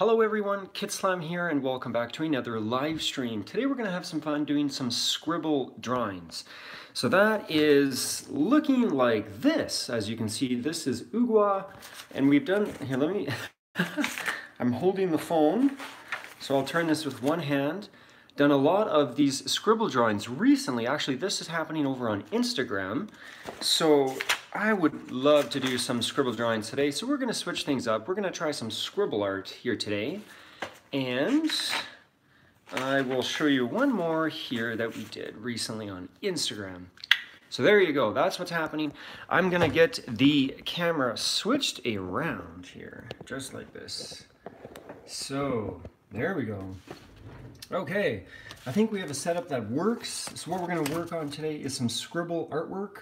Hello everyone, Kitslam here and welcome back to another live stream. Today we're going to have some fun doing some scribble drawings. So that is looking like this. As you can see, this is Ugwa, and we've done, here let me, I'm holding the phone, so I'll turn this with one hand. Done a lot of these scribble drawings recently. Actually, this is happening over on Instagram. So I would love to do some scribble drawings today. So we're gonna switch things up. We're gonna try some scribble art here today. And I will show you one more here that we did recently on Instagram. So there you go, that's what's happening. I'm gonna get the camera switched around here, just like this. So there we go. Okay, I think we have a setup that works. So what we're going to work on today is some scribble artwork.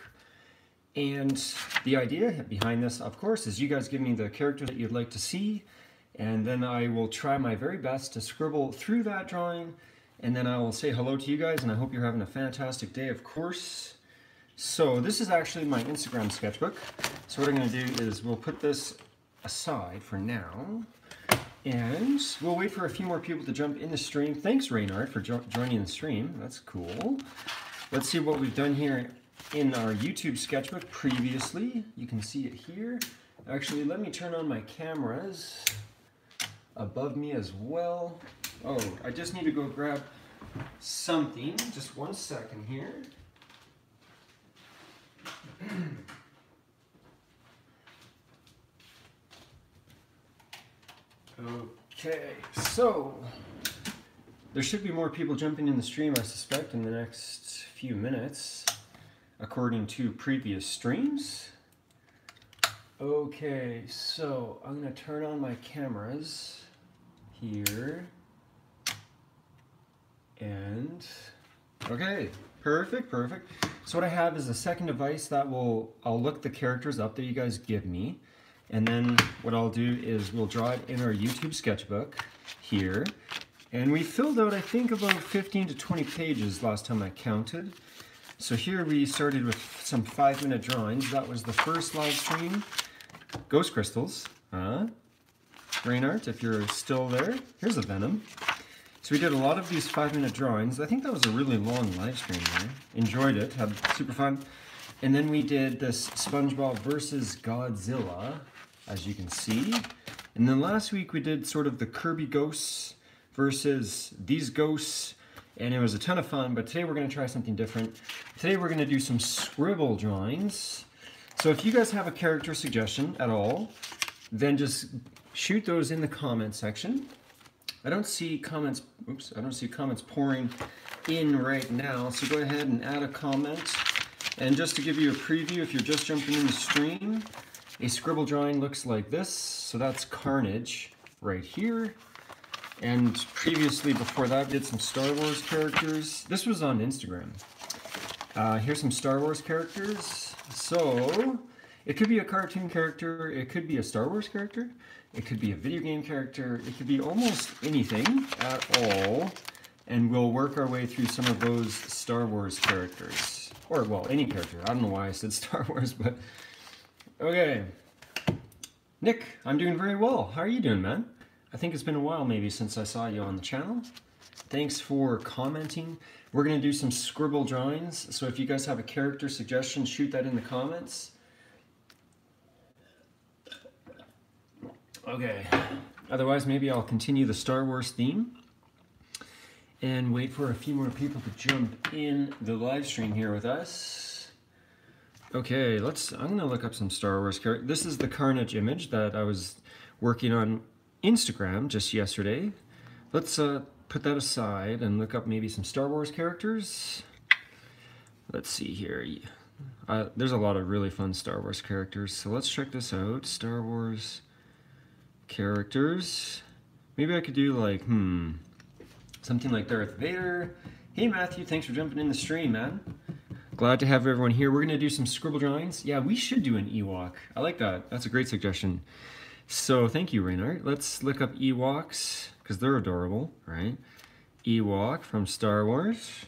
And the idea behind this, of course, is you guys give me the character that you'd like to see. And then I will try my very best to scribble through that drawing. And then I will say hello to you guys, and I hope you're having a fantastic day, of course. So this is actually my Instagram sketchbook. So what I'm going to do is we'll put this aside for now. And we'll wait for a few more people to jump in the stream. Thanks, Reynard, for joining the stream. That's cool. Let's see what we've done here in our YouTube sketchbook previously. You can see it here. Actually, let me turn on my cameras above me as well. Oh, I just need to go grab something. Just 1 second here. Okay, so there should be more people jumping in the stream, I suspect, in the next few minutes, according to previous streams. Okay, so I'm going to turn on my cameras here. And, okay, perfect. So what I have is a second device that I'll look the characters up that you guys give me. And then what I'll do is we'll draw it in our YouTube sketchbook here. And we filled out, I think, about 15 to 20 pages last time I counted. So here we started with some 5-minute drawings. That was the first live stream. Ghost crystals, Reynard, if you're still there. Here's a Venom. So we did a lot of these 5-minute drawings. I think that was a really long live stream there. Enjoyed it, had super fun. And then we did this SpongeBob versus Godzilla, as you can see. And then last week we did sort of the Kirby ghosts versus these ghosts, and it was a ton of fun, but today we're going to try something different. Today we're going to do some scribble drawings. So if you guys have a character suggestion at all, then just shoot those in the comment section. I don't see comments pouring in right now, so go ahead and add a comment. And just to give you a preview, if you're just jumping in the stream, a scribble drawing looks like this. So that's Carnage right here. And previously, before that, we did some Star Wars characters. This was on Instagram. Here's some Star Wars characters. So it could be a cartoon character, it could be a Star Wars character, it could be a video game character, it could be almost anything at all. And we'll work our way through some of those Star Wars characters. Or, well, any character. I don't know why I said Star Wars, but... Okay. Nick, I'm doing very well. How are you doing, man? I think it's been a while maybe since I saw you on the channel. Thanks for commenting. We're going to do some scribble drawings, so if you guys have a character suggestion, shoot that in the comments. Okay. Otherwise, maybe I'll continue the Star Wars theme and wait for a few more people to jump in the live stream here with us. Okay, I'm gonna look up some Star Wars characters. This is the Carnage image that I was working on Instagram just yesterday. Let's put that aside and look up maybe some Star Wars characters. Let's see here. There's a lot of really fun Star Wars characters, so let's check this out. Star Wars characters. Maybe I could do like, something like Darth Vader. Hey Matthew, thanks for jumping in the stream, man. Glad to have everyone here. We're gonna do some scribble drawings. Yeah, we should do an Ewok. I like that. That's a great suggestion. So thank you, Reynard. Let's look up Ewoks, because they're adorable, right? Ewok from Star Wars.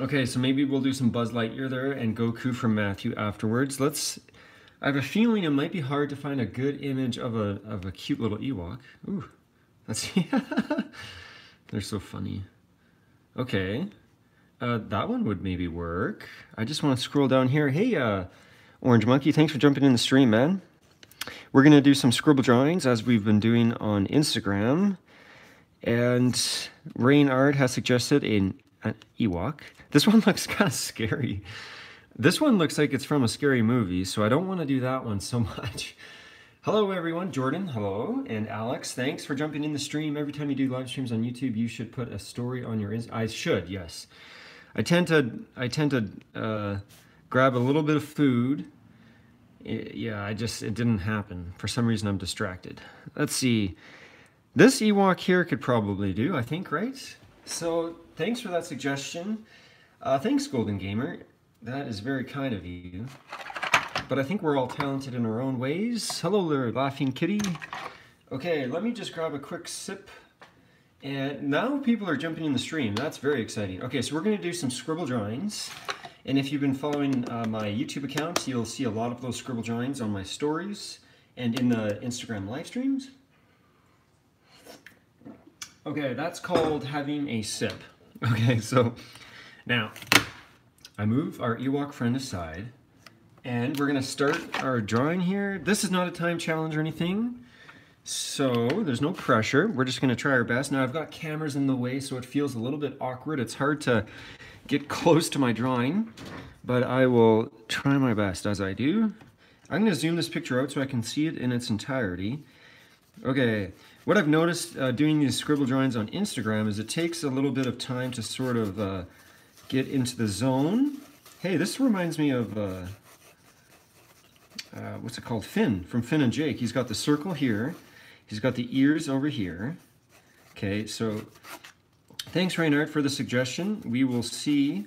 Okay, so maybe we'll do some Buzz Lightyear there and Goku from Matthew afterwards. I have a feeling it might be hard to find a good image of a cute little Ewok. Ooh, let's see. They're so funny. Okay, that one would maybe work. I just want to scroll down here. Hey, Orange Monkey, thanks for jumping in the stream, man. We're gonna do some scribble drawings as we've been doing on Instagram. And Rain Art has suggested an Ewok. This one looks kind of scary. This one looks like it's from a scary movie, so I don't want to do that one so much. Hello everyone, Jordan, hello, and Alex, thanks for jumping in the stream. Every time you do live streams on YouTube, you should put a story on your I should, yes. I tend to grab a little bit of food. Yeah, it didn't happen. For some reason, I'm distracted. Let's see. This Ewok here could probably do, I think, right? So thanks for that suggestion. Thanks, Golden Gamer. That is very kind of you. But I think we're all talented in our own ways. Hello there, Laughing Kitty. Okay, let me just grab a quick sip. And now people are jumping in the stream. That's very exciting. Okay, so we're going to do some scribble drawings. And if you've been following my YouTube account, you'll see a lot of those scribble drawings on my stories and in the Instagram live streams. Okay, that's called having a sip. Okay, so now I move our Ewok friend aside and we're gonna start our drawing here. This is not a time challenge or anything, so there's no pressure. We're just gonna try our best. Now I've got cameras in the way, so it feels a little bit awkward. It's hard to get close to my drawing, but I will try my best as I do. I'm gonna zoom this picture out so I can see it in its entirety. Okay. What I've noticed doing these scribble drawings on Instagram is it takes a little bit of time to sort of get into the zone. Hey, this reminds me of, what's it called? Finn, from Finn and Jake. He's got the circle here. He's got the ears over here. Okay, so thanks, Reynard, for the suggestion. We will see.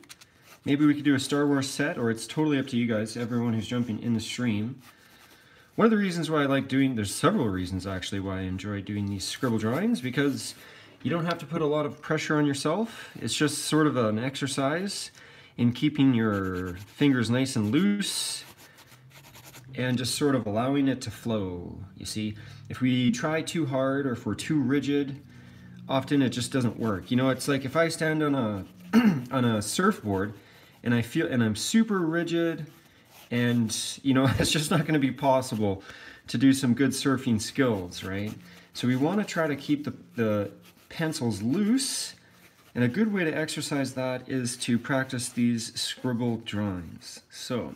Maybe we could do a Star Wars set, or it's totally up to you guys, everyone who's jumping in the stream. One of the reasons why I like doing, there's several reasons actually why I enjoy doing these scribble drawings, because you don't have to put a lot of pressure on yourself. It's just sort of an exercise in keeping your fingers nice and loose and just sort of allowing it to flow. You see, if we try too hard or if we're too rigid, often it just doesn't work. You know, it's like if I stand on a on a surfboard and I'm super rigid, and, you know, it's just not going to be possible to do some good surfing skills, right? So we want to try to keep the pencils loose, and a good way to exercise that is to practice these scribble drawings. So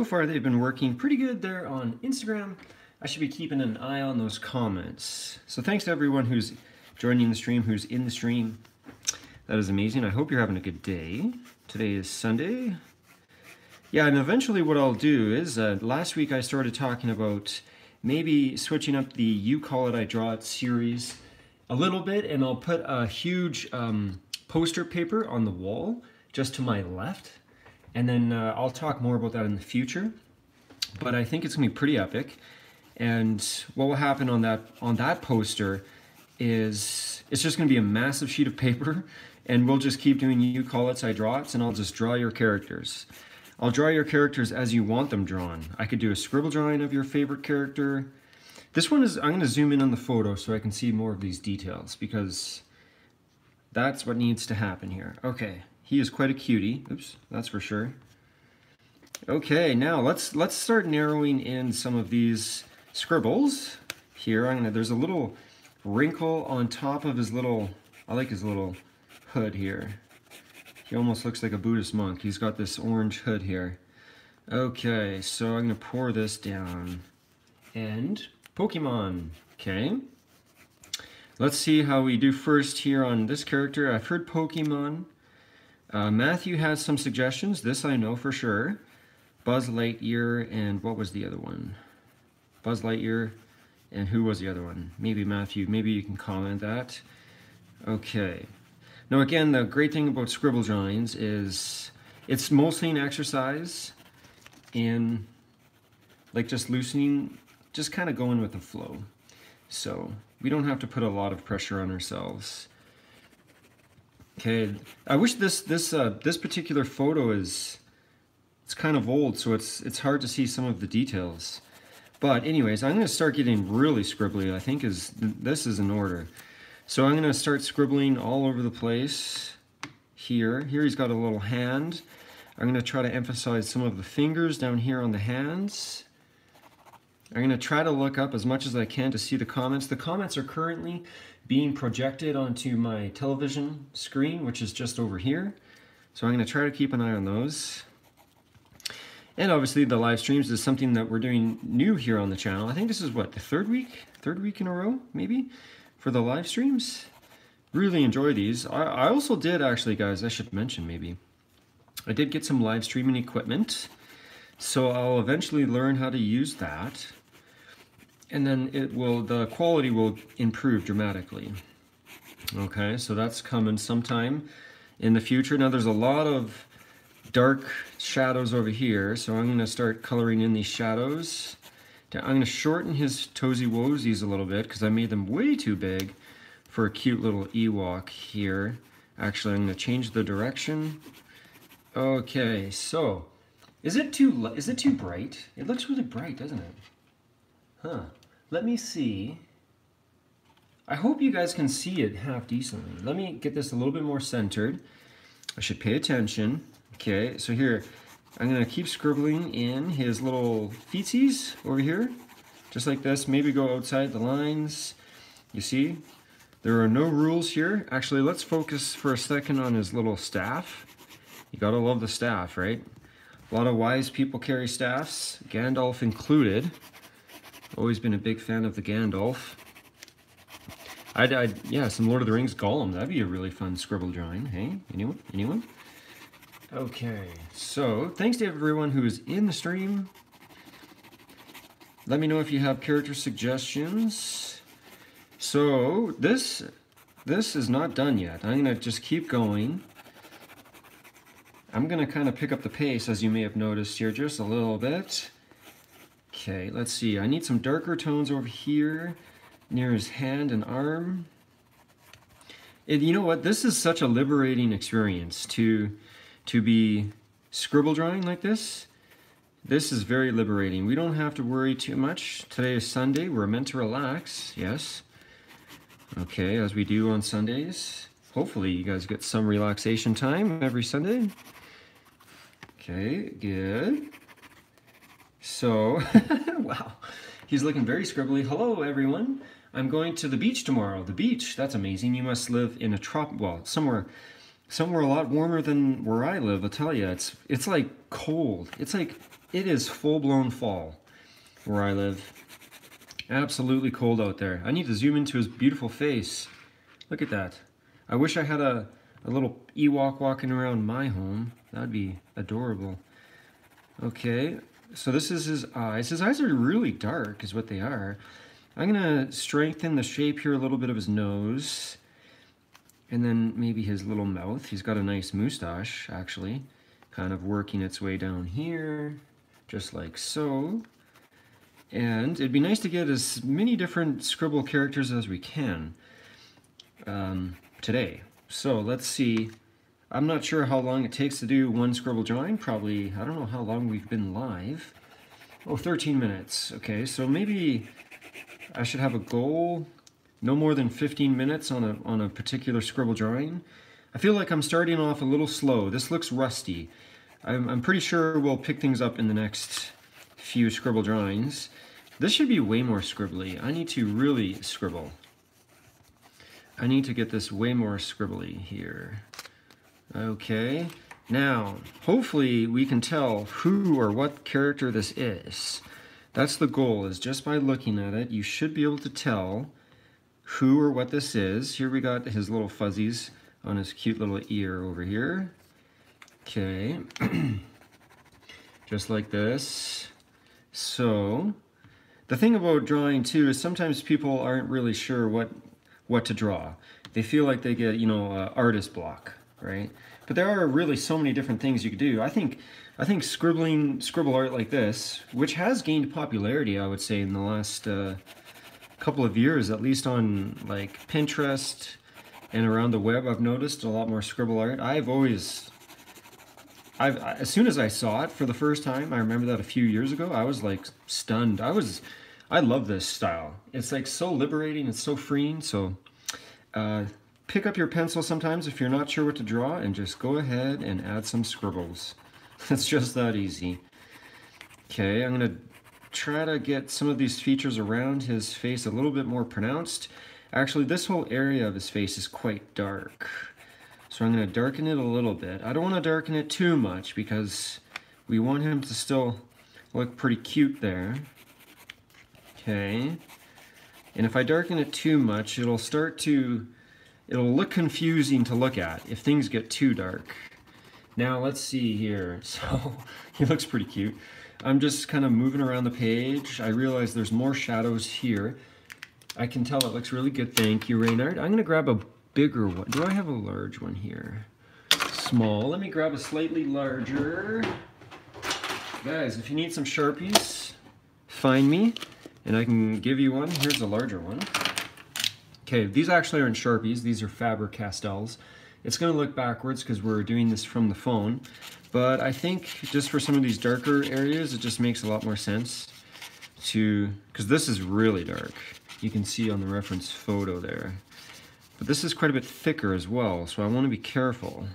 far they've been working pretty good there on Instagram. I should be keeping an eye on those comments. So thanks to everyone who's joining the stream, who's in the stream. That is amazing. I hope you're having a good day. Today is Sunday. Yeah, and eventually what I'll do is, last week I started talking about maybe switching up the You Call It, I Draw It series a little bit, and I'll put a huge poster paper on the wall just to my left, and then I'll talk more about that in the future. But I think it's gonna be pretty epic, and what will happen on that poster is it's just gonna be a massive sheet of paper, and we'll just keep doing You Call It, I Draw It, and I'll just draw your characters. I'll draw your characters as you want them drawn. I could do a scribble drawing of your favorite character. This one is, I'm going to zoom in on the photo so I can see more of these details, because that's what needs to happen here. Okay, he is quite a cutie. Oops, that's for sure. Okay, now let's start narrowing in some of these scribbles. Here, there's a little wrinkle on top of his little, I like his little hood here. He almost looks like a Buddhist monk. He's got this orange hood here. Okay, so I'm gonna pour this down. And Pokemon, okay. Let's see how we do first here on this character. I've heard Pokemon. Matthew has some suggestions. This I know for sure. Buzz Lightyear, and what was the other one? Buzz Lightyear, and who was the other one? Maybe Matthew, maybe you can comment that. Okay. Now again, the great thing about scribble drawings is it's mostly an exercise in like just loosening, just kind of going with the flow. So we don't have to put a lot of pressure on ourselves. Okay, I wish this particular photo is it's kind of old, so it's hard to see some of the details. But anyways, I'm going to start getting really scribbly. I think this is in order. So I'm going to start scribbling all over the place here. Here he's got a little hand. I'm going to try to emphasize some of the fingers down here on the hands. I'm going to try to look up as much as I can to see the comments. The comments are currently being projected onto my television screen, which is just over here. So I'm going to try to keep an eye on those. And obviously the live streams is something that we're doing new here on the channel. I think this is what, the third week in a row, maybe, for the live streams. Really enjoy these. I also did, actually, guys, I should mention maybe, I did get some live streaming equipment. So I'll eventually learn how to use that. And then the quality will improve dramatically. Okay, so that's coming sometime in the future. Now there's a lot of dark shadows over here, so I'm going to start coloring in these shadows. I'm going to shorten his toesy woesies a little bit because I made them way too big for a cute little Ewok here. Actually, I'm going to change the direction. Okay, so is it too bright? It looks really bright, doesn't it? Huh. Let me see. I hope you guys can see it half decently. Let me get this a little bit more centered. I should pay attention. Okay, so here, I'm going to keep scribbling in his little feetsies over here, just like this. Maybe go outside the lines. You see, there are no rules here. Actually, let's focus for a second on his little staff. You gotta love the staff, right? A lot of wise people carry staffs, Gandalf included. Always been a big fan of the Gandalf. Yeah, some Lord of the Rings Gollum. That'd be a really fun scribble drawing. Hey, anyone? Okay, so thanks to everyone who's in the stream. Let me know if you have character suggestions. So this is not done yet. I'm gonna just keep going. I'm gonna kind of pick up the pace, as you may have noticed here, just a little bit. Okay, let's see. I need some darker tones over here near his hand and arm. And you know what? This is such a liberating experience to be scribble drawing like this. This is very liberating. We don't have to worry too much. Today is Sunday. We're meant to relax, yes. Okay, as we do on Sundays. Hopefully you guys get some relaxation time every Sunday. Okay, good. So, wow, he's looking very scribbly. Hello, everyone. I'm going to the beach tomorrow. The beach, that's amazing. You must live in a somewhere a lot warmer than where I live. I'll tell you, it's like cold. It is full-blown fall where I live. Absolutely cold out there. I need to zoom into his beautiful face. Look at that. I wish I had a little Ewok walking around my home. That'd be adorable. Okay, so this is his eyes. His eyes are really dark, is what they are. I'm gonna strengthen the shape here a little bit of his nose. And then maybe his little mouth. He's got a nice moustache, actually. Kind of working its way down here, just like so. And it'd be nice to get as many different scribble characters as we can today. So let's see. I'm not sure how long it takes to do one scribble drawing. Probably, I don't know how long we've been live. Oh, 13 minutes. Okay, so maybe I should have a goal. No more than 15 minutes on a particular scribble drawing. I feel like I'm starting off a little slow. This looks rusty. I'm pretty sure we'll pick things up in the next few scribble drawings. This should be way more scribbly. I need to really scribble. I need to get this way more scribbly here. Okay, now hopefully we can tell who or what character this is. That's the goal, is just by looking at it, you should be able to tell who or what this is. Here we got his little fuzzies on his cute little ear over here. Okay, just like this. So, the thing about drawing too is sometimes people aren't really sure what to draw. They feel like they get, artist block, right? But there are really so many different things you could do. I think scribble art like this, which has gained popularity, I would say, in the last couple of years, at least on like Pinterest and around the web, I've noticed a lot more scribble art. I've as soon as I saw it for the first time, I remember that a few years ago, I was like stunned. I love this style. It's like so liberating, it's so freeing. So pick up your pencil sometimes if you're not sure what to draw and just go ahead and add some scribbles. It's just that easy. Okay, I'm gonna try to get some of these features around his face a little bit more pronounced. Actually, this whole area of his face is quite dark. So I'm going to darken it a little bit. I don't want to darken it too much because we want him to still look pretty cute there. Okay. And if I darken it too much, it'll look confusing to look at if things get too dark. Now let's see here. So he looks pretty cute. I'm just kind of moving around the page. I realize there's more shadows here. I can tell it looks really good. Thank you, Reynard. I'm going to grab a bigger one. Do I have a large one here? Small. Let me grab a slightly larger. Guys, if you need some Sharpies, find me and I can give you one. Here's a larger one. Okay, these actually aren't Sharpies. These are Faber-Castells. It's going to look backwards because we're doing this from the phone. But I think just for some of these darker areas, it just makes a lot more sense to, because this is really dark. You can see on the reference photo there. But this is quite a bit thicker as well, so I want to be careful.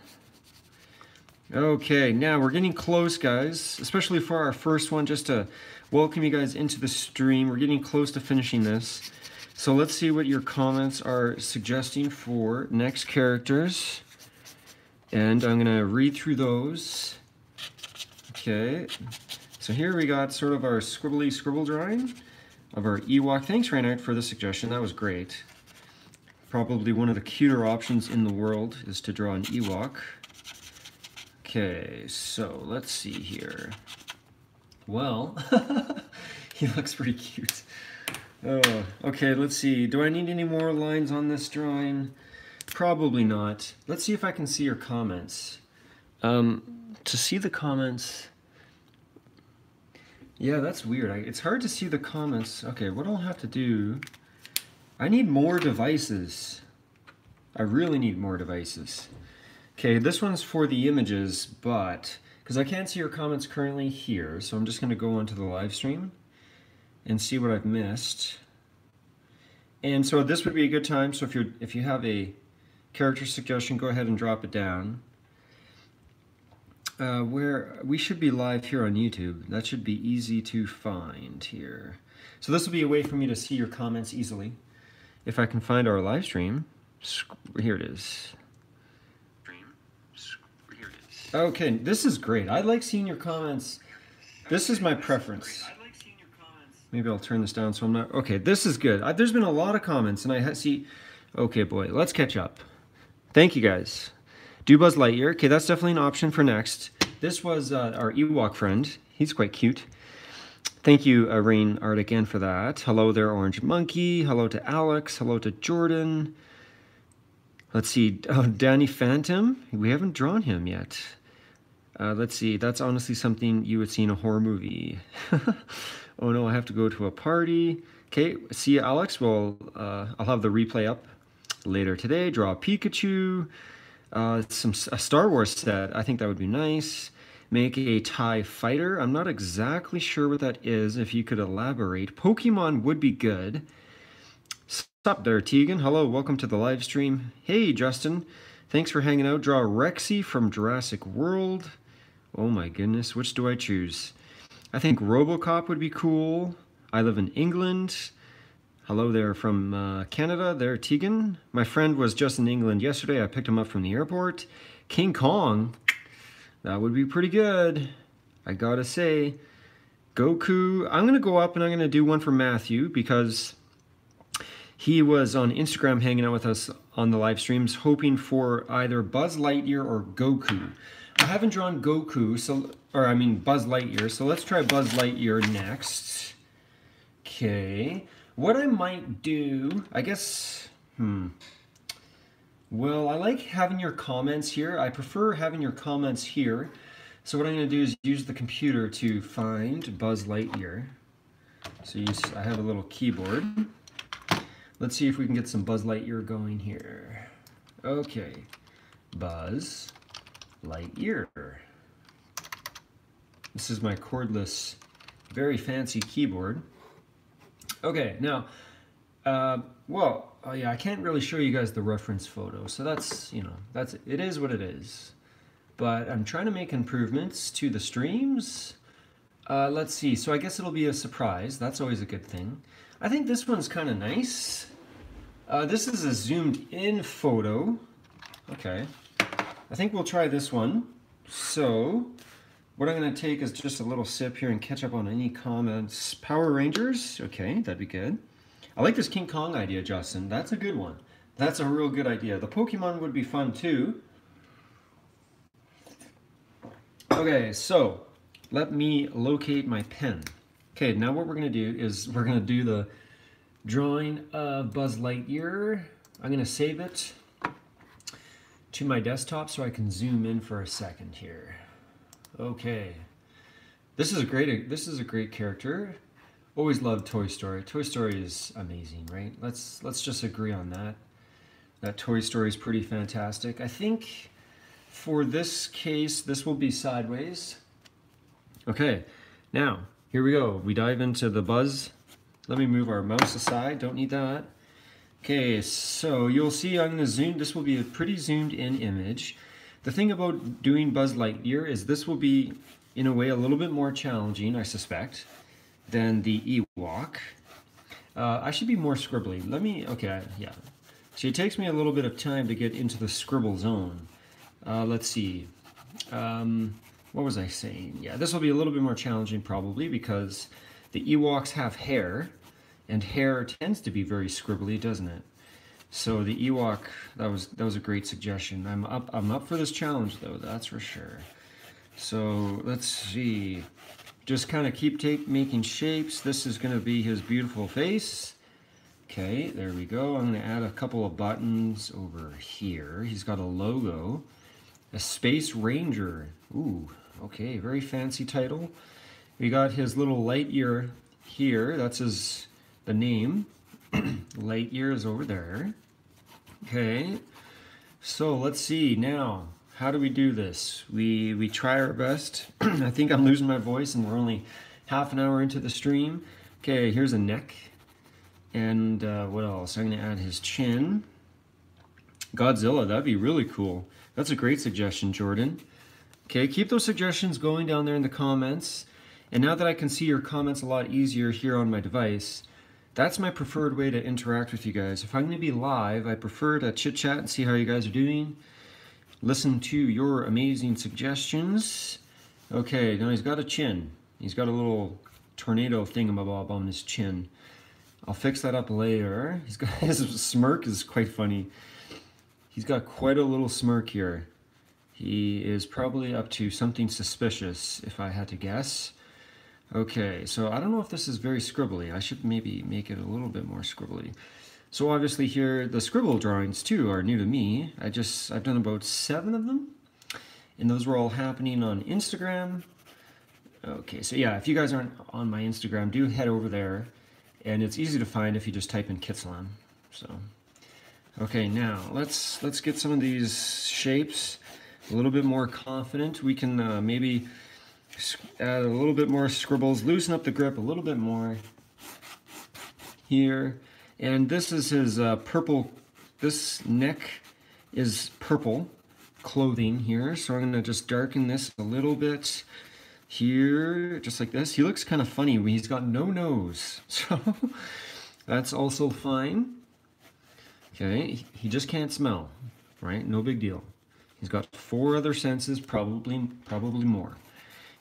Okay, now we're getting close, guys, especially for our first one, just to welcome you guys into the stream. We're getting close to finishing this. So let's see what your comments are suggesting for next characters. And I'm going to read through those. Okay, so here we got sort of our scribbly scribble drawing of our Ewok. Thanks, Reynard, for the suggestion. That was great. Probably one of the cuter options in the world is to draw an Ewok. Okay, so let's see here. Well, he looks pretty cute. Oh, okay, let's see. Do I need any more lines on this drawing? Probably not. Let's see if I can see your comments. To see the comments... Yeah, that's weird. It's hard to see the comments. Okay, what I'll have to do... I need more devices. I really need more devices. Okay, this one's for the images, but... because I can't see your comments currently here, so I'm just going to go onto the live stream and see what I've missed. And so this would be a good time, so if you have a character suggestion, go ahead and drop it down. Where we should be live here on YouTube. That should be easy to find here. So this will be a way for me to see your comments easily. If I can find our live stream, here it is. Okay, this is great. I like seeing your comments. This is my preference. Maybe I'll turn this down so I'm not... Okay, this is good. There's been a lot of comments and I see... Okay, boy, let's catch up. Thank you, guys. Do Buzz Lightyear. Okay, that's definitely an option for next. This was our Ewok friend. He's quite cute. Thank you, Rain Art, again for that. Hello there, Orange Monkey. Hello to Alex. Hello to Jordan. Let's see. Oh, Danny Phantom. We haven't drawn him yet. Let's see. That's honestly something you would see in a horror movie. Oh no, I have to go to a party. Okay, see you, Alex. Well, I'll have the replay up later today. Draw a Pikachu. A Star Wars set, I think that would be nice. Make a TIE fighter. I'm not exactly sure what that is, if you could elaborate. Pokemon would be good. Sup there, Tegan. Hello, welcome to the live stream. Hey, Justin. Thanks for hanging out. Draw Rexy from Jurassic World. Oh my goodness, which do I choose? I think Robocop would be cool. I live in England. Hello there from Canada, there Tegan. My friend was just in England yesterday. I picked him up from the airport. King Kong, that would be pretty good. I gotta say. Goku, I'm gonna go up and I'm gonna do one for Matthew because he was on Instagram hanging out with us on the live streams hoping for either Buzz Lightyear or Goku. I haven't drawn Goku, Buzz Lightyear, so let's try Buzz Lightyear next. Okay. What I might do, I guess, well, I like having your comments here. I prefer having your comments here. So what I'm going to do is use the computer to find Buzz Lightyear. So I have a little keyboard. Let's see if we can get some Buzz Lightyear going here. Okay, Buzz Lightyear. This is my cordless, very fancy keyboard. Okay, now, yeah, I can't really show you guys the reference photo, so that's, you know, it is what it is. But I'm trying to make improvements to the streams. Let's see, so I guess it'll be a surprise. That's always a good thing. I think this one's kind of nice. This is a zoomed in photo. Okay, I think we'll try this one. So, what I'm going to take is just a little sip here and catch up on any comments. Power Rangers, okay, that'd be good. I like this King Kong idea, Justin. That's a good one. That's a real good idea. The Pokemon would be fun too. Okay, so let me locate my pen. Okay, now what we're going to do is we're going to do the drawing of Buzz Lightyear. I'm going to save it to my desktop so I can zoom in for a second here. Okay, this is a great character. Always loved Toy Story. Toy Story is amazing, right? Let's just agree on that. That Toy Story is pretty fantastic. I think for this case, this will be sideways. Okay, now here we go. We dive into the Buzz. Let me move our mouse aside. Don't need that. Okay, so you'll see I'm going to zoom. This will be a pretty zoomed in image. The thing about doing Buzz Lightyear is this will be, in a way, a little bit more challenging, I suspect, than the Ewok. I should be more scribbly. Okay, yeah. So it takes me a little bit of time to get into the scribble zone. Let's see. What was I saying? Yeah, this will be a little bit more challenging probably because the Ewoks have hair, and hair tends to be very scribbly, doesn't it? So the Ewok, that was a great suggestion. I'm up for this challenge though, that's for sure. So let's see. Just kind of keep making shapes. This is going to be his beautiful face. Okay, there we go. I'm going to add a couple of buttons over here. He's got a logo. A Space Ranger. Ooh, okay, very fancy title. We got his little Lightyear here. That's the name. Lightyear is over there. Okay, so let's see now. How do we do this? We try our best. I think I'm losing my voice and we're only half an hour into the stream. Okay, here's a neck. And what else? I'm going to add his chin. Godzilla, that'd be really cool. That's a great suggestion, Jordan. Okay, keep those suggestions going down there in the comments. And now that I can see your comments a lot easier here on my device, that's my preferred way to interact with you guys. If I'm going to be live, I prefer to chit chat and see how you guys are doing. Listen to your amazing suggestions. Okay, now he's got a chin. He's got a little tornado thingamabob on his chin. I'll fix that up later. His smirk is quite funny. He's got quite a little smirk here. He is probably up to something suspicious, if I had to guess. Okay, so I don't know if this is very scribbly. I should maybe make it a little bit more scribbly. So obviously here, the Scribble Drawings too are new to me. I've done about 7 of them, and those were all happening on Instagram. Okay, so yeah, if you guys aren't on my Instagram, do head over there, and it's easy to find if you just type in Kitslam. So, okay, now let's get some of these shapes a little bit more confident. We can maybe add a little bit more scribbles, loosen up the grip a little bit more here. And this is his purple, this neck is purple clothing here. So I'm gonna just darken this a little bit here, just like this. He looks kind of funny when he's got no nose. So that's also fine. Okay, he just can't smell, right? No big deal. He's got 4 other senses, probably more.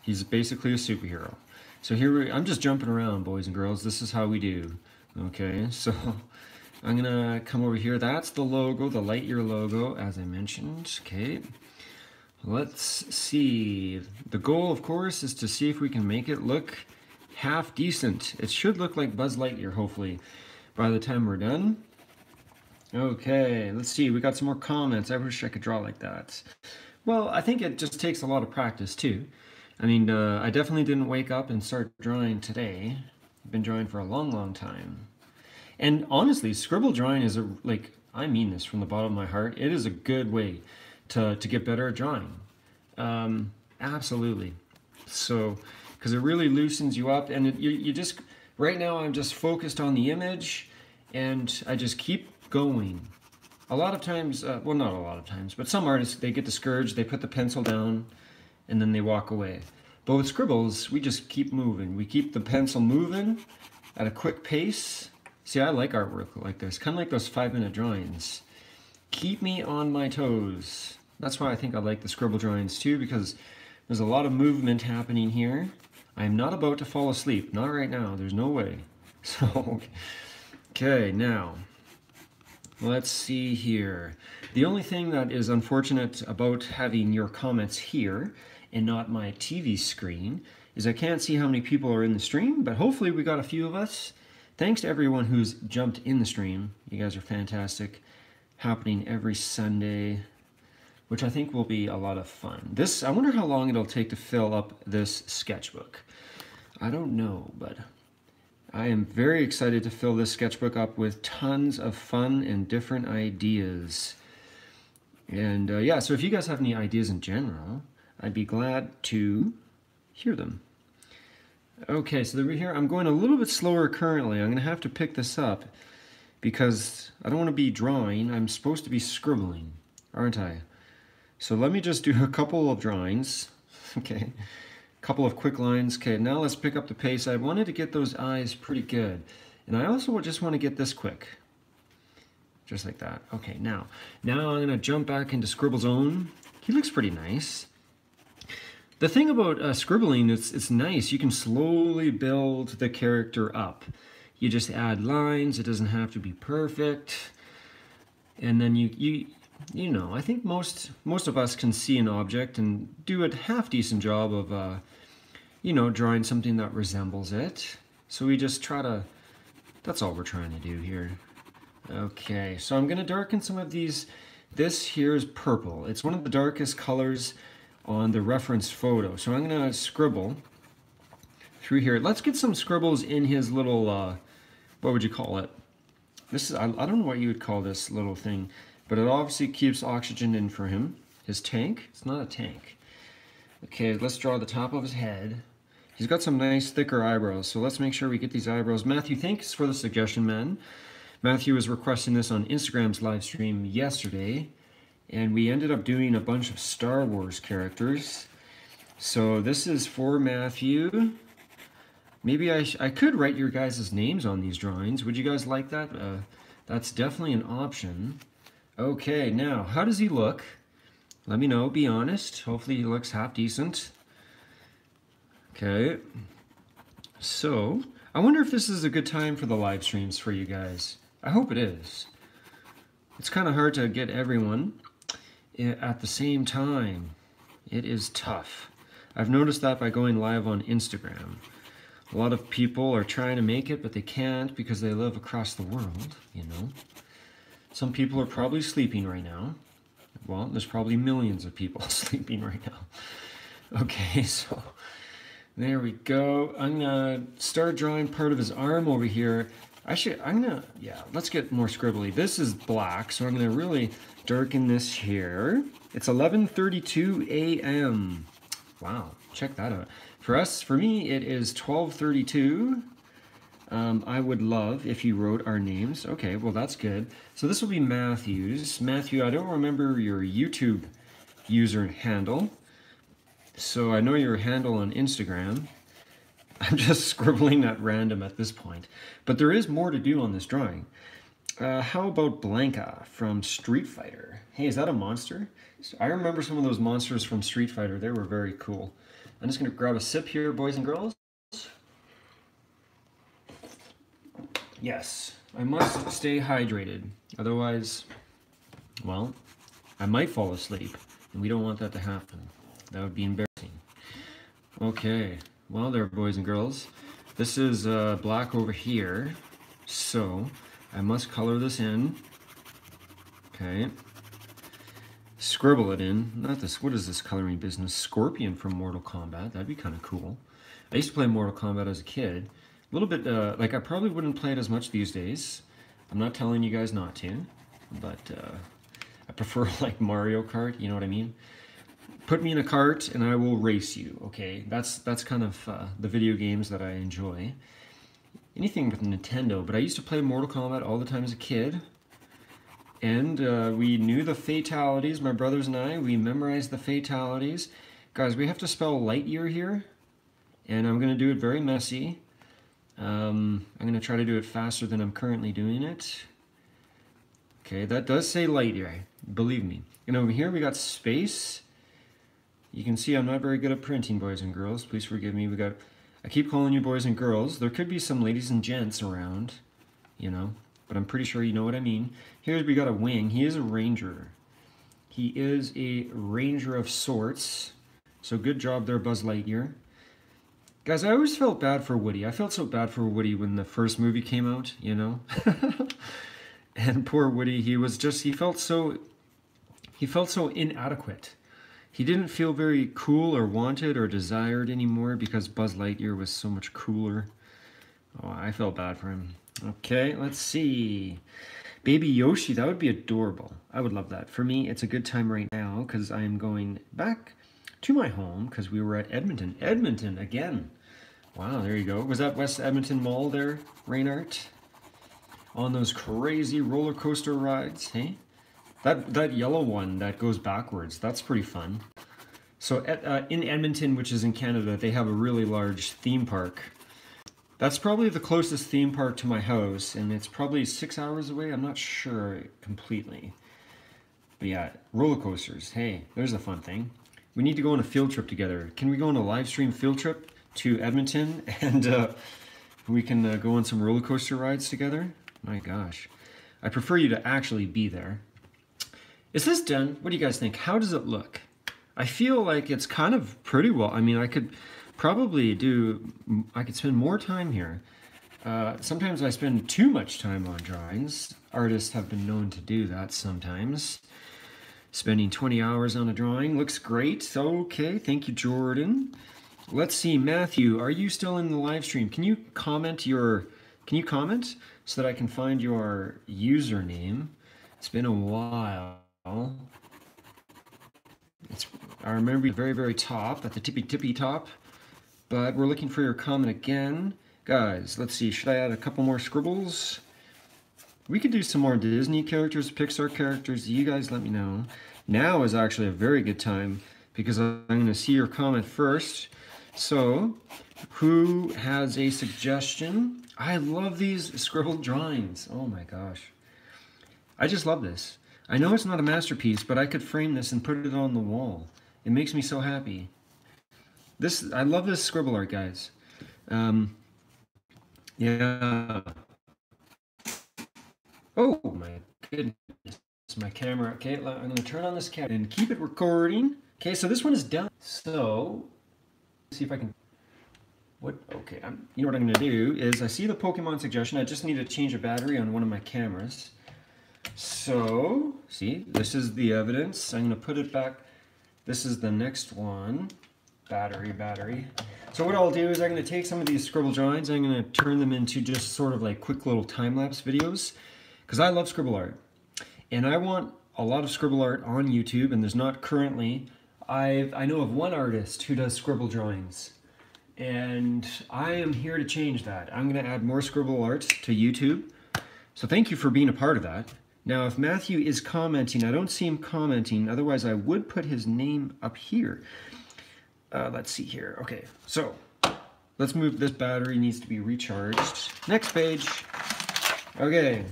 He's basically a superhero. So here I'm just jumping around, boys and girls. This is how we do. Okay, so I'm gonna come over here. That's the logo, the Lightyear logo, as I mentioned. Okay, let's see. The goal, of course, is to see if we can make it look half decent. It should look like Buzz Lightyear, hopefully, by the time we're done. Okay, let's see. We got some more comments. I wish I could draw like that. Well, I think it just takes a lot of practice, too. I mean, I definitely didn't wake up and start drawing today. I've been drawing for a long, long time. And honestly, scribble drawing is I mean this from the bottom of my heart, it is a good way to get better at drawing. Absolutely. So, because it really loosens you up, and you just, right now I'm just focused on the image, and I just keep going. A lot of times, well, not a lot of times, but some artists, they get discouraged, they put the pencil down, and then they walk away. But with scribbles, we just keep moving. We keep the pencil moving at a quick pace. See, I like artwork like this, kind of like those 5-minute drawings. Keep me on my toes. That's why I think I like the scribble drawings too, because there's a lot of movement happening here. I am not about to fall asleep. Not right now. There's no way. So, okay, now, let's see here. The only thing that is unfortunate about having your comments here and not my TV screen is I can't see how many people are in the stream, but hopefully we got a few of us. Thanks to everyone who's jumped in the stream. You guys are fantastic. Happening every Sunday, which I think will be a lot of fun. This, I wonder how long it'll take to fill up this sketchbook. I don't know, but I am very excited to fill this sketchbook up with tons of fun and different ideas. And yeah, so if you guys have any ideas in general, I'd be glad to hear them. Okay, so over here, I'm going a little bit slower currently. I'm gonna have to pick this up because I don't want to be drawing. I'm supposed to be scribbling, aren't I? So let me just do a couple of drawings. Okay, a couple of quick lines. Okay, now let's pick up the pace. I wanted to get those eyes pretty good. And I also just want to get this quick. Just like that. Okay, now I'm going to jump back into Scribble Zone. He looks pretty nice. The thing about scribbling, it's nice. You can slowly build the character up. You just add lines. It doesn't have to be perfect. And then you know, I think most of us can see an object and do a half-decent job of, you know, drawing something that resembles it. So we just try to, that's all we're trying to do here. Okay, so I'm going to darken some of these. This here is purple. It's one of the darkest colors on the reference photo. So I'm going to scribble through here. Let's get some scribbles in his little, what would you call it? This is, I don't know what you would call this little thing, but it obviously keeps oxygen in for him. His tank? It's not a tank. Okay, let's draw the top of his head. He's got some nice thicker eyebrows, so let's make sure we get these eyebrows. Matthew, thanks for the suggestion, man. Matthew was requesting this on Instagram's live stream yesterday, and we ended up doing a bunch of Star Wars characters. So this is for Matthew. Maybe I could write your guys' names on these drawings. Would you guys like that? That's definitely an option. Okay, now, how does he look? Let me know, be honest. Hopefully he looks half decent. Okay. So, I wonder if this is a good time for the live streams for you guys. I hope it is. It's kind of hard to get everyone at the same time. It is tough. I've noticed that by going live on Instagram. A lot of people are trying to make it, but they can't because they live across the world, you know. Some people are probably sleeping right now. Well, there's probably millions of people sleeping right now. Okay, so there we go. I'm gonna start drawing part of his arm over here. Yeah, let's get more scribbly. This is black, so I'm gonna really darken this here. It's 11:32 a.m. Wow, check that out. For me, it is 12:32. I would love if you wrote our names. Okay, well that's good. So this will be Matthew's. Matthew, I don't remember your YouTube user handle. So I know your handle on Instagram. I'm just scribbling at random at this point. But there is more to do on this drawing. How about Blanca from Street Fighter? Hey, is that a monster? I remember some of those monsters from Street Fighter. They were very cool. I'm just going to grab a sip here, boys and girls. Yes, I must stay hydrated. Otherwise, well, I might fall asleep. And we don't want that to happen. That would be embarrassing. Okay, well there, boys and girls. This is black over here. So, I must color this in. Okay. Scribble it in. Not this, what is this coloring business? Scorpion from Mortal Kombat. That'd be kind of cool. I used to play Mortal Kombat as a kid. A little bit, like I probably wouldn't play it as much these days. I'm not telling you guys not to, but I prefer like Mario Kart, you know what I mean? put me in a cart and I will race you, okay? That's kind of the video games that I enjoy. Anything with Nintendo, but I used to play Mortal Kombat all the time as a kid. And we knew the fatalities, my brothers and I, we memorized the fatalities. Guys, we have to spell light year here, and I'm going to do it very messy. I'm going to try to do it faster than I'm currently doing it. Okay, that does say light year, believe me. And over here we got space. You can see I'm not very good at printing, boys and girls. Please forgive me. I keep calling you boys and girls. There could be some ladies and gents around, you know, but I'm pretty sure you know what I mean. Here we got a wing. He is a ranger. He is a ranger of sorts. So good job there, Buzz Lightyear. Guys, I always felt bad for Woody. I felt so bad for Woody when the first movie came out, you know. And poor Woody, he felt so inadequate. He didn't feel very cool or wanted or desired anymore because Buzz Lightyear was so much cooler. Oh, I felt bad for him. Okay, let's see. Baby Yoshi, that would be adorable. I would love that. For me, it's a good time right now because I am going back to my home because we were at Edmonton. Edmonton again. Wow, there you go. Was that West Edmonton Mall there, Rainart? On those crazy roller coaster rides, hey? That yellow one that goes backwards, that's pretty fun. So in Edmonton, which is in Canada, they have a really large theme park. That's probably the closest theme park to my house, and it's probably 6 hours away. I'm not sure completely. But yeah, roller coasters, hey, there's a fun thing. We need to go on a field trip together. Can we go on a live stream field trip to Edmonton and we can go on some roller coaster rides together? My gosh. I prefer you to actually be there. Is this done? What do you guys think? How does it look? I feel like it's kind of pretty well. I mean, I could spend more time here. Sometimes I spend too much time on drawings. Artists have been known to do that sometimes. Spending 20 hours on a drawing looks great. Okay, thank you, Jordan. Let's see, Matthew, are you still in the live stream? Can you comment so that I can find your username? It's been a while. I remember you very, very top, at the tippy top, but we're looking for your comment again. Guys, let's see, should I add a couple more scribbles? We could do some more Disney characters, Pixar characters. You guys let me know. Now is actually a very good time because I'm going to see your comment first. So, who has a suggestion? I love these scribbled drawings. Oh my gosh. I just love this. I know it's not a masterpiece, but I could frame this and put it on the wall. It makes me so happy. I love this scribble art, guys. Yeah. Oh my goodness, my camera. Okay, I'm going to turn on this camera and keep it recording. Okay, so this one is done. So, let's see if I can. Okay, you know what I'm going to do is I see the Pokemon suggestion. I just need to change a battery on one of my cameras. So, see, this is the evidence. I'm going to put it back. This is the next one. Battery. So what I'll do is I'm going to take some of these scribble drawings. I'm going to turn them into just sort of like quick little time-lapse videos. Because I love scribble art. And I want a lot of scribble art on YouTube, and there's not currently. I know of one artist who does scribble drawings. And I am here to change that. I'm going to add more scribble art to YouTube. So thank you for being a part of that. Now, if Matthew is commenting, I don't see him commenting. Otherwise, I would put his name up here. Let's see here. Okay, so let's move. This battery needs to be recharged. Next page. Okay,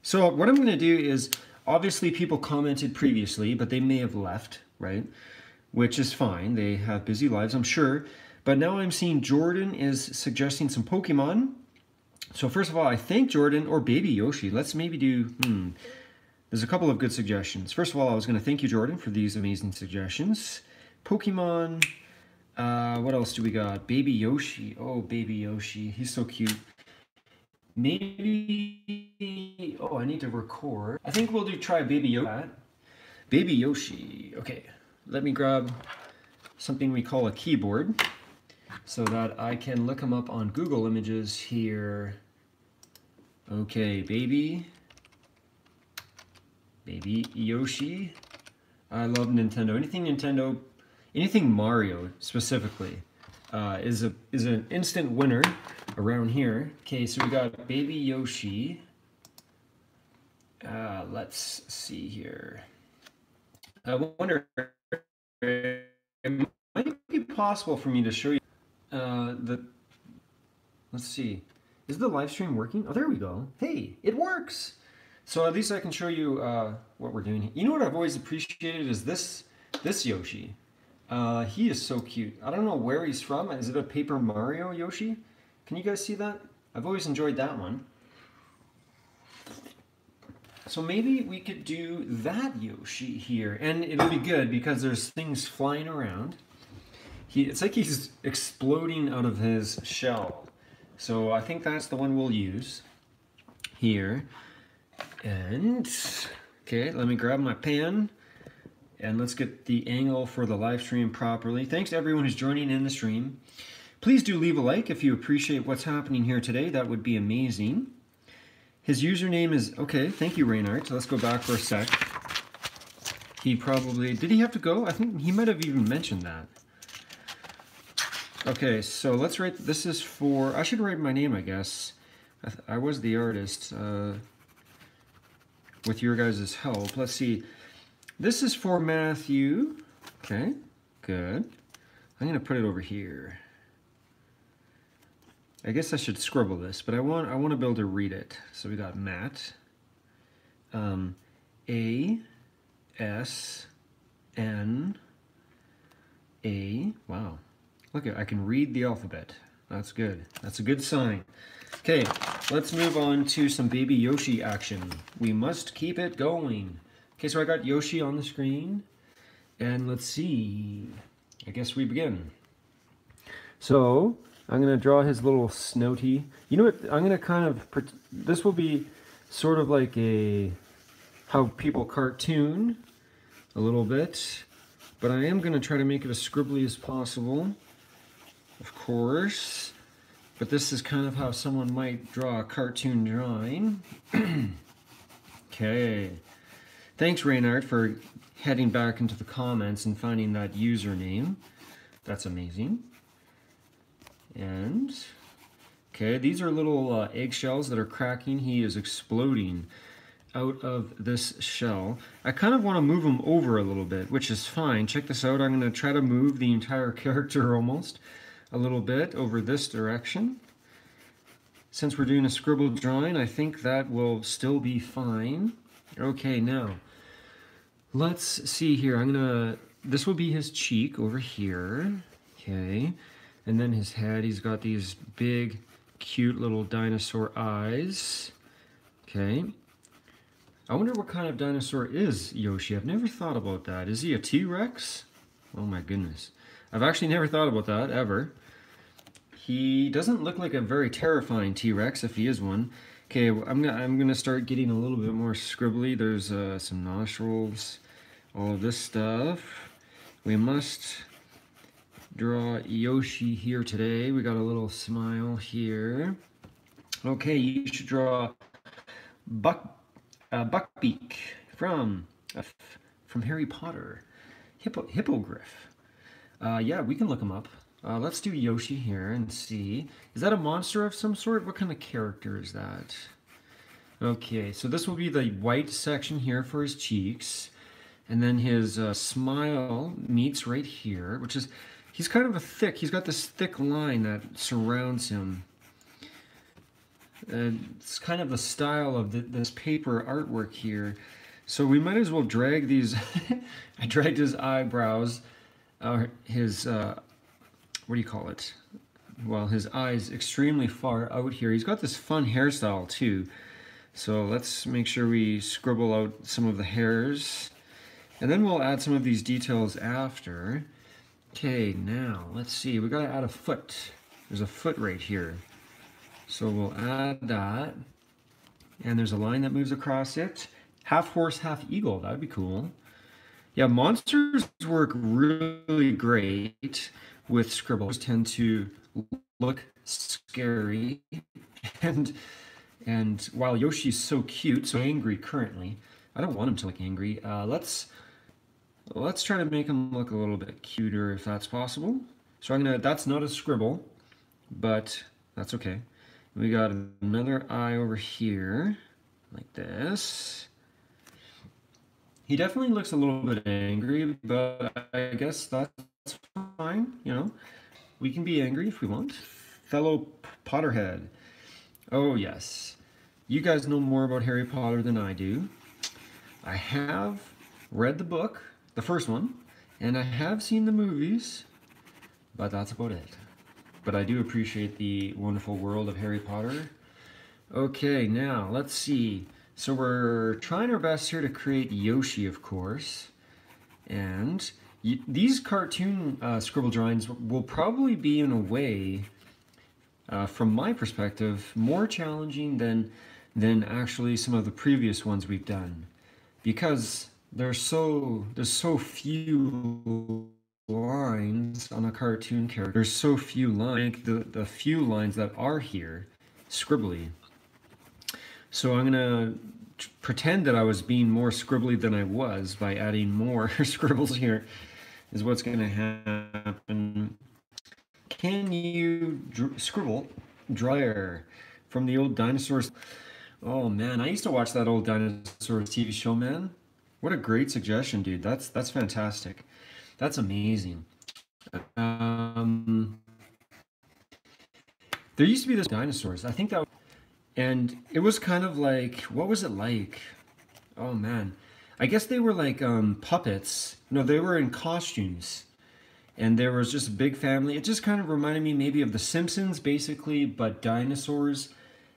so what I'm going to do is, obviously people commented previously, but they may have left, right? Which is fine. They have busy lives, I'm sure. But now I'm seeing Jordan is suggesting some Pokemon. So first of all, I thank Jordan, or Baby Yoshi. Let's maybe do, there's a couple of good suggestions. First of all, I was going to thank you, Jordan, for these amazing suggestions. Pokemon, what else do we got? Baby Yoshi. Oh, Baby Yoshi. He's so cute. Maybe, I need to record. I think we'll try Baby Yoshi. Baby Yoshi. Okay, let me grab something we call a keyboard so that I can look him up on Google Images here. Okay, Baby Yoshi. I love Nintendo. Anything Nintendo, anything Mario specifically is an instant winner around here. Okay, so we got Baby Yoshi. Let's see here. I wonder if it might be possible for me to show you let's see. Is the live stream working? Oh, there we go. Hey, it works. So at least I can show you what we're doing. You know what I've always appreciated is this Yoshi. He is so cute. I don't know where he's from. Is it a Paper Mario Yoshi? Can you guys see that? I've always enjoyed that one. So maybe we could do that Yoshi here, and it'll be good because there's things flying around. It's like he's exploding out of his shell. So I think that's the one we'll use here. And, okay, let me grab my pen and let's get the angle for the live stream properly. Thanks to everyone who's joining in the stream. Please do leave a like if you appreciate what's happening here today. That would be amazing. His username is, okay, thank you, Reynard. So let's go back for a sec. He probably, did he have to go? I think he might have even mentioned that. Okay, so let's write, this is for, I should write my name, I guess. I was the artist with your guys' help. Let's see. This is for Matthew. Okay, good. I'm going to put it over here. I guess I should scribble this, but I want to be able to read it. So we got Matt, A, S, N, A. Wow, look at, I can read the alphabet. That's good. That's a good sign. Okay, let's move on to some Baby Yoshi action. We must keep it going. Okay, so I got Yoshi on the screen, and let's see. I guess we begin. So I'm going to draw his little snouty. You know what? I'm going to kind of, this will be sort of like how people cartoon a little bit, but I am going to try to make it as scribbly as possible, of course. But this is kind of how someone might draw a cartoon drawing. Okay. Thanks, Reynard, for heading back into the comments and finding that username. That's amazing. And, okay, these are little eggshells that are cracking. He is exploding out of this shell. I kind of want to move him over a little bit, which is fine. Check this out. I'm going to try to move the entire character almost a little bit over this direction. Since we're doing a scribble drawing, I think that will still be fine. Okay, now, let's see here. This will be his cheek over here. Okay. And then his head, he's got these big, cute little dinosaur eyes. Okay. I wonder what kind of dinosaur is Yoshi. I've never thought about that. Is he a T-Rex? Oh my goodness. I've actually never thought about that, ever. He doesn't look like a very terrifying T-Rex, if he is one. Okay, I'm gonna start getting a little bit more scribbly. There's some nostrils, all of this stuff. We must draw Yoshi here today. We got a little smile here. Okay, you should draw Buckbeak from Harry Potter. Hippogriff. Yeah, we can look him up. Let's do Yoshi here and see. Is that a monster of some sort? What kind of character is that? Okay, so this will be the white section here for his cheeks. And then his smile meets right here, which is, he's kind of he's got this thick line that surrounds him. It's kind of the style of this paper artwork here. So we might as well drag these, I dragged his eyebrows, what do you call it? Well, his eyes extremely far out here. He's got this fun hairstyle too. So let's make sure we scribble out some of the hairs. And then we'll add some of these details after. Okay, now let's see. We gotta add a foot. There's a foot right here. So we'll add that. And there's a line that moves across it. Half horse, half eagle. That'd be cool. Yeah, monsters work really great with scribbles. Tend to look scary. And while Yoshi's so cute, so angry currently, I don't want him to look angry. Let's let's try to make him look a little bit cuter if that's possible. So that's not a scribble, but that's okay. We got another eye over here, like this. He definitely looks a little bit angry, but I guess that's fine, you know. We can be angry if we want. Fellow Potterhead. Oh yes. You guys know more about Harry Potter than I do. I have read the book, the first one, and I have seen the movies, but that's about it. But I do appreciate the wonderful world of Harry Potter. Okay, now let's see. So we're trying our best here to create Yoshi, of course. And these cartoon scribble drawings will probably be, in a way, from my perspective, more challenging than actually some of the previous ones we've done, because there's so few lines on a cartoon character. There's so few lines. The few lines that are here, scribbly. So I'm gonna pretend that I was being more scribbly than I was by adding more scribbles here. Is what's gonna happen. Can you scribble dryer from the old dinosaurs? Oh man, I used to watch that old dinosaurs TV show, man. What a great suggestion, dude. That's fantastic. That's amazing. There used to be this dinosaurs. I think that, and it was kind of like, what was it like? Oh man, I guess they were like puppets. No, they were in costumes, and there was just a big family. It just kind of reminded me maybe of The Simpsons, basically, but dinosaurs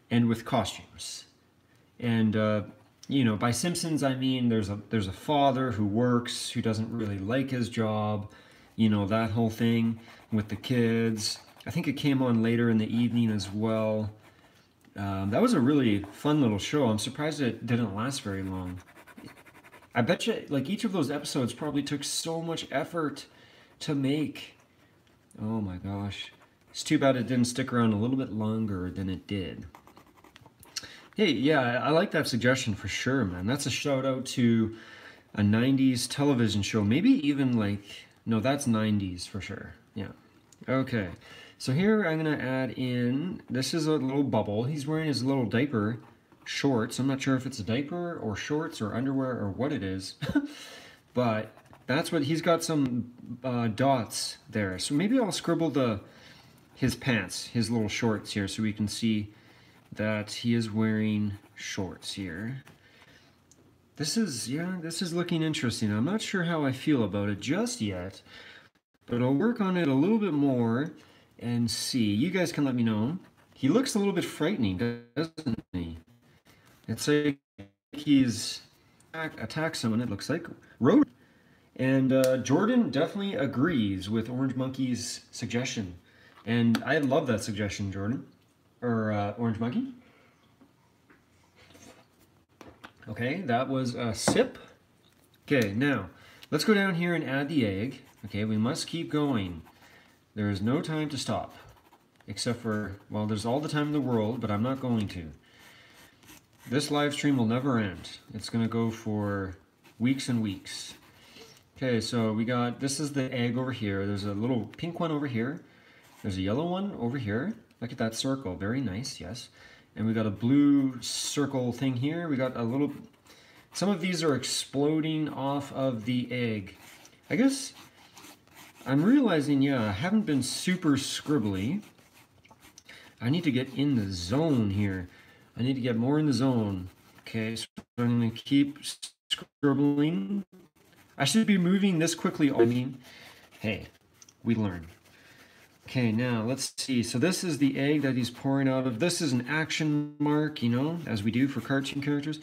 and with costumes. And you know, by Simpsons I mean there's a father who works, who doesn't really like his job, you know, that whole thing with the kids. I think it came on later in the evening as well. That was a really fun little show. I'm surprised it didn't last very long. I bet you, like, each of those episodes probably took so much effort to make. Oh my gosh. It's too bad it didn't stick around a little bit longer than it did. Hey, yeah, I like that suggestion for sure, man. That's a shout out to a 90s television show. Maybe even like, no, that's 90s for sure. Yeah. Okay. So here I'm going to add in, this is a little bubble. He's wearing his little diaper shorts. I'm not sure if it's a diaper or shorts or underwear or what it is. But that's what, he's got some dots there. So maybe I'll scribble his pants, his little shorts here, so we can see that he is wearing shorts here. This is looking interesting. I'm not sure how I feel about it just yet, but I'll work on it a little bit more and see. You guys can let me know. He looks a little bit frightening, doesn't he? It's like he's attacked someone, it looks like. Road. And Jordan definitely agrees with Orange Monkey's suggestion. And I love that suggestion, Jordan. Or Orange Monkey. Okay, that was a sip. Okay, now let's go down here and add the egg. Okay, we must keep going. There is no time to stop. Except for, well, there's all the time in the world, but I'm not going to. This live stream will never end. It's going to go for weeks and weeks. Okay, so we got, this is the egg over here. There's a little pink one over here. There's a yellow one over here. Look at that circle, very nice, yes. And we got a blue circle thing here. We got a little, some of these are exploding off of the egg. I guess I'm realizing, yeah, I haven't been super scribbly. I need to get in the zone here. I need to get more in the zone. Okay, so I'm gonna keep scribbling. I should be moving this quickly. I mean, hey, we learn. Okay, now let's see. So this is the egg that he's pouring out of. This is an action mark, you know, as we do for cartoon characters.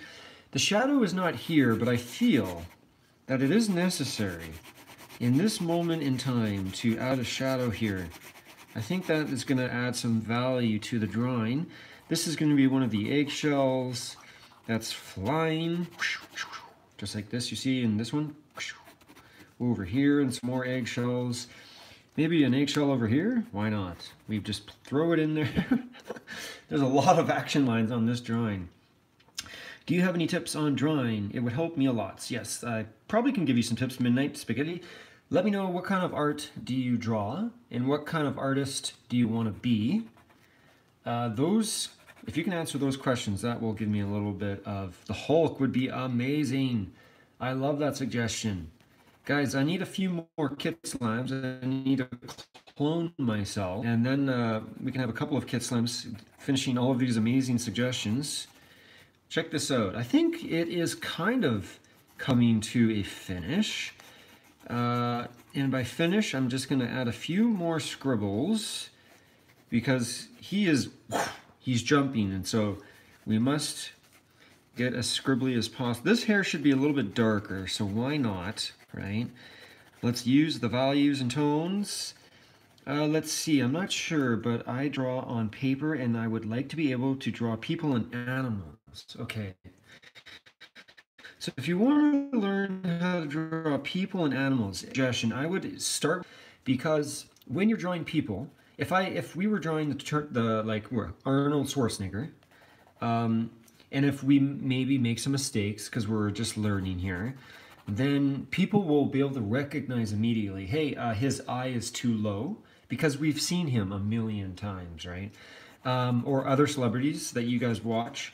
The shadow is not here, but I feel that it is necessary in this moment in time to add a shadow here. I think that is going to add some value to the drawing. This is going to be one of the eggshells that's flying, just like this you see in this one. Over here, and some more eggshells. Maybe an eggshell over here? Why not? We just throw it in there. There's a lot of action lines on this drawing. Do you have any tips on drawing? It would help me a lot. Yes, I probably can give you some tips, Midnight Spaghetti. Let me know what kind of art do you draw and what kind of artist do you want to be. If you can answer those questions, that will give me a little bit of... The Hulk would be amazing. I love that suggestion. Guys, I need a few more Kitslams. I need to clone myself. And then we can have a couple of Kitslams finishing all of these amazing suggestions. Check this out. I think it is kind of coming to a finish. And by finish, I'm just going to add a few more scribbles because he's jumping, and so we must get as scribbly as possible. This hair should be a little bit darker, so why not, right? Let's use the values and tones. Let's see, I'm not sure, but I draw on paper and I would like to be able to draw people and animals. Okay. So if you want to learn how to draw people and animals, suggestion, I would start, because when you're drawing people, if we were drawing Arnold Schwarzenegger, and if we maybe make some mistakes because we're just learning here, then people will be able to recognize immediately, hey, his eye is too low, because we've seen him a million times, right? Or other celebrities that you guys watch.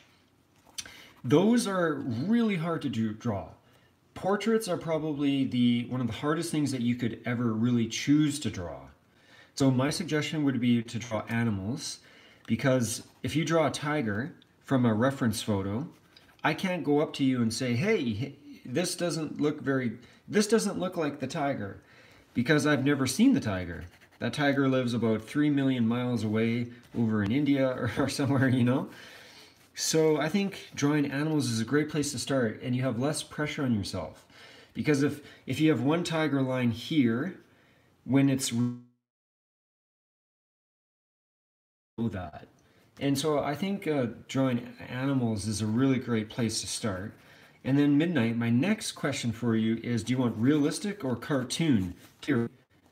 Those are really hard to draw. Portraits are probably one of the hardest things that you could ever really choose to draw. So my suggestion would be to draw animals, because if you draw a tiger from a reference photo, I can't go up to you and say, hey, this doesn't look like the tiger, because I've never seen the tiger. That tiger lives about 3 million miles away over in India or somewhere, you know? So I think drawing animals is a great place to start, and you have less pressure on yourself. Because if you have one tiger line here, when it's that. And so I think drawing animals is a really great place to start. And then Midnight, my next question for you is, do you want realistic or cartoon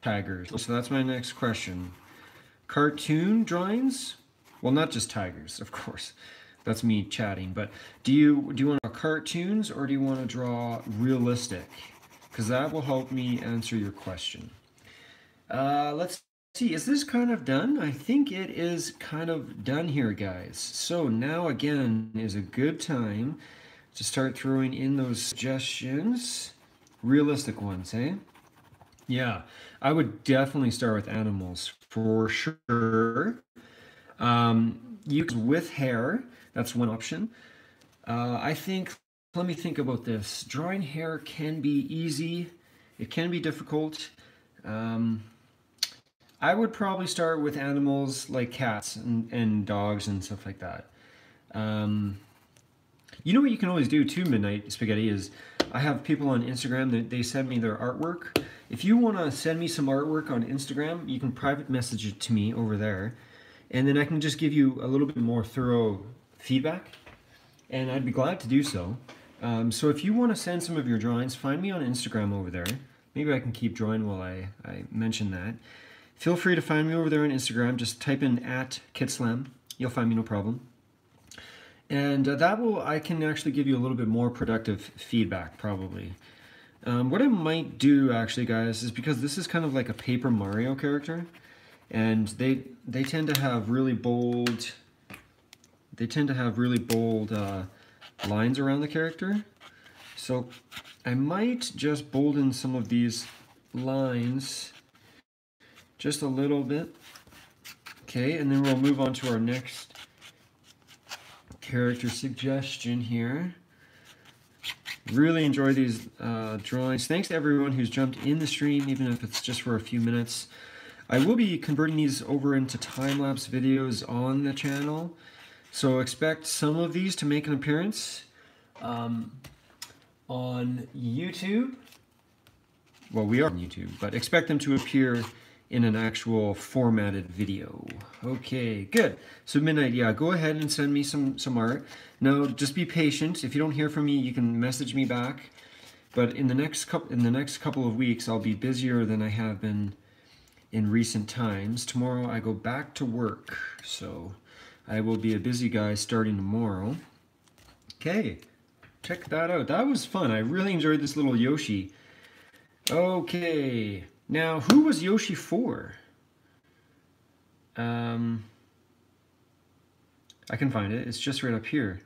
tigers? So that's my next question. Cartoon drawings? Well, not just tigers, of course. That's me chatting, but do you want to draw cartoons or do you want to draw realistic? Because that will help me answer your question. Let's see, is this kind of done? I think it is kind of done here, guys. So now again is a good time to start throwing in those suggestions. Realistic ones, eh? Yeah, I would definitely start with animals for sure. With hair, that's one option. Let me think about this. Drawing hair can be easy. It can be difficult. I would probably start with animals like cats and dogs and stuff like that. You know what you can always do too, Midnight Spaghetti, is I have people on Instagram that they send me their artwork. If you want to send me some artwork on Instagram, you can private message it to me over there. And then I can just give you a little bit more thorough feedback, and I'd be glad to do so. So if you want to send some of your drawings, find me on Instagram over there. Maybe I can keep drawing while I mention that. Feel free to find me over there on Instagram. Just type in @Kitslam. You'll find me no problem. And I can actually give you a little bit more productive feedback, probably. What I might do, actually, guys, is because this is kind of like a Paper Mario character, and they tend to have really bold. They tend to have really bold lines around the character. So I might just bolden some of these lines just a little bit. Okay, and then we'll move on to our next character suggestion here. Really enjoy these drawings. Thanks to everyone who's jumped in the stream, even if it's just for a few minutes. I will be converting these over into time-lapse videos on the channel, so expect some of these to make an appearance on YouTube. Well, we are on YouTube, but expect them to appear in an actual formatted video. Okay, good. So Midnight, yeah, go ahead and send me some art. Now, just be patient. If you don't hear from me, you can message me back. But in the next couple of weeks, I'll be busier than I have been in recent times. Tomorrow, I go back to work, so I will be a busy guy starting tomorrow. Okay, check that out. That was fun. I really enjoyed this little Yoshi. Okay, now who was Yoshi for? I can find it. It's just right up here.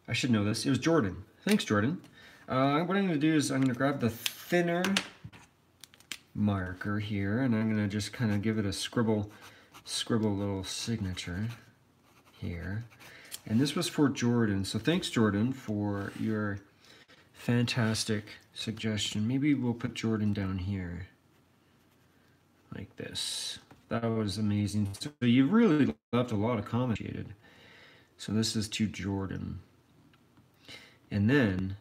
I should know this. It was Jordan. Thanks, Jordan. What I'm going to do is I'm going to grab the thinner marker here, and I'm going to just kind of give it a scribble little signature here. And this was for Jordan. So thanks, Jordan, for your fantastic suggestion. Maybe we'll put Jordan down here like this. That was amazing. So you really left a lot of comments. So this is to Jordan. And then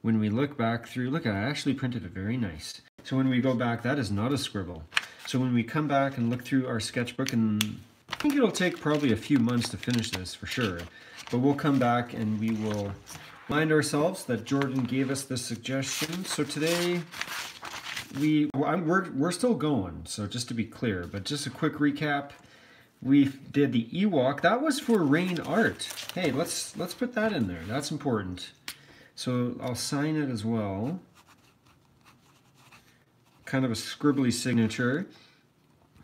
when we look back through, look, I actually printed it very nice. So when we go back, that is not a scribble. So when we come back and look through our sketchbook, and I think it'll take probably a few months to finish this for sure, but we'll come back and we will remind ourselves that Jordan gave us this suggestion. So today we're still going, so just to be clear, but just a quick recap. We did the Ewok. That was for Rain Art. Hey, let's put that in there. That's important. So I'll sign it as well. Kind of a scribbly signature.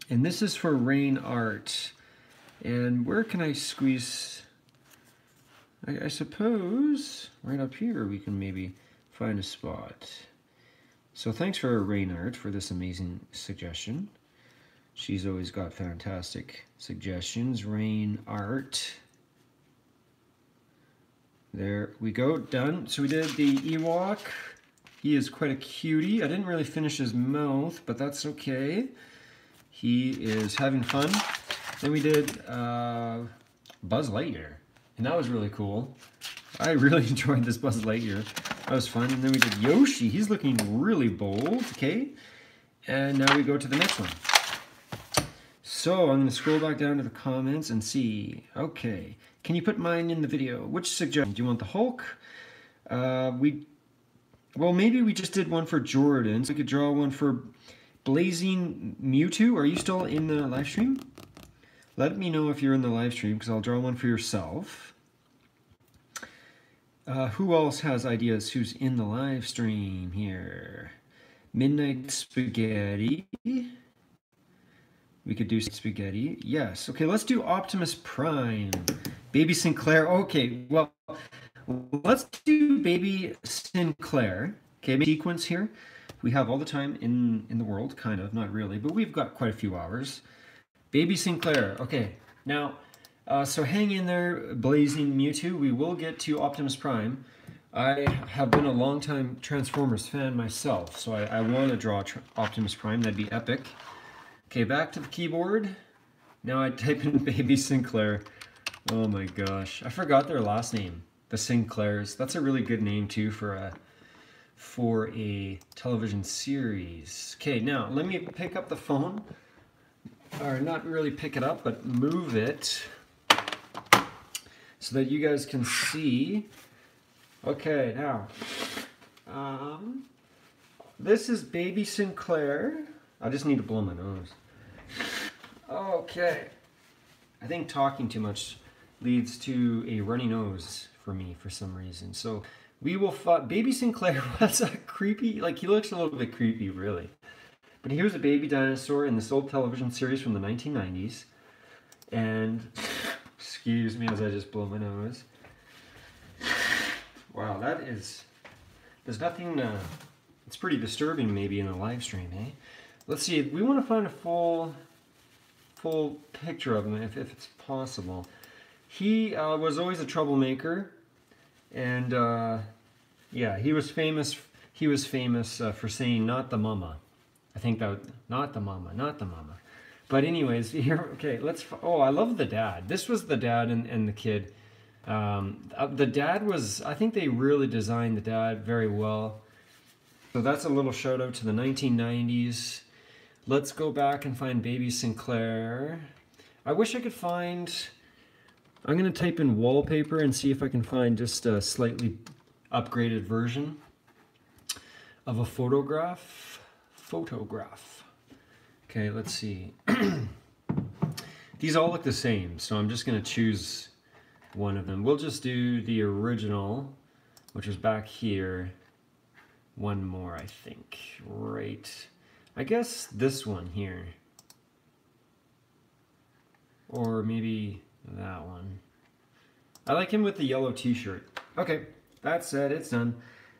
And this is for Rain Art. And where can I squeeze? I suppose right up here we can maybe find a spot. So thanks for Rain Art for this amazing suggestion. She's always got fantastic suggestions. Rain Art. There we go, done. So we did the Ewok. He is quite a cutie. I didn't really finish his mouth, but that's okay. He is having fun. Then we did Buzz Lightyear, and that was really cool. I really enjoyed this Buzz Lightyear. That was fun. And then we did Yoshi. He's looking really bold, okay? And now we go to the next one. So I'm going to scroll back down to the comments and see. Okay, can you put mine in the video? Which suggestion? Do you want the Hulk? Well, maybe we just did one for Jordan. So we could draw one for Blazing Mewtwo. Are you still in the live stream? Let me know if you're in the live stream, because I'll draw one for yourself. Who else has ideas? Who's in the live stream here? Midnight Spaghetti. We could do Spaghetti. Yes. Okay, let's do Optimus Prime. Baby Sinclair. Okay, well, let's do Baby Sinclair. Okay, sequence here. We have all the time in the world, kind of, not really, but we've got quite a few hours. Baby Sinclair. Okay, now, so hang in there, Blazing Mewtwo. We will get to Optimus Prime. I have been a long-time Transformers fan myself, so I want to draw Optimus Prime. That'd be epic. Okay, back to the keyboard. Now I type in Baby Sinclair. Oh my gosh, I forgot their last name. The Sinclairs. That's a really good name too for a television series. Okay, now let me pick up the phone, or not really pick it up, but move it so that you guys can see. Okay, now this is Baby Sinclair. I just need to blow my nose. Okay. I think talking too much leads to a runny nose for me for some reason. So we will find Baby Sinclair. What's that creepy? Like, he looks a little bit creepy, really. But he was a baby dinosaur in this old television series from the 1990s. And excuse me as I just blow my nose. Wow, that is, there's nothing, it's pretty disturbing maybe in a live stream, eh? Let's see, we want to find a full picture of him if it's possible. He was always a troublemaker, and yeah, he was famous for saying "not the mama." I think that not the mama, not the mama. But anyways, here, okay, let's. Oh, I love the dad. This was the dad and the kid. The dad was. I think they really designed the dad very well. So that's a little shout out to the 1990s. Let's go back and find Baby Sinclair. I wish I could find, I'm going to type in wallpaper and see if I can find just a slightly upgraded version of a photograph. Okay, let's see. These all look the same, so I'm just going to choose one of them. We'll just do the original which is back here. One more, I think, right. I guess this one here. Or maybe that one. I like him with the yellow t-shirt. Okay, that said, it's done.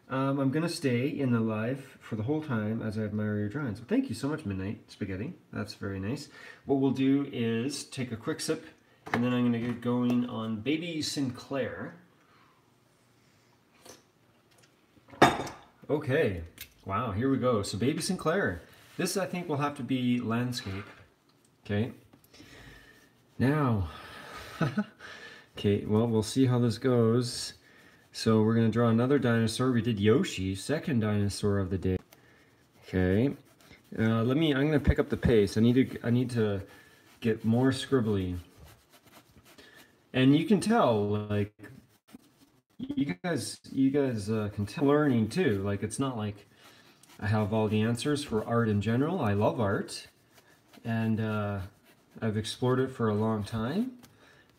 I'm going to stay in the live for the whole time as I admire your drawings. Well, thank you so much, Midnight Spaghetti. That's very nice. What we'll do is take a quick sip, and then I'm going to get going on Baby Sinclair. Okay, wow, here we go. So Baby Sinclair. This, I think, will have to be landscape. Okay. Now, okay, well, we'll see how this goes. So we're going to draw another dinosaur. We did Yoshi, second dinosaur of the day. Okay. I'm going to pick up the pace. I need to get more scribbly. And you can tell, like, you guys can tell learning too. Like, it's not like I have all the answers for art in general. I love art, and I've explored it for a long time,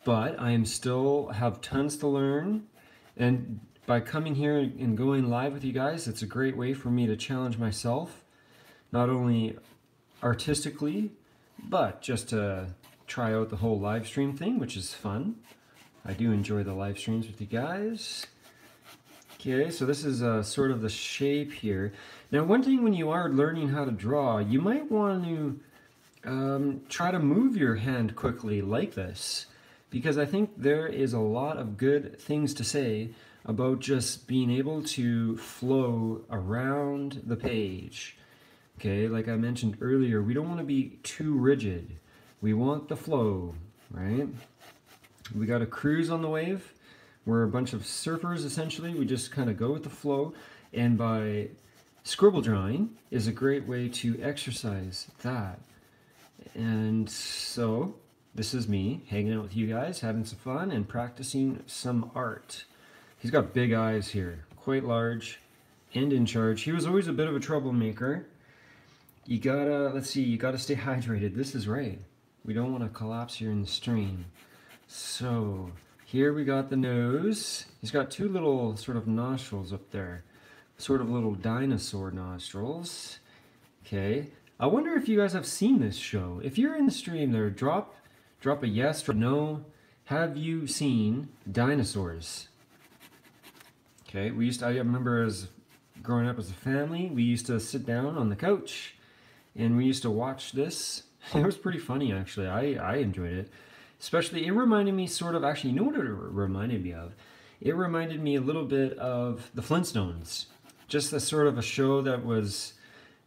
but I am still have tons to learn. And by coming here and going live with you guys, it's a great way for me to challenge myself, not only artistically, but just to try out the whole live stream thing, which is fun. I do enjoy the live streams with you guys. Okay, so this is sort of the shape here. Now, one thing when you are learning how to draw, you might want to try to move your hand quickly like this, because I think there is a lot of good things to say about just being able to flow around the page. Okay, like I mentioned earlier, we don't want to be too rigid. We want the flow, right? We got a cruise on the wave. We're a bunch of surfers, essentially. We just kind of go with the flow, and by scribble drawing is a great way to exercise that. And so this is me hanging out with you guys, having some fun and practicing some art. He's got big eyes here, quite large and in charge. He was always a bit of a troublemaker. You gotta, let's see, you gotta stay hydrated. This is right. We don't want to collapse here in the stream. So here we got the nose. He's got two little sort of nostrils up there, sort of little dinosaur nostrils. Okay. I wonder if you guys have seen this show. If you're in the stream there, drop a yes or no. Have you seen dinosaurs? Okay, I remember as growing up as a family, we used to sit down on the couch and we used to watch this. It was pretty funny, actually. I enjoyed it. Especially, it reminded me sort of, actually, you know what it reminded me of? It reminded me a little bit of the Flintstones. Just a sort of a show that was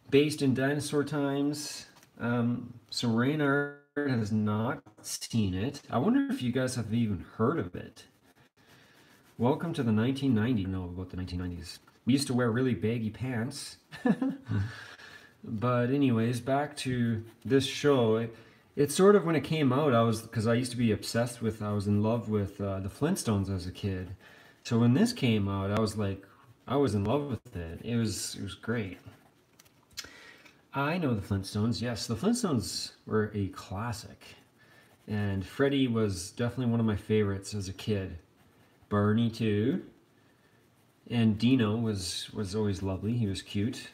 based in dinosaur times. So Raynard has not seen it. I wonder if you guys have even heard of it. Welcome to the 1990s. Know about the 1990s. We used to wear really baggy pants. But anyways, back to this show. It's sort of when it came out, because I used to be obsessed with, I was in love with the Flintstones as a kid. So when this came out, I was in love with it. It was great. I know the Flintstones. Yes, the Flintstones were a classic. And Freddy was definitely one of my favorites as a kid. Barney too. And Dino was always lovely. He was cute.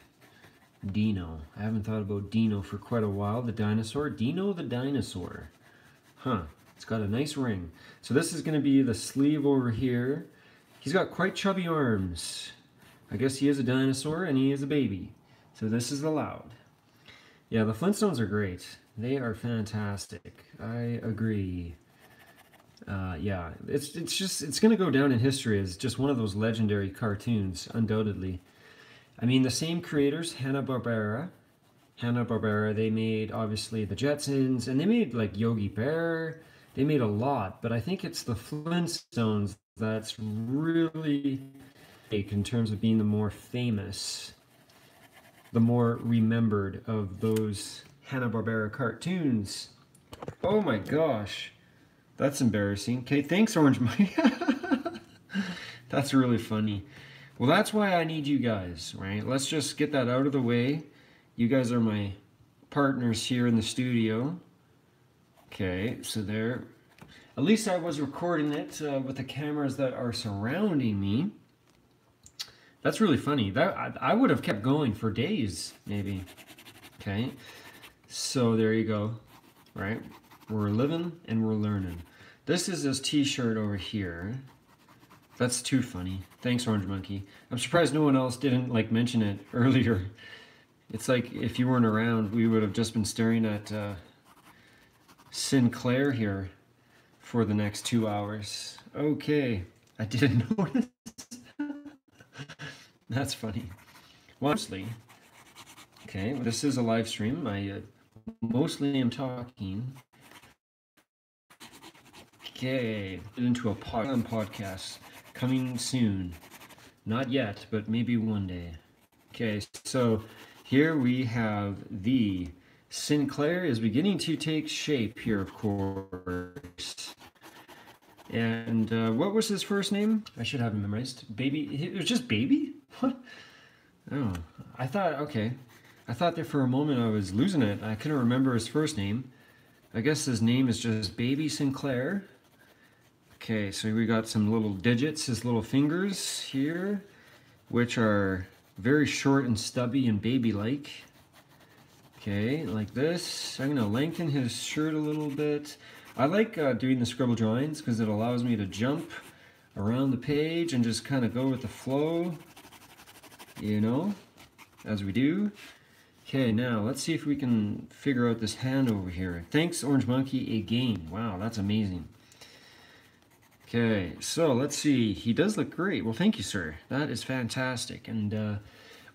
Dino. I haven't thought about Dino for quite a while. The dinosaur. Dino the dinosaur. Huh. It's got a nice ring. So this is going to be the sleeve over here. He's got quite chubby arms. I guess he is a dinosaur and he is a baby. So this is allowed. Yeah, the Flintstones are great. They are fantastic. I agree. Yeah, it's going to go down in history as just one of those legendary cartoons, undoubtedly. I mean, the same creators, Hanna-Barbera, they made, obviously, the Jetsons, and they made, like, Yogi Bear. They made a lot, but I think it's the Flintstones that's really, in terms of being the more famous, the more remembered of those Hanna-Barbera cartoons. Oh my gosh. That's embarrassing. Okay, thanks, Orange Mike. That's really funny. Well, that's why I need you guys, right? Let's just get that out of the way. You guys are my partners here in the studio. Okay, so there. At least I was recording it with the cameras that are surrounding me. That's really funny. That I would have kept going for days, maybe. Okay, so there you go. Right, we're living and we're learning. This is this T-shirt over here. That's too funny. Thanks, Orange Monkey. I'm surprised no one else didn't like mention it earlier. It's like if you weren't around, we would have just been staring at Sinclair here for the next 2 hours. Okay, I didn't notice. That's funny. Well, mostly, okay, this is a live stream. I mostly am talking. Okay, into a podcast coming soon. Not yet, but maybe one day. Okay, so here we have the Sinclair is beginning to take shape here, of course. And what was his first name? I should have him memorized. Baby. It was just Baby? What? Oh, I thought, okay. I thought there for a moment I was losing it. I couldn't remember his first name. I guess his name is just Baby Sinclair. Okay, so we got some little digits, his little fingers here, which are very short and stubby and baby-like. Okay, like this. I'm gonna lengthen his shirt a little bit. I like doing the scribble drawings because it allows me to jump around the page and just kind of go with the flow, you know, as we do. Okay, now let's see if we can figure out this hand over here. Thanks, Orange Monkey, again. Wow, that's amazing. Okay, so let's see. He does look great. Well, thank you, sir. That is fantastic. And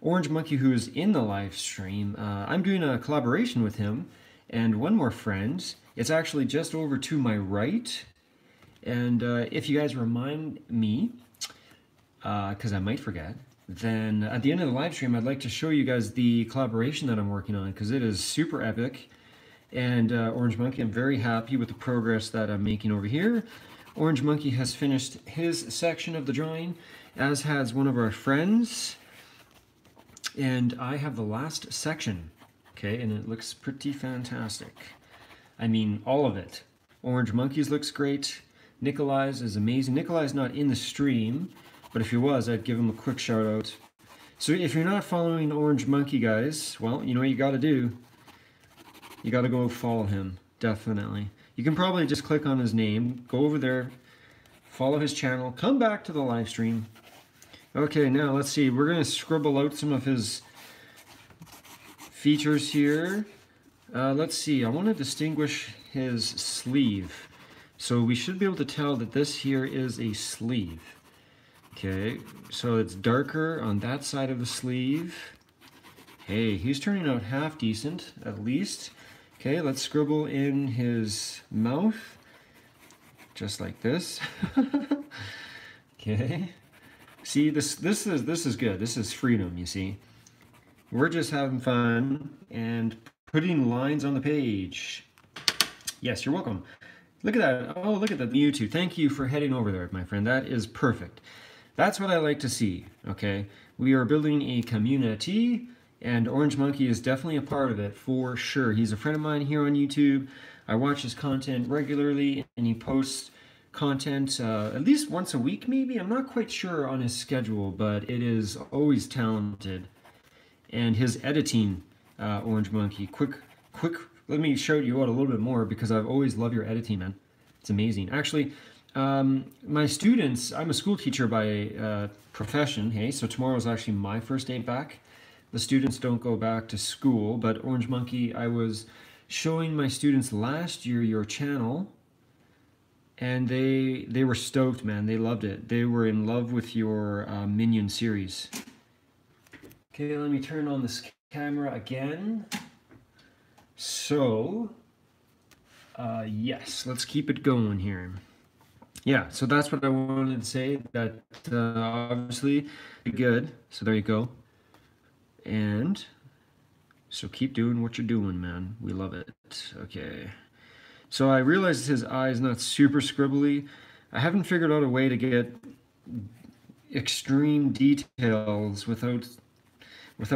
Orange Monkey, who is in the live stream, I'm doing a collaboration with him and one more friend. It's actually just over to my right. And if you guys remind me, because I might forget, then at the end of the live stream, I'd like to show you guys the collaboration that I'm working on, because it is super epic. And Orange Monkey, I'm very happy with the progress that I'm making over here. Orange Monkey has finished his section of the drawing, as has one of our friends. And I have the last section, okay, and it looks pretty fantastic. I mean, all of it. Orange Monkey's looks great. Nikolai's is amazing. Nikolai's not in the stream, but if he was, I'd give him a quick shout out. So if you're not following Orange Monkey, guys, well, you know what you gotta do. You gotta go follow him, definitely. You can probably just click on his name, go over there, follow his channel, come back to the live stream. Okay, now let's see. We're going to scribble out some of his features here. Let's see. I want to distinguish his sleeve. So we should be able to tell that this here is a sleeve. Okay, so it's darker on that side of the sleeve. Hey, he's turning out half decent, at least. Okay, let's scribble in his mouth, just like this. Okay. See, this is good. This is freedom, you see. We're just having fun and putting lines on the page. Yes, you're welcome. Look at that. Oh, look at that. YouTube. Thank you for heading over there, my friend. That is perfect. That's what I like to see, okay? We are building a community, and Orange Monkey is definitely a part of it, for sure. He's a friend of mine here on YouTube. I watch his content regularly, and he posts content at least once a week, maybe. I'm not quite sure on his schedule, but it is always talented. And his editing, Orange Monkey, quick, let me show you out a little bit more, because I've always loved your editing, man. It's amazing. Actually, my students, I'm a school teacher by profession, hey, so tomorrow is actually my first day back. The students don't go back to school, but Orange Monkey, I was showing my students last year your channel, and they were stoked, man. They loved it. They were in love with your Minion series. Okay, let me turn on this camera again. So, yes, let's keep it going here. Yeah, so that's what I wanted to say, that obviously good. So there you go. And so keep doing what you're doing, man. We love it. Okay. So I realized his eye is not super scribbly. I haven't figured out a way to get extreme details without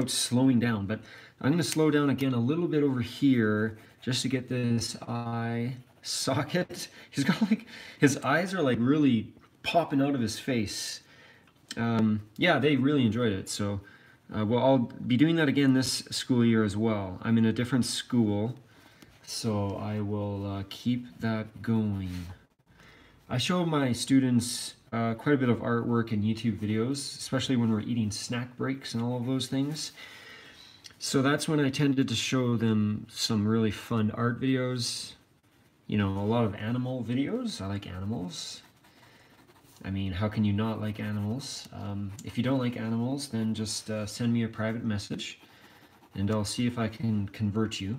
slowing down, but I'm going to slow down again a little bit over here just to get this eye socket. He's got like, his eyes are like really popping out of his face. yeah, they really enjoyed it. So well, I'll be doing that again this school year as well. I'm in a different school, so I will keep that going. I show my students quite a bit of artwork and YouTube videos, especially when we're eating snack breaks and all of those things. So that's when I tended to show them some really fun art videos. You know, a lot of animal videos. I like animals. I mean, how can you not like animals? If you don't like animals, then just send me a private message and I'll see if I can convert you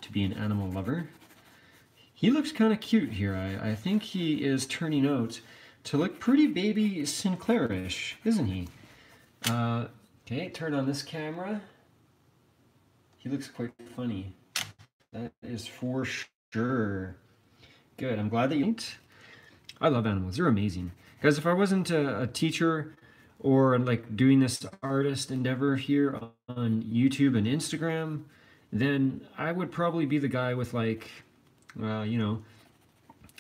to be an animal lover. He looks kind of cute here. I think he is turning out to look pretty baby Sinclairish, isn't he? Okay, turn on this camera. He looks quite funny. That is for sure. Good, I'm glad that you liked. I love animals, they're amazing. Guys, if I wasn't a teacher or like doing this artist endeavor here on YouTube and Instagram, then I would probably be the guy with like, you know,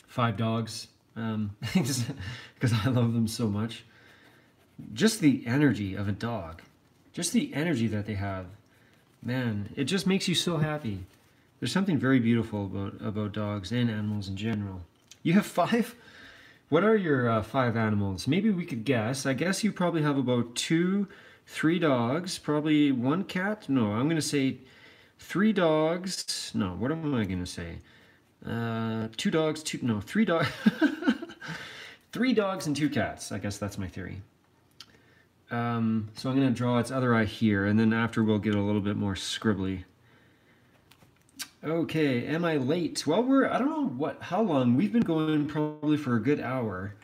5 dogs, because I love them so much. Just the energy of a dog, just the energy that they have, man, it just makes you so happy. There's something very beautiful about dogs and animals in general. You have 5? What are your 5 animals? Maybe we could guess. I guess you probably have about 2, 3 dogs, probably 1 cat. No, I'm going to say 3 dogs. No, what am I going to say? 2 dogs, 3 dogs. 3 dogs and 2 cats. I guess that's my theory. So I'm going to draw its other eye here, and then after we'll get a little bit more scribbly. Okay, am I late? Well, I don't know how long. We've been going probably for a good hour.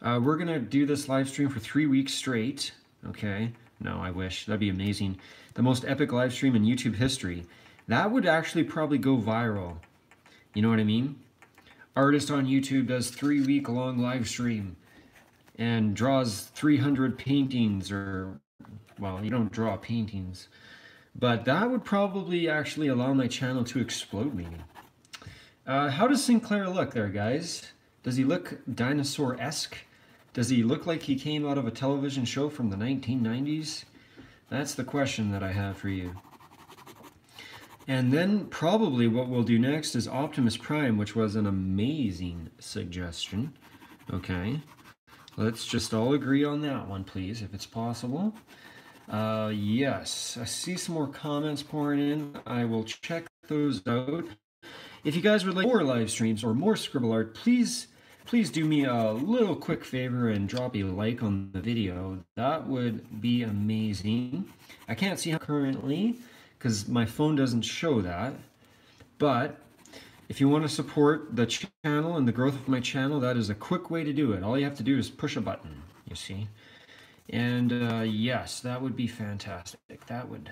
We're gonna do this live stream for 3 weeks straight. Okay, no, I wish. That'd be amazing. The most epic live stream in YouTube history. That would actually probably go viral. You know what I mean? Artist on YouTube does 3-week-long live stream and draws 300 paintings, or, well, you don't draw paintings. But that would probably actually allow my channel to explode maybe. How does Sinclair look there, guys? Does he look dinosaur-esque? Does he look like he came out of a television show from the 1990s? That's the question that I have for you. And then probably what we'll do next is Optimus Prime, which was an amazing suggestion. Okay, let's just all agree on that one, please, if it's possible. Yes, I see some more comments pouring in. I will check those out. If you guys would like more live streams or more Scribble Art, please do me a little quick favor and drop a like on the video. That would be amazing. I can't see how currently because my phone doesn't show that. But if you want to support the channel and the growth of my channel, that is a quick way to do it. All you have to do is push a button, you see. And yes, that would be fantastic. That would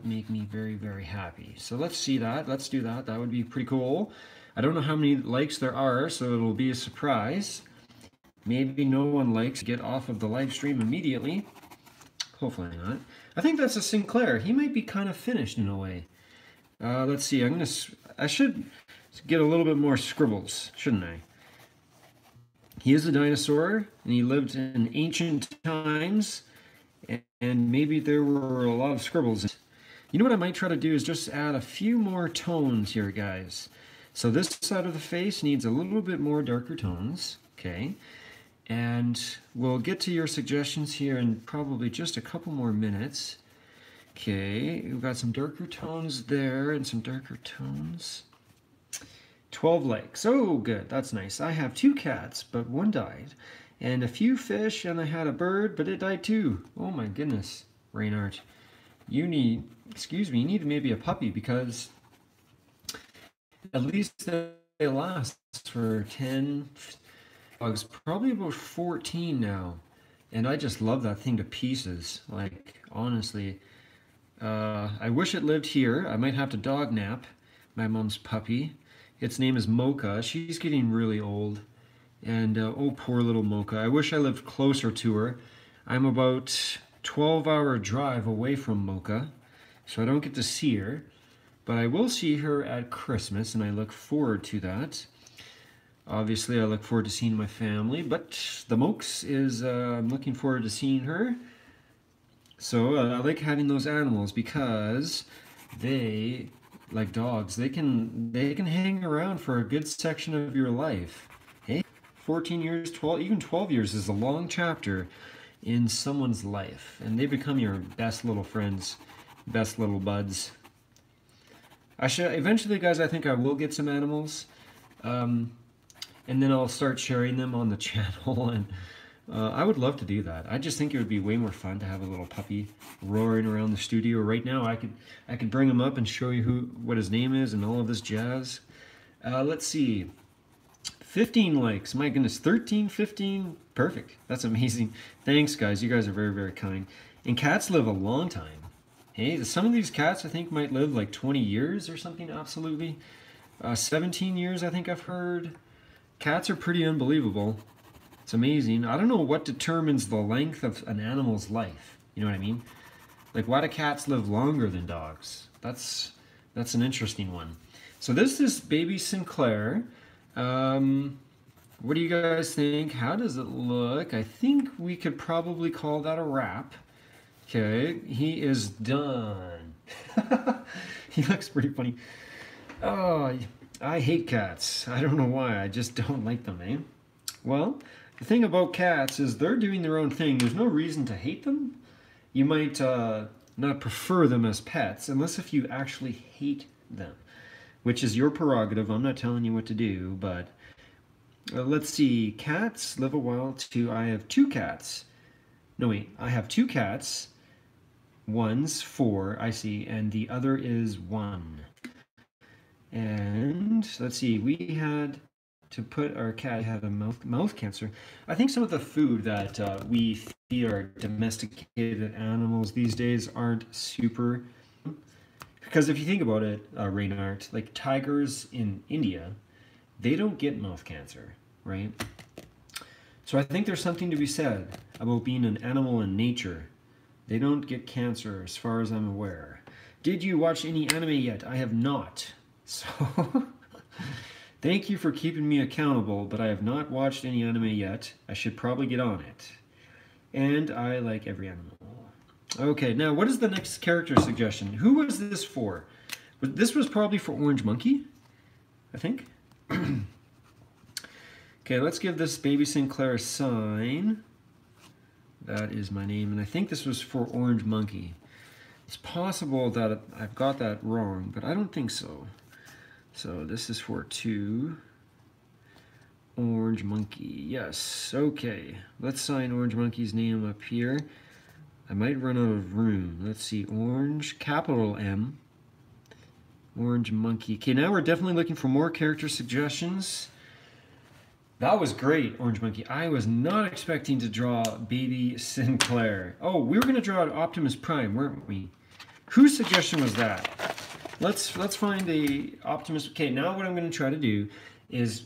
make me very, very happy. So let's see that. Let's do that. That would be pretty cool. I don't know how many likes there are, so it'll be a surprise. Maybe no one likes, get off of the live stream immediately. Hopefully not. I think that's a Sinclair. He might be kind of finished in a way. Let's see. I should get a little bit more scribbles, shouldn't I? He is a dinosaur, and he lived in ancient times, and maybe there were a lot of scribbles. You know what I might try to do is just add a few more tones here, guys. So this side of the face needs a little bit more darker tones, okay? And we'll get to your suggestions here in probably just a couple more minutes. Okay, we've got some darker tones there and some darker tones. 12 likes. Oh, good. That's nice. I have 2 cats, but 1 died. And a few fish, and I had a bird, but it died too. Oh my goodness, Reinhardt. You need, excuse me, you need maybe a puppy, because at least they last for 10 dogs, probably about 14 now. And I just love that thing to pieces. Like, honestly. I wish it lived here. I might have to dog nap my mom's puppy. Its name is Mocha. She's getting really old. And, oh, poor little Mocha. I wish I lived closer to her. I'm about 12-hour drive away from Mocha, so I don't get to see her. But I will see her at Christmas, and I look forward to that. Obviously, I look forward to seeing my family, but the Mokes is, I'm looking forward to seeing her. So I like having those animals because they, like dogs, they can hang around for a good section of your life. Hey, 14 years, 12, even 12 years is a long chapter in someone's life, and they become your best little friends, best little buds. Eventually, guys, I think I will get some animals, and then I'll start sharing them on the channel, and I would love to do that. I just think it would be way more fun to have a little puppy roaring around the studio right now. I could bring him up and show you what his name is and all of this jazz. Let's see. 15 likes. My goodness, 13, 15. Perfect. That's amazing. Thanks, guys. You guys are very, very kind. And cats live a long time. Hey, some of these cats I think might live like 20 years or something, absolutely. 17 years, I think I've heard. Cats are pretty unbelievable. It's amazing. I don't know what determines the length of an animal's life. You know what I mean? Like, why do cats live longer than dogs? That's an interesting one. So this is baby Sinclair. What do you guys think? How does it look? I think we could probably call that a wrap. Okay, he is done. He looks pretty funny. Oh, I hate cats. I don't know why. I just don't like them, eh? Well, the thing about cats is they're doing their own thing. There's no reason to hate them. You might not prefer them as pets, unless if you actually hate them, which is your prerogative. I'm not telling you what to do, but let's see. Cats live a while too. I have 2 cats. No, wait. I have 2 cats. One's 4, I see, and the other is 1. And let's see. We had to put our cat had a mouth cancer. I think some of the food that we feed our domesticated animals these days aren't super. Because if you think about it, Reynard, like tigers in India, they don't get mouth cancer, right? So I think there's something to be said about being an animal in nature. They don't get cancer as far as I'm aware. Did you watch any anime yet? I have not. So thank you for keeping me accountable, but I have not watched any anime yet. I should probably get on it. And I like every animal. Okay, now what is the next character suggestion? Who was this for? This was probably for Orange Monkey, I think. Okay, let's give this baby Sinclair a sign. That is my name, and I think this was for Orange Monkey. It's possible that I've got that wrong, but I don't think so. So this is for 2. Orange Monkey, yes, okay. Let's sign Orange Monkey's name up here. I might run out of room. Let's see, Orange, capital M. Orange Monkey. Okay, now we're definitely looking for more character suggestions. That was great, Orange Monkey. I was not expecting to draw baby Sinclair. Oh, we were going to draw Optimus Prime, weren't we? Whose suggestion was that? Let's find the Optimus. Okay, now what I'm going to try to do is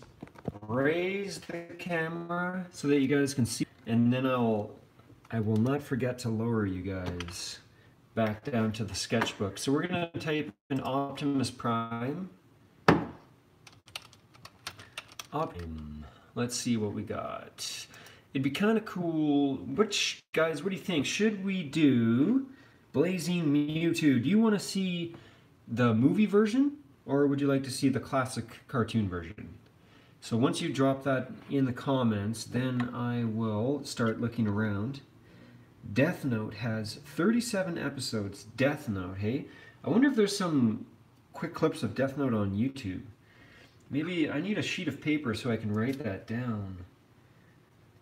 raise the camera so that you guys can see, and then I will not forget to lower you guys back down to the sketchbook. So we're going to type in Optimus Prime. Let's see what we got. It'd be kind of cool. Guys, what do you think? Should we do Blazing Mewtwo? Do you want to see the movie version, or would you like to see the classic cartoon version? So once you drop that in the comments, then I will start looking around. Death Note has 37 episodes. Death Note, hey? I wonder if there's some quick clips of Death Note on YouTube. Maybe I need a sheet of paper so I can write that down.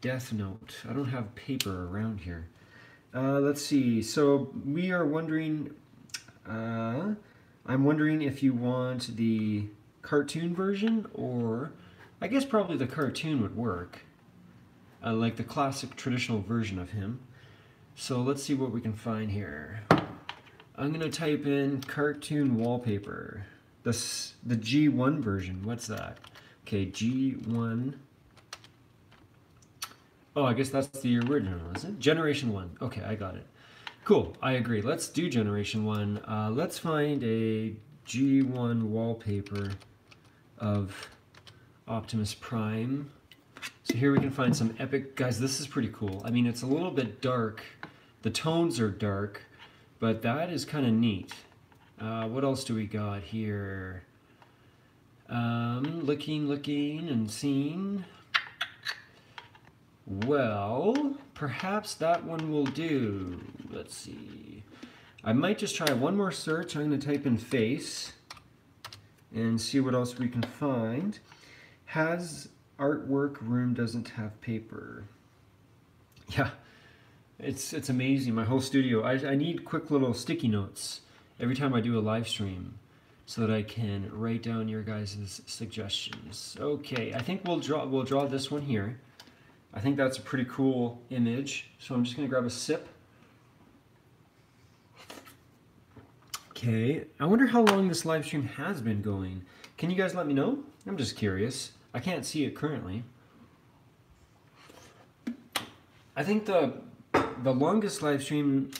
Death Note. I don't have paper around here. Let's see. So we are wondering... I'm wondering if you want the cartoon version, or... I guess probably the cartoon would work. Like the classic traditional version of him. So let's see what we can find here. I'm going to type in cartoon wallpaper. The G1 version. What's that? Okay, G1. Oh, I guess that's the original, is it? Generation 1. Okay, I got it. Cool, I agree. Let's do Generation 1. Let's find a G1 wallpaper of Optimus Prime. So here we can find some epic, guys, this is pretty cool. I mean, it's a little bit dark. The tones are dark, but that is kind of neat. What else do we got here? Looking and seeing. Well, perhaps that one will do. Let's see. I might just try one more search. I'm going to type in face and see what else we can find. Has artwork room doesn't have paper. Yeah, it's amazing. My whole studio. I need quick little sticky notes every time I do a live stream so that I can write down your guys' suggestions. Okay, I think we'll draw this one here. I think that's a pretty cool image. So I'm just going to grab a sip. Okay, I wonder how long this live stream has been going. Can you guys let me know? I'm just curious. I can't see it currently. I think the longest live stream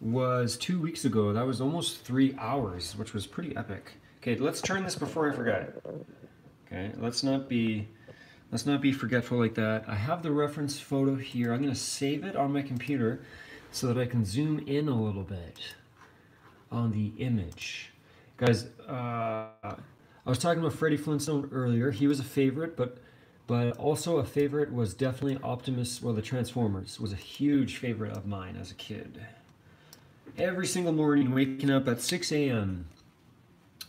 was 2 weeks ago. That was almost 3 hours, which was pretty epic. Okay, let's turn this before I forget. Okay, let's not be forgetful like that. I have the reference photo here. I'm going to save it on my computer so that I can zoom in a little bit on the image. Guys, I was talking about Freddie Flintstone earlier. He was a favorite, but also a favorite was definitely Optimus, well, the Transformers was a huge favorite of mine as a kid. Every single morning, waking up at 6 a.m.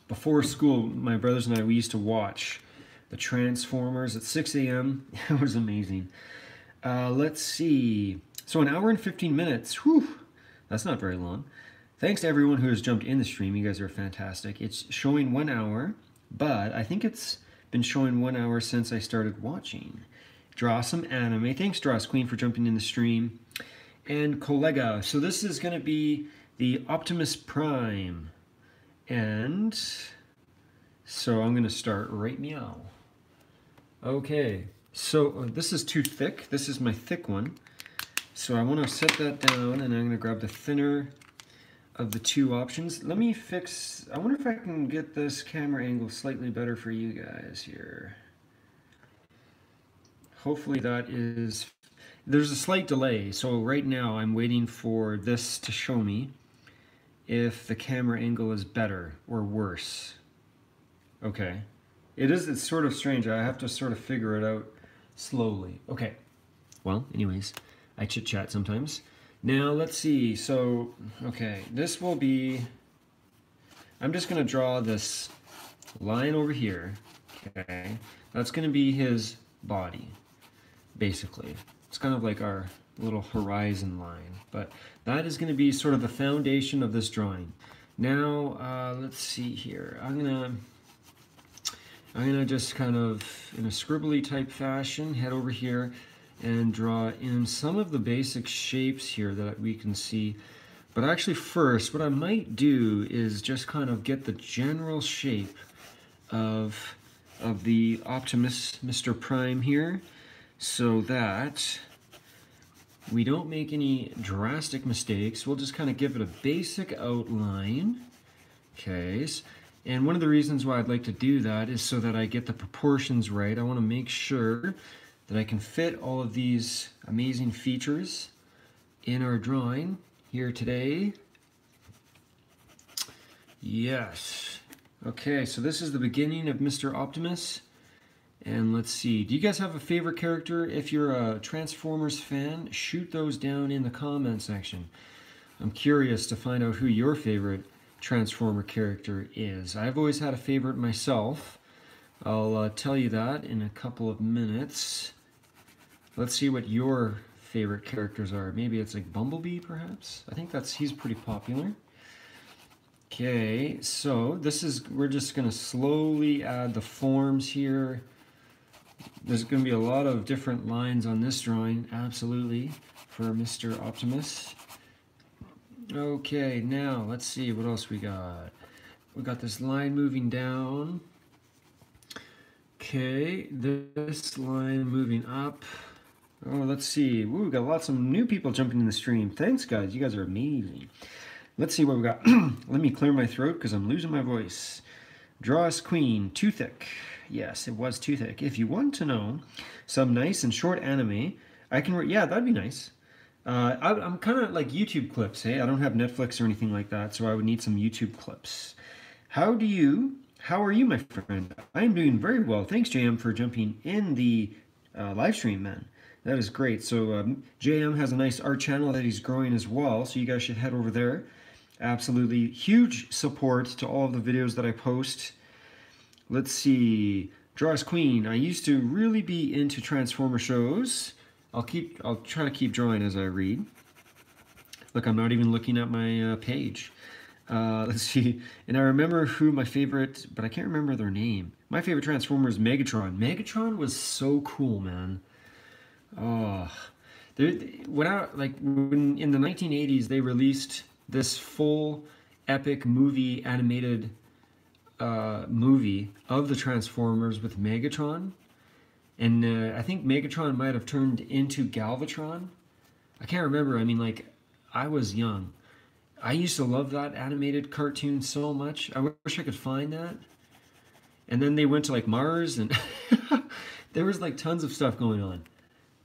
before school, my brothers and I, we used to watch the Transformers at 6 a.m. It was amazing. Let's see. So an hour and 15 minutes. Whew, that's not very long. Thanks to everyone who has jumped in the stream. You guys are fantastic. It's showing 1 hour, but I think it's been showing 1 hour since I started watching. Draw some anime. Thanks, Draws Queen, for jumping in the stream. And Collega. So this is going to be the Optimus Prime. And so I'm going to start right meow. Okay, so this is too thick. This is my thick one. So I want to set that down, and I'm going to grab the thinner of the two options. Let me fix, I wonder if I can get this camera angle slightly better for you guys here. Hopefully that is, there's a slight delay. So right now I'm waiting for this to show me if the camera angle is better or worse. Okay. It's sort of strange. I have to sort of figure it out slowly. Okay. Well, anyways, I chit-chat sometimes. Now, let's see. So, okay, this will be, I'm just going to draw this line over here. Okay. That's going to be his body, basically. It's kind of like our little horizon line. But that is going to be sort of the foundation of this drawing. Now, let's see here. I'm gonna just kind of, in a scribbly type fashion, head over here and draw in some of the basic shapes here that we can see. But actually first, what I might do is just kind of get the general shape of the Optimus Mr. Prime here, so that we don't make any drastic mistakes. We'll just kind of give it a basic outline. Okay. And one of the reasons why I'd like to do that is so that I get the proportions right. I want to make sure that I can fit all of these amazing features in our drawing here today. Yes. Okay, so this is the beginning of Mr. Optimus. And let's see, do you guys have a favorite character? If you're a Transformers fan, shoot those down in the comment section. I'm curious to find out who your favorite Transformer character is. I've always had a favorite myself. I'll tell you that in a couple of minutes. Let's see what your favorite characters are. Maybe it's like Bumblebee, perhaps? I think he's pretty popular. Okay, so we're just going to slowly add the forms here. There's going to be a lot of different lines on this drawing, absolutely, for Mr. Optimus. Okay, now let's see what else we got. We got this line moving down. Okay, this line moving up. Oh, let's see. Ooh, we got lots of new people jumping in the stream. Thanks, guys. You guys are amazing. Let's see what we got. Let me clear my throat because I'm losing my voice. Draw us queen, too thick. Yes, it was too thick. If you want to know some nice and short anime, I can, yeah, that'd be nice. I'm kind of like YouTube clips, hey? I don't have Netflix or anything like that, so I would need some YouTube clips. How are you, my friend? I'm doing very well. Thanks, JM, for jumping in the live stream, man. That is great. So JM has a nice art channel that he's growing as well, so you guys should head over there. Absolutely huge support to all of the videos that I post. Let's see. Draws Queen. I used to really be into Transformer shows. I'll try to keep drawing as I read. Look, I'm not even looking at my page. Let's see. And I remember who my favorite, but I can't remember their name. My favorite Transformer is Megatron. Megatron was so cool, man. Oh, when in the 1980s they released this full epic movie animated movie of the Transformers with Megatron, and I think Megatron might have turned into Galvatron. I can't remember. I mean, like, I was young. I used to love that animated cartoon so much. I wish I could find that. And then they went to like Mars, and there was like tons of stuff going on.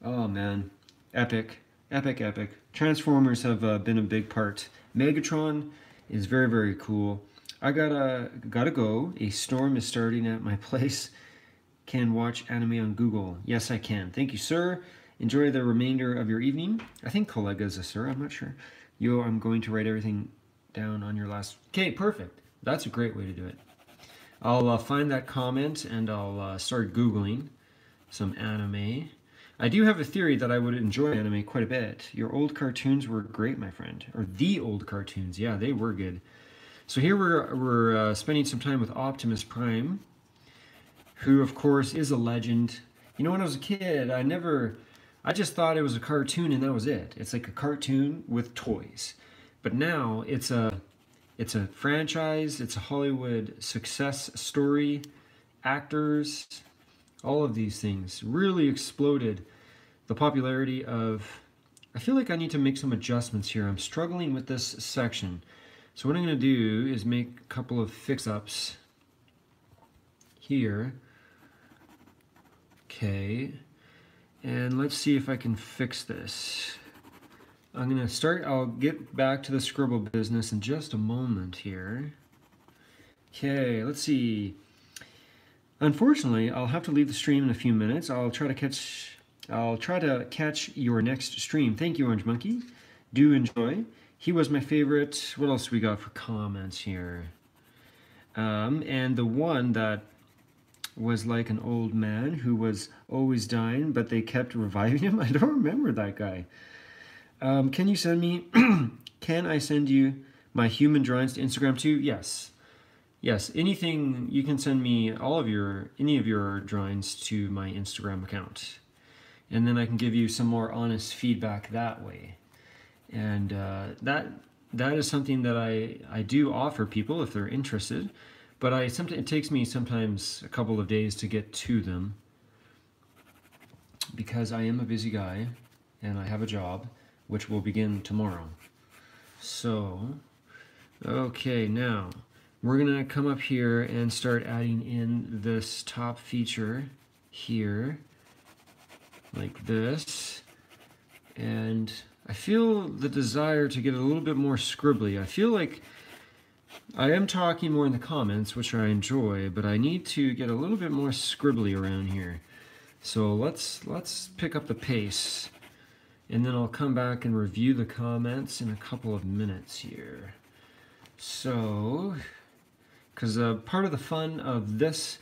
Oh man, epic, epic, epic. Transformers have been a big part. Megatron is very, very cool. I gotta go. A storm is starting at my place. Can watch anime on Google. Yes, I can. Thank you, sir. Enjoy the remainder of your evening. I think Kollega is a sir. I'm not sure. I'm going to write everything down on your last... Okay, perfect. That's a great way to do it. I'll find that comment and I'll start Googling some anime. I do have a theory that I would enjoy anime quite a bit. Your old cartoons were great, my friend. Or the old cartoons. Yeah, they were good. So here we're spending some time with Optimus Prime, who of course is a legend. You know, when I was a kid, I just thought it was a cartoon and that was it. It's like a cartoon with toys. But now it's a franchise, it's a Hollywood success story, actors, all of these things really exploded the popularity of... I feel like I need to make some adjustments here. I'm struggling with this section. So what I'm going to do is make a couple of fix-ups here. Okay. And let's see if I can fix this. I'm going to start, I'll get back to the scribble business in just a moment here. Okay, let's see. Unfortunately, I'll have to leave the stream in a few minutes. I'll try to catch your next stream. Thank you, Orange Monkey. Do enjoy. He was my favorite. What else we got for comments here? And the one that was like an old man who was always dying, but they kept reviving him. I don't remember that guy. Can you send me, can I send you my human drawings to Instagram too? Yes. Yes, anything, you can send me any of your drawings to my Instagram account. And then I can give you some more honest feedback that way. And that is something that I do offer people if they're interested. But it takes me sometimes a couple of days to get to them because I am a busy guy and I have a job which will begin tomorrow. So, okay, now we're gonna come up here and start adding in this top feature here like this. And I feel the desire to get a little bit more scribbly. I feel like I am talking more in the comments, which I enjoy, but I need to get a little bit more scribbly around here. So let's pick up the pace, and then I'll come back and review the comments in a couple of minutes here. So, because part of the fun of this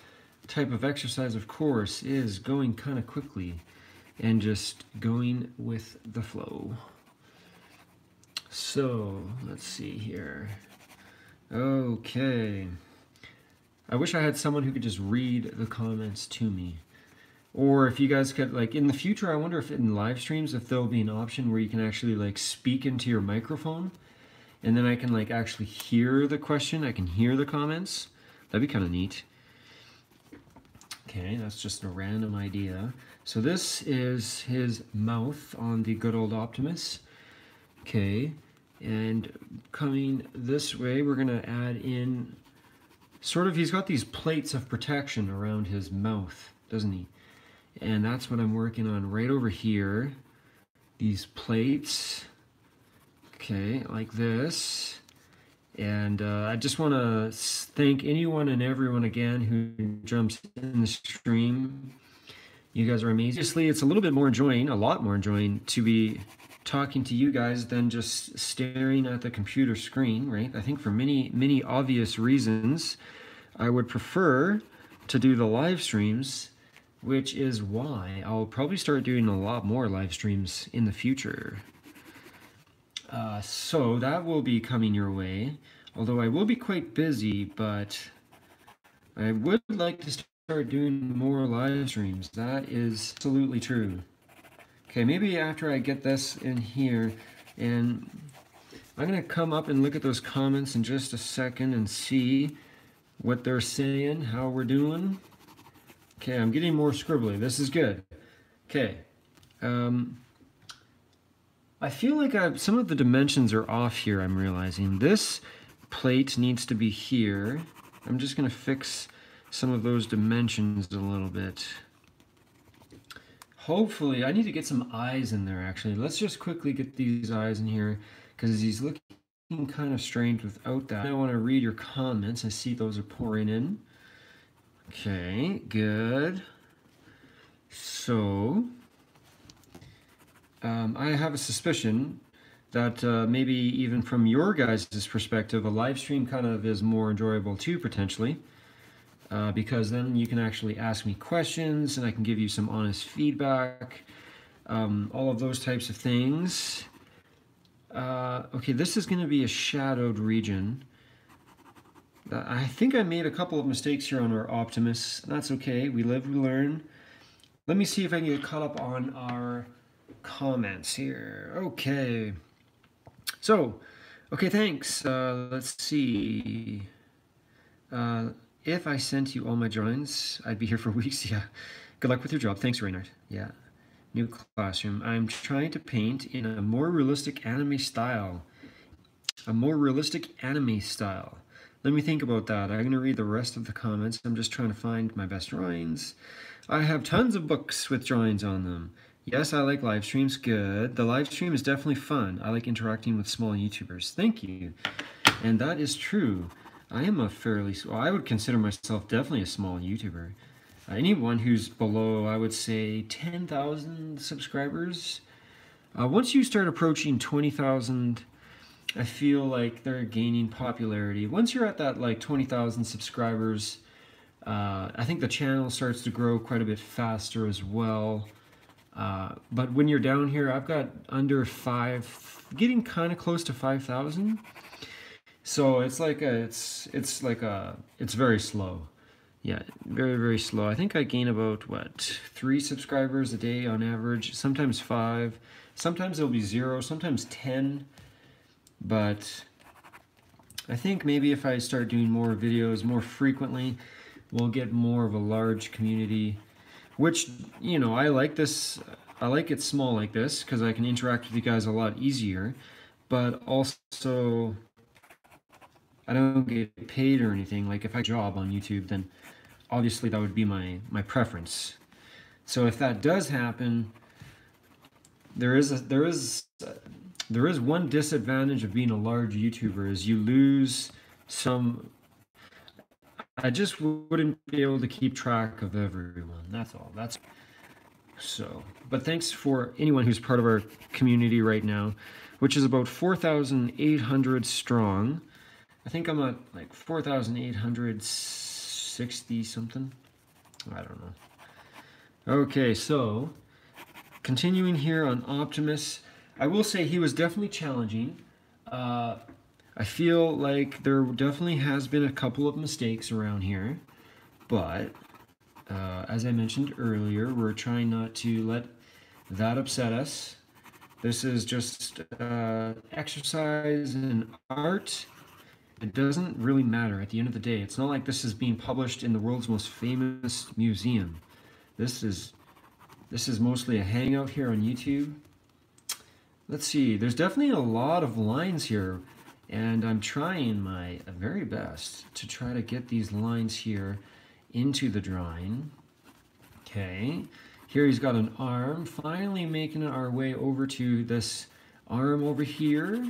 type of exercise, of course, is going kind of quickly and just going with the flow. So, let's see here. Okay. I wish I had someone who could just read the comments to me. Or if you guys could, like, in the future, I wonder if in live streams, if there'll be an option where you can actually, like, speak into your microphone. And then I can, like, actually hear the question. I can hear the comments. That'd be kind of neat. Okay, that's just a random idea. So this is his mouth on the good old Optimus. Okay. And coming this way, we're going to add in sort of, he's got these plates of protection around his mouth, doesn't he? And that's what I'm working on right over here. These plates, okay, like this. And I just want to thank anyone and everyone again who jumps in the stream. You guys are amazing. Obviously, it's a little bit more enjoying, a lot more enjoying to be talking to you guys than just staring at the computer screen, right? I think for many obvious reasons, I would prefer to do the live streams, which is why I'll probably start doing a lot more live streams in the future. So that will be coming your way, although I will be quite busy, but I would like to start doing more live streams. That is absolutely true. Okay, maybe after I get this in here, and I'm going to come up and look at those comments in just a second and see what they're saying, how we're doing. Okay, I'm getting more scribbly. This is good. Okay. I feel like some of the dimensions are off here, I'm realizing. This plate needs to be here. I'm just going to fix some of those dimensions a little bit. Hopefully, I need to get some eyes in there, actually. Let's just quickly get these eyes in here, because he's looking kind of strange without that. I want to read your comments. I see those are pouring in. Okay, good. So, I have a suspicion that maybe even from your guys' perspective, a live stream kind of is more enjoyable too, potentially. Because then you can actually ask me questions and I can give you some honest feedback, all of those types of things. Okay, this is going to be a shadowed region. I think I made a couple of mistakes here on our Optimus. That's okay, we live, we learn. Let me see if I can get caught up on our comments here. Okay. So, okay, thanks. Let's see. If I sent you all my drawings, I'd be here for weeks. Yeah. Good luck with your job. Thanks, Reynard. Yeah. New classroom. I'm trying to paint in a more realistic anime style. A more realistic anime style. Let me think about that. I'm going to read the rest of the comments. I'm just trying to find my best drawings. I have tons of books with drawings on them. Yes, I like live streams. Good. The live stream is definitely fun. I like interacting with small YouTubers. Thank you. And that is true. I am a fairly, well, I would consider myself definitely a small YouTuber. Anyone who's below, I would say, 10,000 subscribers. Once you start approaching 20,000, I feel like they're gaining popularity. Once you're at that like 20,000 subscribers, I think the channel starts to grow quite a bit faster as well. But when you're down here, I've got under 5, getting kind of close to 5,000. So it's like it's very slow. Yeah, very slow. I think I gain about, what, 3 subscribers a day on average, sometimes 5. Sometimes it'll be 0, sometimes 10. But I think maybe if I start doing more videos more frequently, we'll get more of a large community, which, you know, I like this. I like it small like this because I can interact with you guys a lot easier, but also I don't get paid or anything. Like if I job on YouTube, then obviously that would be my preference. So if that does happen, there is one disadvantage of being a large YouTuber, is you lose some. I just wouldn't be able to keep track of everyone. That's all. That's so. But thanks for anyone who's part of our community right now, which is about 4,800 strong. I think I'm at like 4,860 something. I don't know. Okay, so continuing here on Optimus, I will say he was definitely challenging. I feel like there definitely has been a couple of mistakes around here, but as I mentioned earlier, we're trying not to let that upset us. This is just exercise in art. It doesn't really matter at the end of the day. It's not like this is being published in the world's most famous museum. This is mostly a hangout here on YouTube. Let's see, there's definitely a lot of lines here. And I'm trying my very best to try to get these lines here into the drawing. Okay, here he's got an arm, finally making our way over to this arm over here.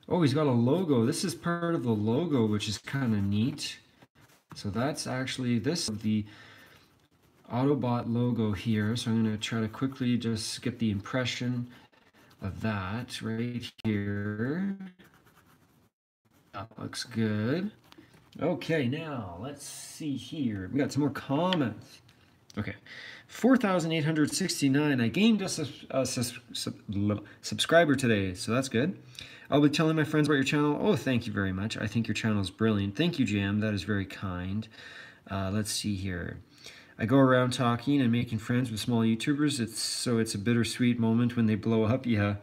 Oh, he's got a logo. This is part of the logo, which is kind of neat. So that's actually the Autobot logo here. So I'm going to try to quickly just get the impression of that right here. That looks good. Okay, now let's see here. We got some more comments. Okay, 4,869. I gained a subscriber today, so that's good. I'll be telling my friends about your channel. Oh, thank you very much. I think your channel is brilliant. Thank you, Jam. That is very kind. Let's see here. I go around talking and making friends with small YouTubers. It's a bittersweet moment when they blow up, yeah.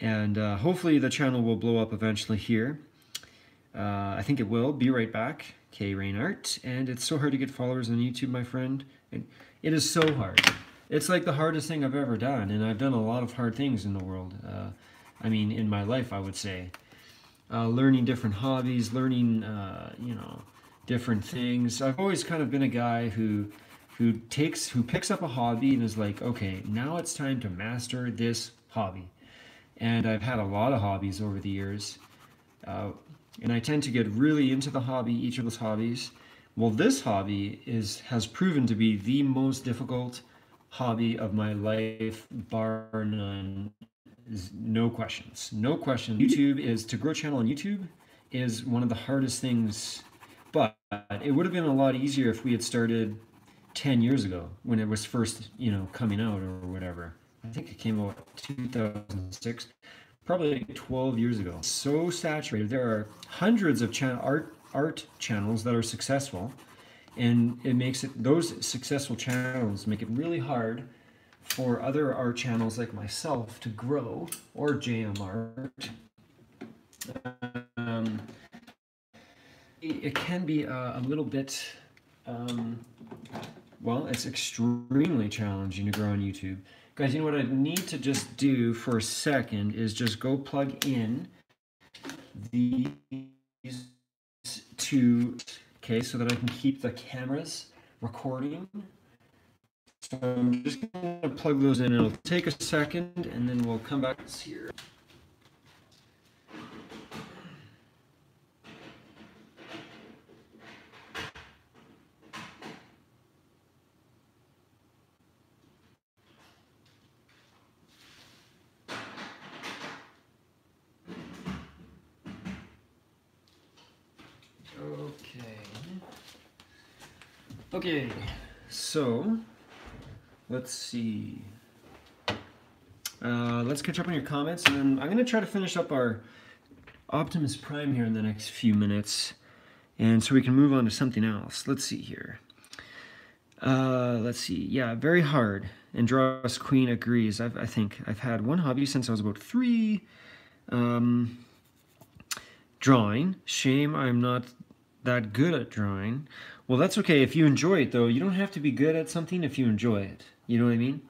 And hopefully the channel will blow up eventually here. I think it will. Be right back. K Rainart. And it's so hard to get followers on YouTube, my friend. It is so hard. It's like the hardest thing I've ever done, and I've done a lot of hard things in the world. I mean, in my life, I would say. Learning different hobbies, learning, you know, different things. I've always kind of been a guy who picks up a hobby and is like, okay, now it's time to master this hobby. And I've had a lot of hobbies over the years. And I tend to get really into the hobby, each of those hobbies. Well, this hobby has proven to be the most difficult hobby of my life, bar none. No questions. No question. To grow a channel on YouTube is one of the hardest things, but it would have been a lot easier if we had started 10 years ago when it was first, you know, coming out or whatever. I think it came out 2006. Probably 12 years ago. So saturated. There are hundreds of art channels that are successful, and it makes those successful channels make it really hard for other art channels like myself to grow, or JM Art. It can be a little bit, well, it's extremely challenging to grow on YouTube. Guys, you know what I need to just do for a second is just go plug in these two, okay, so that I can keep the cameras recording. So I'm just going to plug those in. It'll take a second, and then we'll come back here. Okay, so let's see. Let's catch up on your comments, and then I'm going to try to finish up our Optimus Prime here in the next few minutes, and so we can move on to something else. Let's see here. Let's see. Yeah, very hard. Andros Queen agrees. I think I've had one hobby since I was about 3. Drawing. Shame I'm not that good at drawing. Well, that's okay if you enjoy it, though. You don't have to be good at something if you enjoy it. You know what I mean?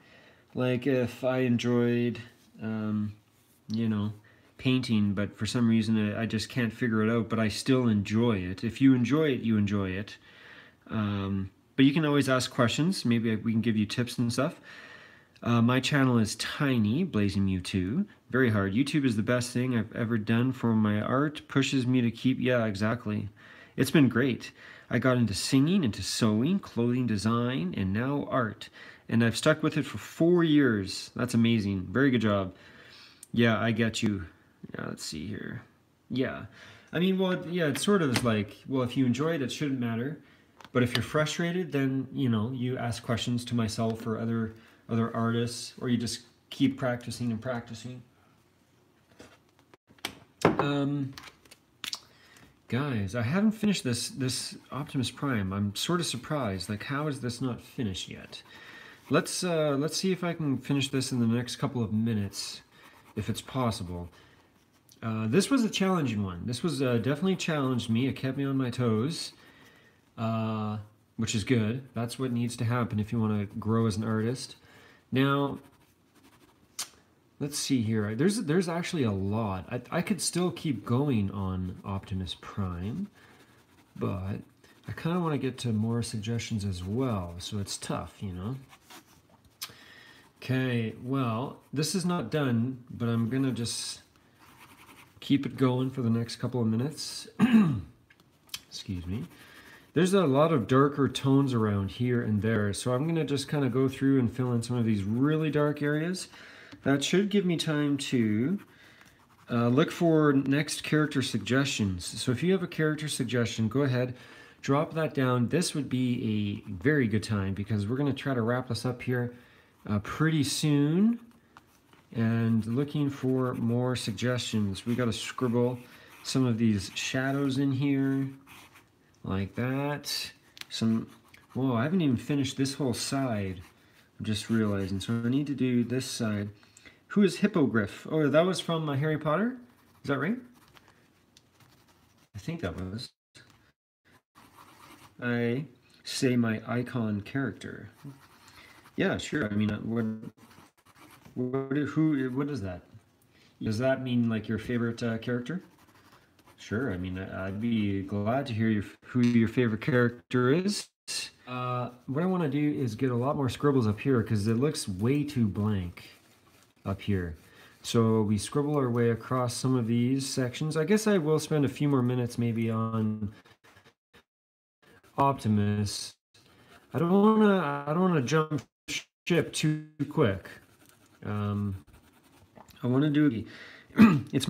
Like if I enjoyed, you know, painting, but for some reason I just can't figure it out, but I still enjoy it. If you enjoy it, you enjoy it. But you can always ask questions. Maybe we can give you tips and stuff. My channel is tiny, Blazing Mew 2. Very hard. YouTube is the best thing I've ever done for my art. Pushes me to keep, yeah, exactly. It's been great. I got into singing, into sewing, clothing design, and now art. And I've stuck with it for 4 years. That's amazing. Very good job. Yeah, I get you. Yeah, let's see here. Yeah. I mean, well, yeah, it sort of is like, well, if you enjoy it, it shouldn't matter. But if you're frustrated, then, you know, you ask questions to myself or other artists, or you just keep practicing and practicing. Guys, I haven't finished this Optimus Prime. I'm sort of surprised. Like, how is this not finished yet? Let's see if I can finish this in the next couple of minutes, if it's possible. This was a challenging one. This was definitely challenged me. It kept me on my toes, which is good. That's what needs to happen if you want to grow as an artist. Now, let's see here. There's actually a lot. I could still keep going on Optimus Prime, but I kind of want to get to more suggestions as well, so it's tough, you know. Okay, well, this is not done, but I'm gonna just keep it going for the next couple of minutes. Excuse me. There's a lot of darker tones around here and there, so I'm gonna just kind of go through and fill in some of these really dark areas. That should give me time to look for next character suggestions. So if you have a character suggestion, go ahead, drop that down. This would be a very good time because we're gonna try to wrap this up here pretty soon. And looking for more suggestions. We got to scribble some of these shadows in here, like that. Whoa, I haven't even finished this whole side. I'm just realizing. So I need to do this side. Who is Hippogriff? Oh, that was from Harry Potter? Is that right? I think that was. I say my icon character. Yeah, sure. I mean, what is that? Does that mean like your favorite character? Sure. I mean, I'd be glad to hear who your favorite character is. What I want to do is get a lot more scribbles up here because it looks way too blank up here. So we scribble our way across some of these sections. I guess I will spend a few more minutes maybe on Optimus. I don't wanna jump ship too quick. I want to do it's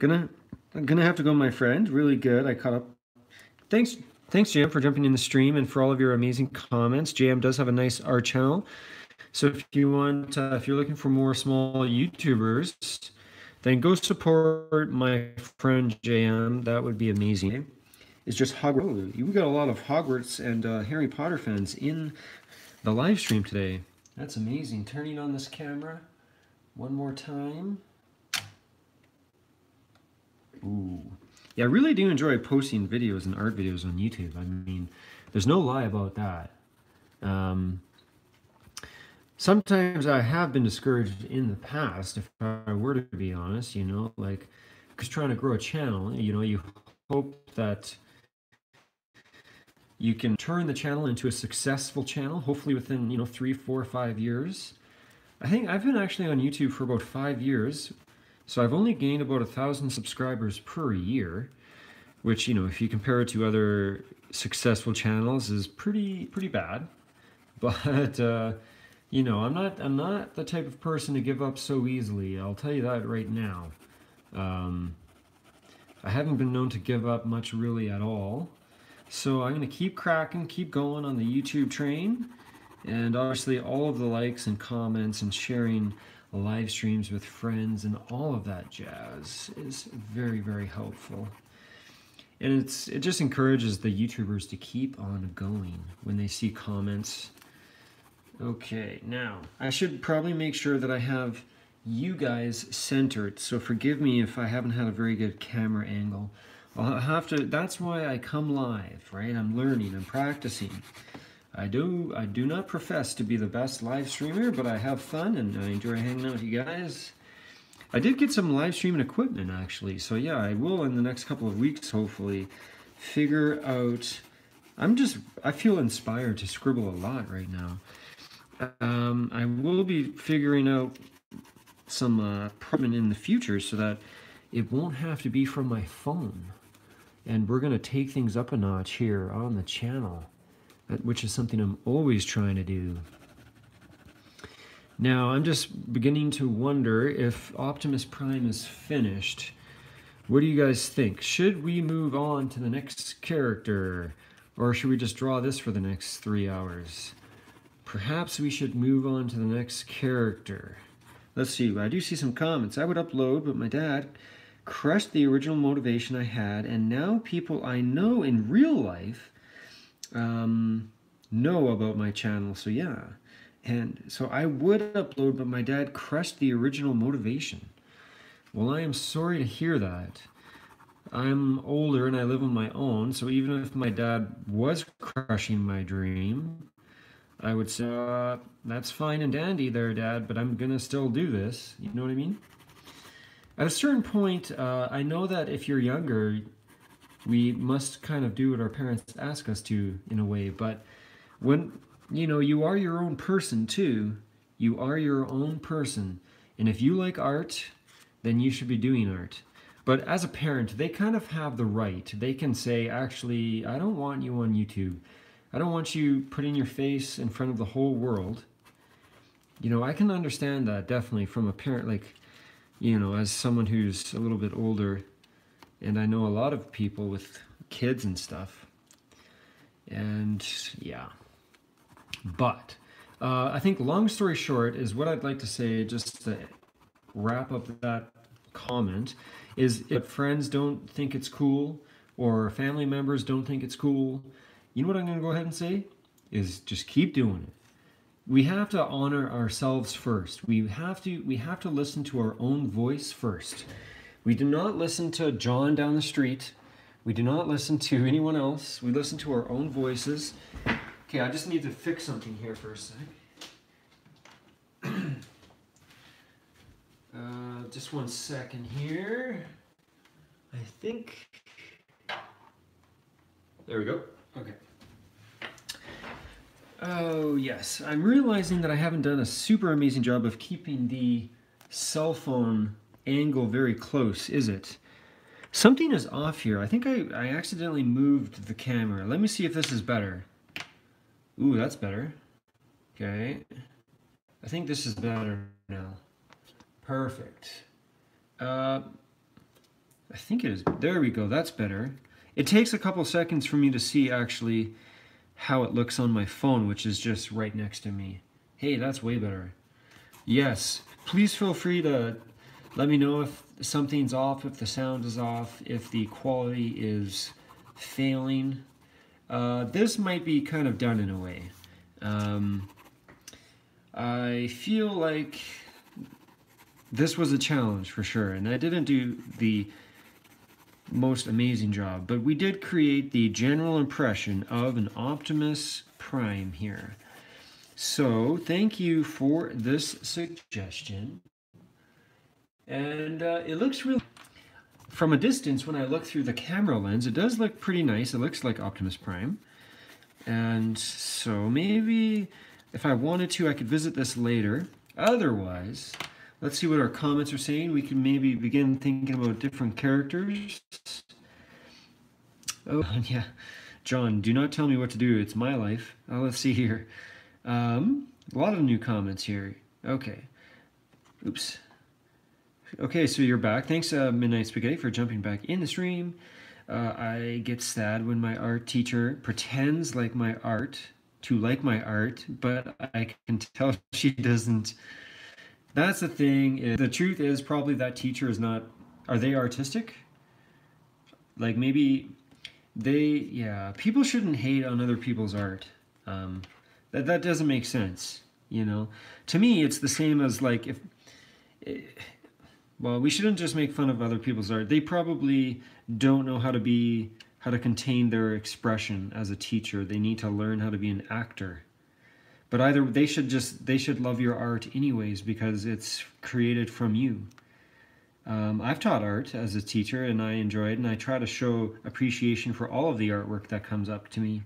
I'm gonna have to go, my friend. Really good. I caught up. Thanks JM, for jumping in the stream and for all of your amazing comments. JM does have a nice art channel, so if you want, if you're looking for more small YouTubers, then go support my friend JM. That would be amazing. It's just Hogwarts. Oh, you got a lot of Hogwarts and Harry Potter fans in the live stream today. That's amazing. Turning on this camera one more time. Ooh. Yeah, I really do enjoy posting videos and art videos on YouTube. I mean, there's no lie about that. Sometimes I have been discouraged in the past, if I were to be honest, you know, like, because trying to grow a channel, you know, you hope that you can turn the channel into a successful channel, hopefully within, you know, 3, 4, 5 years. I think I've been actually on YouTube for about 5 years, so I've only gained about 1,000 subscribers per year, which, you know, if you compare it to other successful channels, is pretty bad. But you know, I'm not the type of person to give up so easily. I'll tell you that right now. I haven't been known to give up much really at all. So I'm going to keep cracking, keep going on the YouTube train. And obviously all of the likes and comments and sharing live streams with friends and all of that jazz is very, very helpful. And it just encourages the YouTubers to keep on going when they see comments. Okay, now I should probably make sure that I have you guys centered. So forgive me if I haven't had a very good camera angle. I'll have to, that's why I come live, right? I'm learning, I'm practicing. I do not profess to be the best live streamer, but I have fun and I enjoy hanging out with you guys. I did get some live streaming equipment actually, so yeah, I will in the next couple of weeks hopefully figure out. I feel inspired to scribble a lot right now. I will be figuring out some equipment in the future so that it won't have to be from my phone. And we're going to take things up a notch here on the channel, which is something I'm always trying to do. Now, I'm just beginning to wonder if Optimus Prime is finished. What do you guys think? Should we move on to the next character? Or should we just draw this for the next 3 hours? Perhaps we should move on to the next character. Let's see, I do see some comments. I would upload, but my dad crushed the original motivation I had, and now people I know in real life know about my channel, so yeah. And so I would upload, but my dad crushed the original motivation. Well, I am sorry to hear that. I'm older and I live on my own, so even if my dad was crushing my dream, I would say, that's fine and dandy there, Dad, but I'm gonna still do this. You know what I mean? At a certain point, I know that if you're younger, we must kind of do what our parents ask us to in a way, but when, you know, you are your own person too. You are your own person. And if you like art, then you should be doing art. But as a parent, they kind of have the right. They can say, actually, I don't want you on YouTube. I don't want you putting your face in front of the whole world. You know, I can understand that definitely from a parent, like, you know, as someone who's a little bit older, and I know a lot of people with kids and stuff. And yeah. But I think long story short is what I'd like to say, just to wrap up that comment, is if friends don't think it's cool or family members don't think it's cool, you know what I'm going to go ahead and say is just keep doing it. We have to honor ourselves first. We have to listen to our own voice first. We do not listen to John down the street. We do not listen to anyone else. We listen to our own voices. Okay, I just need to fix something here for a sec. Just 1 second here. I think. There we go. Okay. Oh, yes. I'm realizing that I haven't done a super amazing job of keeping the cell phone angle very close, is it? Something is off here. I think I accidentally moved the camera. Let me see if this is better. Ooh, that's better. Okay. I think this is better now. Perfect. I think it is. There we go. That's better. It takes a couple seconds for me to see actually how it looks on my phone, which is just right next to me. Hey, that's way better. Yes. Please feel free to let me know if something's off, if the sound is off, if the quality is failing. This might be kind of done in a way. I feel like this was a challenge for sure, and I didn't do the most amazing job, but we did create the general impression of an Optimus Prime here. So thank you for this suggestion. And it looks really, from a distance, when I look through the camera lens, it does look pretty nice. It looks like Optimus Prime. And so maybe if I wanted to, I could visit this later. Otherwise, let's see what our comments are saying. We can maybe begin thinking about different characters. Oh, yeah. John, do not tell me what to do. It's my life. Oh, let's see here. A lot of new comments here. Okay. Oops. Okay, so you're back. Thanks, Midnight Spaghetti, for jumping back in the stream. I get sad when my art teacher pretends like my art, but I can tell she doesn't. That's the thing. The truth is probably that teacher is not. Are they artistic? Like maybe they. Yeah, people shouldn't hate on other people's art. That doesn't make sense. You know, to me, it's the same as like if. Well, we shouldn't just make fun of other people's art. They probably don't know how to contain their expression as a teacher. They need to learn how to be an actor. But either they should love your art anyways because it's created from you. I've taught art as a teacher and I enjoy it, and I try to show appreciation for all of the artwork that comes up to me.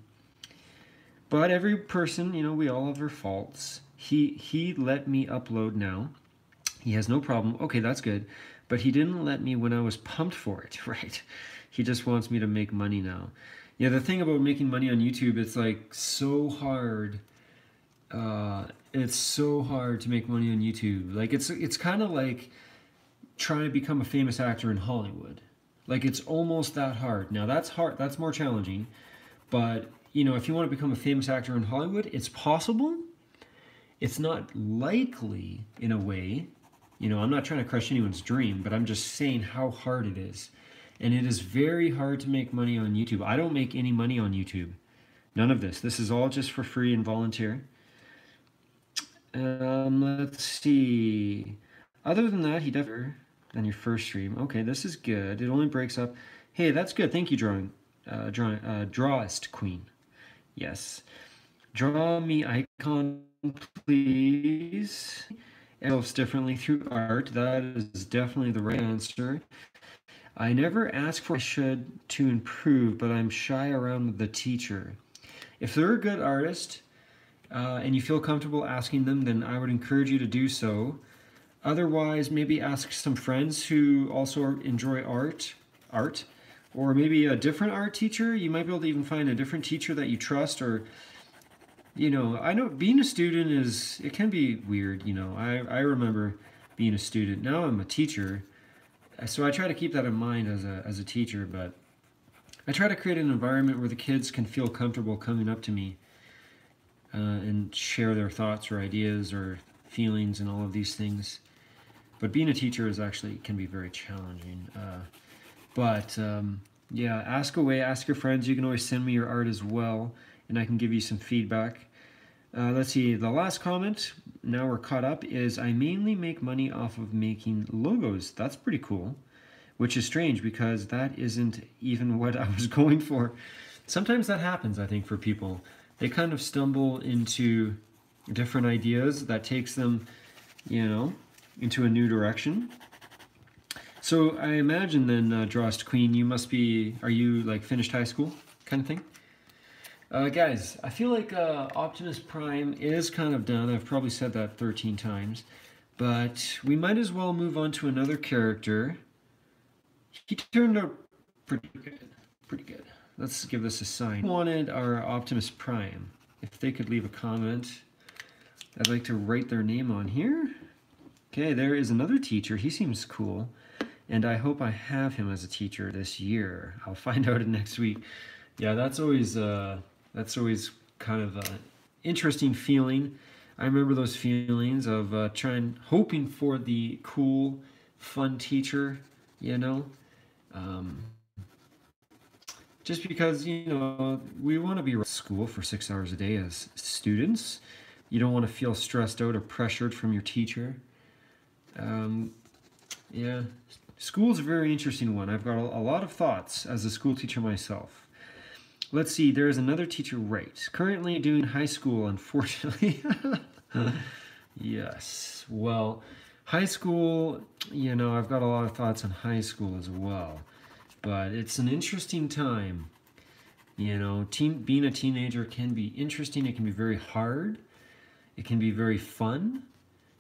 But every person, you know, we all have our faults. He let me upload now. He has no problem. Okay, that's good. But he didn't let me when I was pumped for it, right? He just wants me to make money now. Yeah, the thing about making money on YouTube, it's like so hard. It's so hard to make money on YouTube. Like it's kind of like trying to become a famous actor in Hollywood. Like it's almost that hard. Now that's hard. That's more challenging. But you know, if you want to become a famous actor in Hollywood, it's possible. It's not likely in a way. You know, I'm not trying to crush anyone's dream, but I'm just saying how hard it is. And it is very hard to make money on YouTube. I don't make any money on YouTube. None of this. This is all just for free and volunteer. Let's see. Other than that, he definitely than your first stream. Okay, this is good. It only breaks up. Hey, that's good. Thank you, Drawist Queen. Yes. Draw me icon, please. Else differently through art. That is definitely the right answer. I never ask for I should to improve, but I'm shy around with the teacher. If they're a good artist and you feel comfortable asking them, then I would encourage you to do so. Otherwise, maybe ask some friends who also enjoy art, or maybe a different art teacher. You might be able to even find a different teacher that you trust, or you know, I know being a student it can be weird, you know. I remember being a student. Now I'm a teacher, so I try to keep that in mind as a teacher, but I try to create an environment where the kids can feel comfortable coming up to me and share their thoughts or ideas or feelings and all of these things. But being a teacher can be very challenging. Yeah, ask away, ask your friends. You can always send me your art as well, and I can give you some feedback. Let's see, the last comment, now we're caught up, is I mainly make money off of making logos. That's pretty cool, which is strange because that isn't even what I was going for. Sometimes that happens, I think, for people. They kind of stumble into different ideas that takes them, you know, into a new direction. So I imagine then, Drost Queen, are you like finished high school kind of thing? Guys, I feel like Optimus Prime is kind of done. I've probably said that 13 times. But we might as well move on to another character. He turned out pretty good. Pretty good. Let's give this a sign. We wanted our Optimus Prime. If they could leave a comment, I'd like to write their name on here. Okay, there is another teacher. He seems cool. And I hope I have him as a teacher this year. I'll find out next week. Yeah, that's always kind of an interesting feeling. I remember those feelings of hoping for the cool, fun teacher, you know. Just because, you know, we want to be at school for 6 hours a day as students. You don't want to feel stressed out or pressured from your teacher. Yeah, school's a very interesting one. I've got a lot of thoughts as a school teacher myself. Let's see, there is another teacher, right? Currently doing high school, unfortunately. Yes, well, high school, you know, I've got a lot of thoughts on high school as well. But it's an interesting time. You know, being a teenager can be interesting. It can be very hard. It can be very fun.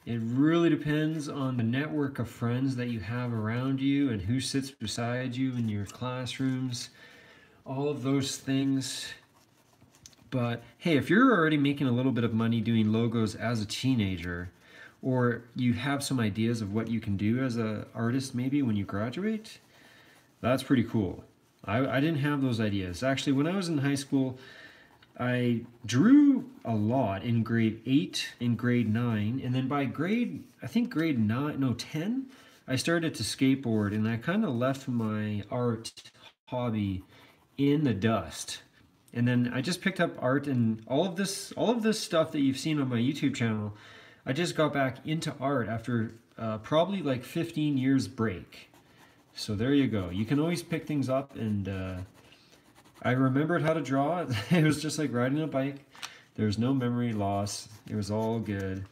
It really depends on the network of friends that you have around you and who sits beside you in your classrooms. All of those things. But hey, if you're already making a little bit of money doing logos as a teenager, or you have some ideas of what you can do as an artist maybe when you graduate, that's pretty cool. I didn't have those ideas. Actually, when I was in high school, I drew a lot in grade 8 and grade 9, and then by grade 10, I started to skateboard, and I kind of left my art hobby in the dust. And then I just picked up art, and all of this stuff that you've seen on my YouTube channel, I just got back into art after probably like 15 years break. So there you go. You can always pick things up, and I remembered how to draw. It was just like riding a bike. There's no memory loss. It was all good.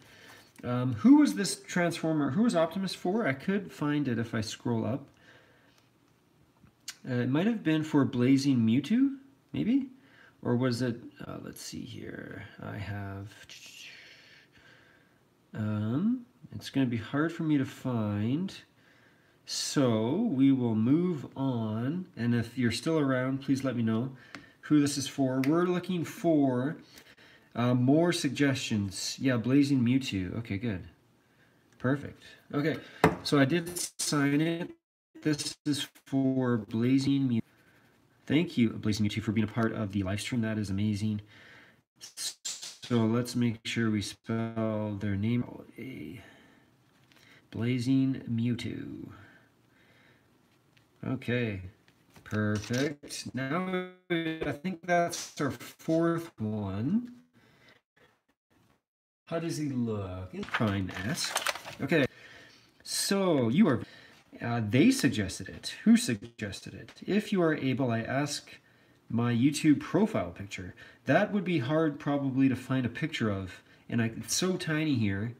Who was this Transformer? Who was Optimus for? I could find it if I scroll up. It might have been for Blazing Mewtwo, maybe? Or was it, let's see here. I have, it's going to be hard for me to find. So we will move on. And if you're still around, please let me know who this is for. We're looking for more suggestions. Yeah, Blazing Mewtwo. Okay, good. Perfect. Okay, so I did sign it. This is for Blazing Mewtwo. Thank you, Blazing Mewtwo, for being a part of the live stream. That is amazing. So let's make sure we spell their name. Blazing Mewtwo. Okay, perfect. Now I think that's our fourth one. How does he look? Prime-esque. Okay, so you are. They suggested it. Who suggested it? If you are able, I ask my YouTube profile picture. That would be hard probably to find a picture of, and it's so tiny here.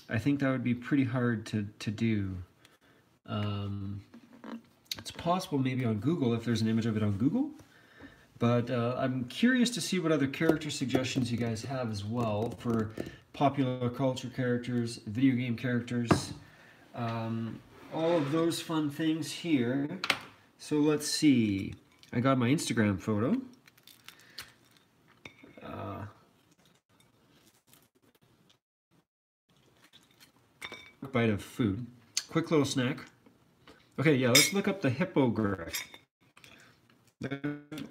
I think that would be pretty hard to do. It's possible maybe on Google, if there's an image of it on Google. But I'm curious to see what other character suggestions you guys have as well for popular culture characters, video game characters, all of those fun things here. So let's see. I got my Instagram photo. Bite of food. Quick little snack. Okay, yeah, let's look up the hippogriff.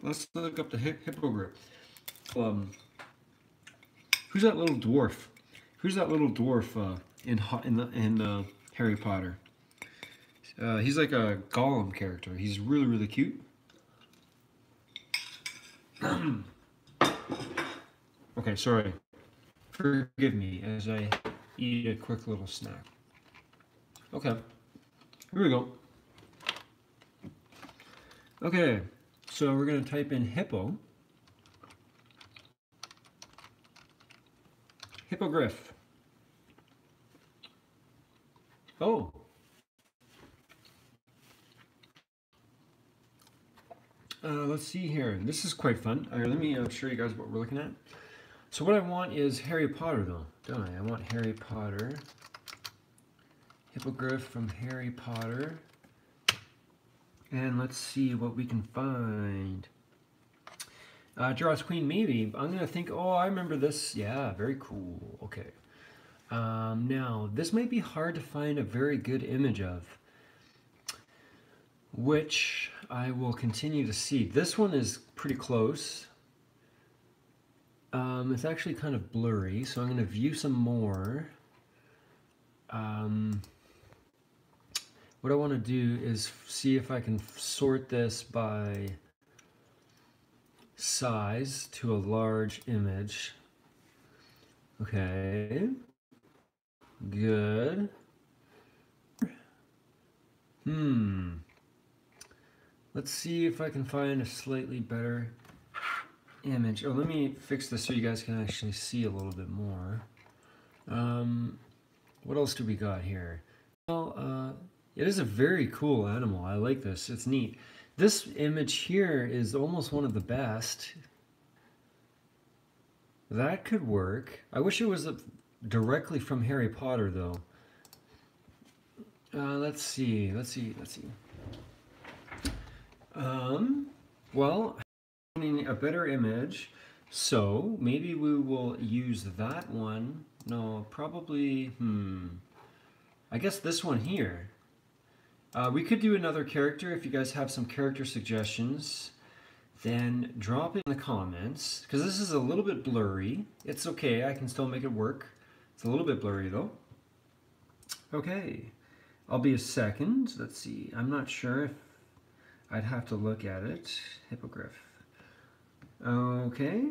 Let's look up the hippogriff. Who's that little dwarf? Who's that little dwarf in Harry Potter? He's like a Gollum character. He's really, really cute. Okay, sorry. Forgive me as I eat a quick little snack. Okay, here we go. Okay, so we're going to type in hippo. Hippogriff. Oh. Let's see here. This is quite fun. Let me show you guys what we're looking at. So what I want is Harry Potter, though, don't I? I want Harry Potter. Hippogriff from Harry Potter. And let's see what we can find. Draws Queen, maybe. I'm going to think, oh, I remember this. Yeah, very cool. Okay. Now, this might be hard to find a very good image of, which I will continue to see. This one is pretty close. It's actually kind of blurry, so I'm going to view some more. What I want to do is see if I can sort this by size to a large image. Okay. Good. Let's see if I can find a slightly better image. Oh, let me fix this so you guys can actually see a little bit more. What else do we got here? Well, it is a very cool animal. I like this. It's neat. This image here is almost one of the best. That could work. I wish it was directly from Harry Potter, though. Let's see. Well, I need a better image, so maybe we will use that one. No, probably, I guess this one here. We could do another character. If you guys have some character suggestions, then drop it in the comments, because this is a little bit blurry. It's okay, I can still make it work. It's a little bit blurry though. Okay, I'll be a second. Let's see, I'm not sure if I'd have to look at it. Hippogriff. Okay,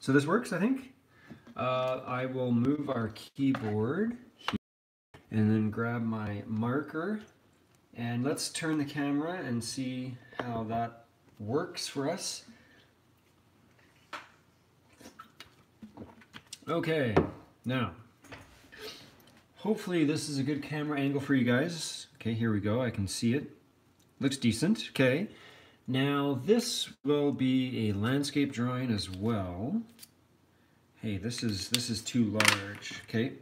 so this works, I think. I will move our keyboard here and then grab my marker, and let's turn the camera and see how that works for us. Okay, now hopefully this is a good camera angle for you guys. Okay, here we go. I can see it. Looks decent. Okay, now this will be a landscape drawing as well. Hey, this is too large. Okay,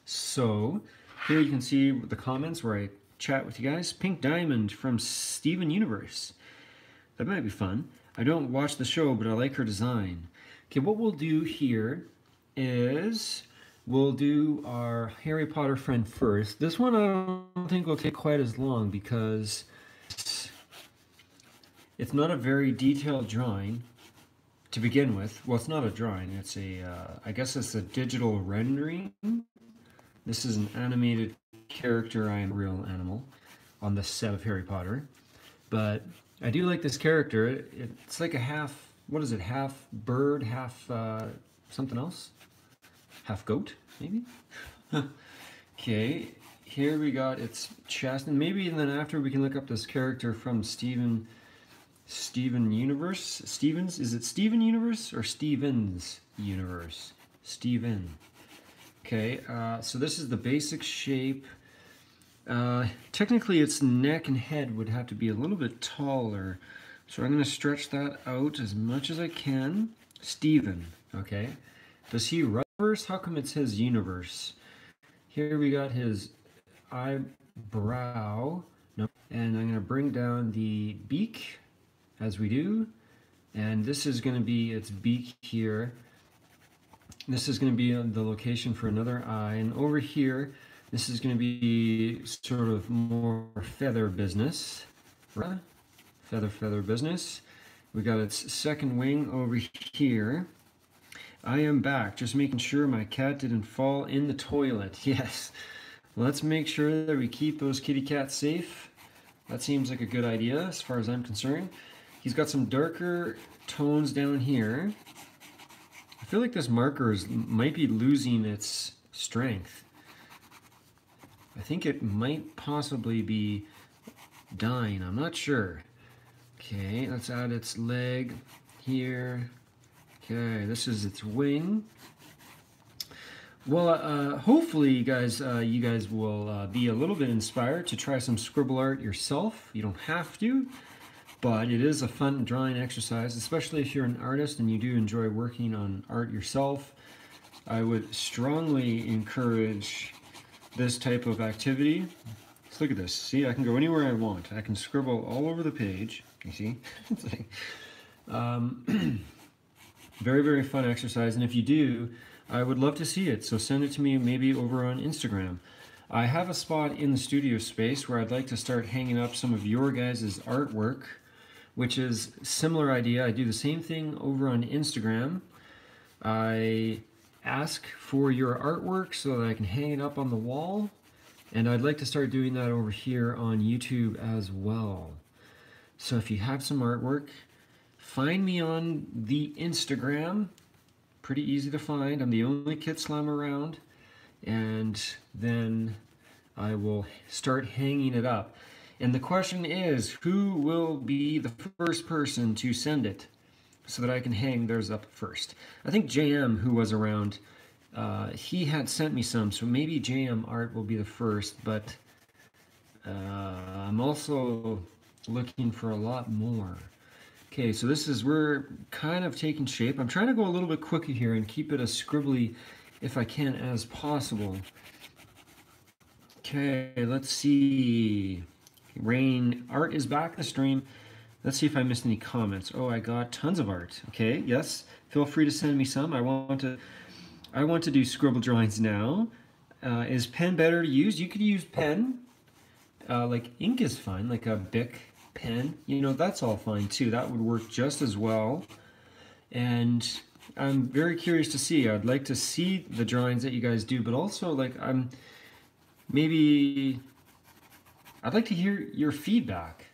so here you can see the comments where I chat with you guys. Pink Diamond from Steven Universe. That might be fun. I don't watch the show, but I like her design. Okay, what we'll do here is we'll do our Harry Potter friend first. This one I don't think will take quite as long because it's not a very detailed drawing to begin with. Well, it's not a drawing. It's a, I guess it's a digital rendering. This is an animated character. I am a real animal on the set of Harry Potter. But I do like this character. It's like a half, what is it, half bird, half something else? Half goat, maybe? Okay, here we got its chest, and maybe then after we can look up this character from Steven Steven Universe. Stevens, is it Steven Universe or Stevens Universe? Steven. Okay, so this is the basic shape. Technically its neck and head would have to be a little bit taller. So I'm going to stretch that out as much as I can. Steven, okay. Does he reverse? How come it's his universe? Here we got his eyebrow. No. And I'm going to bring down the beak as we do. And this is going to be its beak here. This is going to be the location for another eye. And over here, this is going to be sort of more feather business. Right? Feather business. We got its second wing over here. I am back, just making sure my cat didn't fall in the toilet. Yes. Let's make sure that we keep those kitty cats safe. That seems like a good idea as far as I'm concerned. He's got some darker tones down here. I feel like this marker might be losing its strength. I think it might possibly be dying. I'm not sure. Okay, let's add its leg here. Okay, this is its wing. Well, hopefully you guys will be a little bit inspired to try some scribble art yourself. You don't have to, but it is a fun drawing exercise, especially if you're an artist and you do enjoy working on art yourself. I would strongly encourage this type of activity. Let's look at this. See, I can go anywhere I want. I can scribble all over the page. You see? It's like, very, very fun exercise, and if you do, I would love to see it, so send it to me maybe over on Instagram. I have a spot in the studio space where I'd like to start hanging up some of your guys' artwork, which is a similar idea. I do the same thing over on Instagram. I ask for your artwork so that I can hang it up on the wall, and I'd like to start doing that over here on YouTube as well. So if you have some artwork, find me on the Instagram. Pretty easy to find. I'm the only Kitslam around. And then I will start hanging it up. And the question is, who will be the first person to send it so that I can hang theirs up first? I think JM, who was around, he had sent me some, so maybe JM Art will be the first, but I'm also looking for a lot more. Okay, so we're kind of taking shape. I'm trying to go a little bit quicker here and keep it as scribbly, if I can, as possible. Okay, let's see. Rain Art is back in the stream. Let's see if I missed any comments. Oh, I got tons of art. Okay, yes, feel free to send me some. I want to do scribble drawings now. Is pen better to use? You could use pen. Like ink is fine, like a Bic pen, you know, that's all fine too. That would work just as well. And I'm very curious to see. I'd like to see the drawings that you guys do, but also like I'd like to hear your feedback.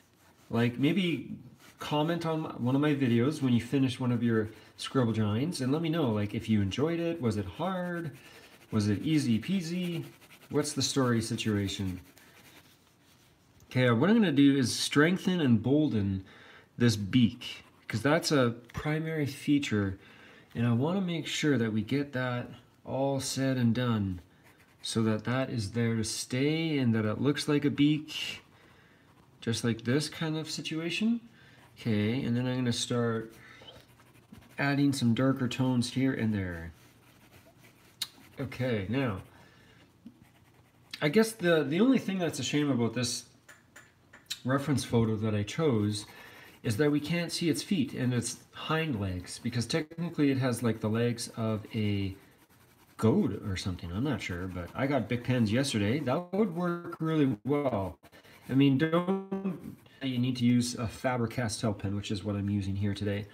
Like maybe comment on one of my videos when you finish one of your scribble drawings and let me know, like, if you enjoyed it. Was it hard? Was it easy peasy? What's the story situation? Okay, what I'm going to do is strengthen and bolden this beak, because that's a primary feature, and I want to make sure that we get that all said and done so that that is there to stay and that it looks like a beak, just like this kind of situation. Okay, and then I'm going to start adding some darker tones here and there. Okay, now, I guess the only thing that's a shame about this reference photo that I chose is that we can't see its feet and its hind legs, because technically it has like the legs of a goat or something. I'm not sure, but I got Bic pens yesterday. That would work really well. I mean, you need to use a Faber-Castell pen, which is what I'm using here today.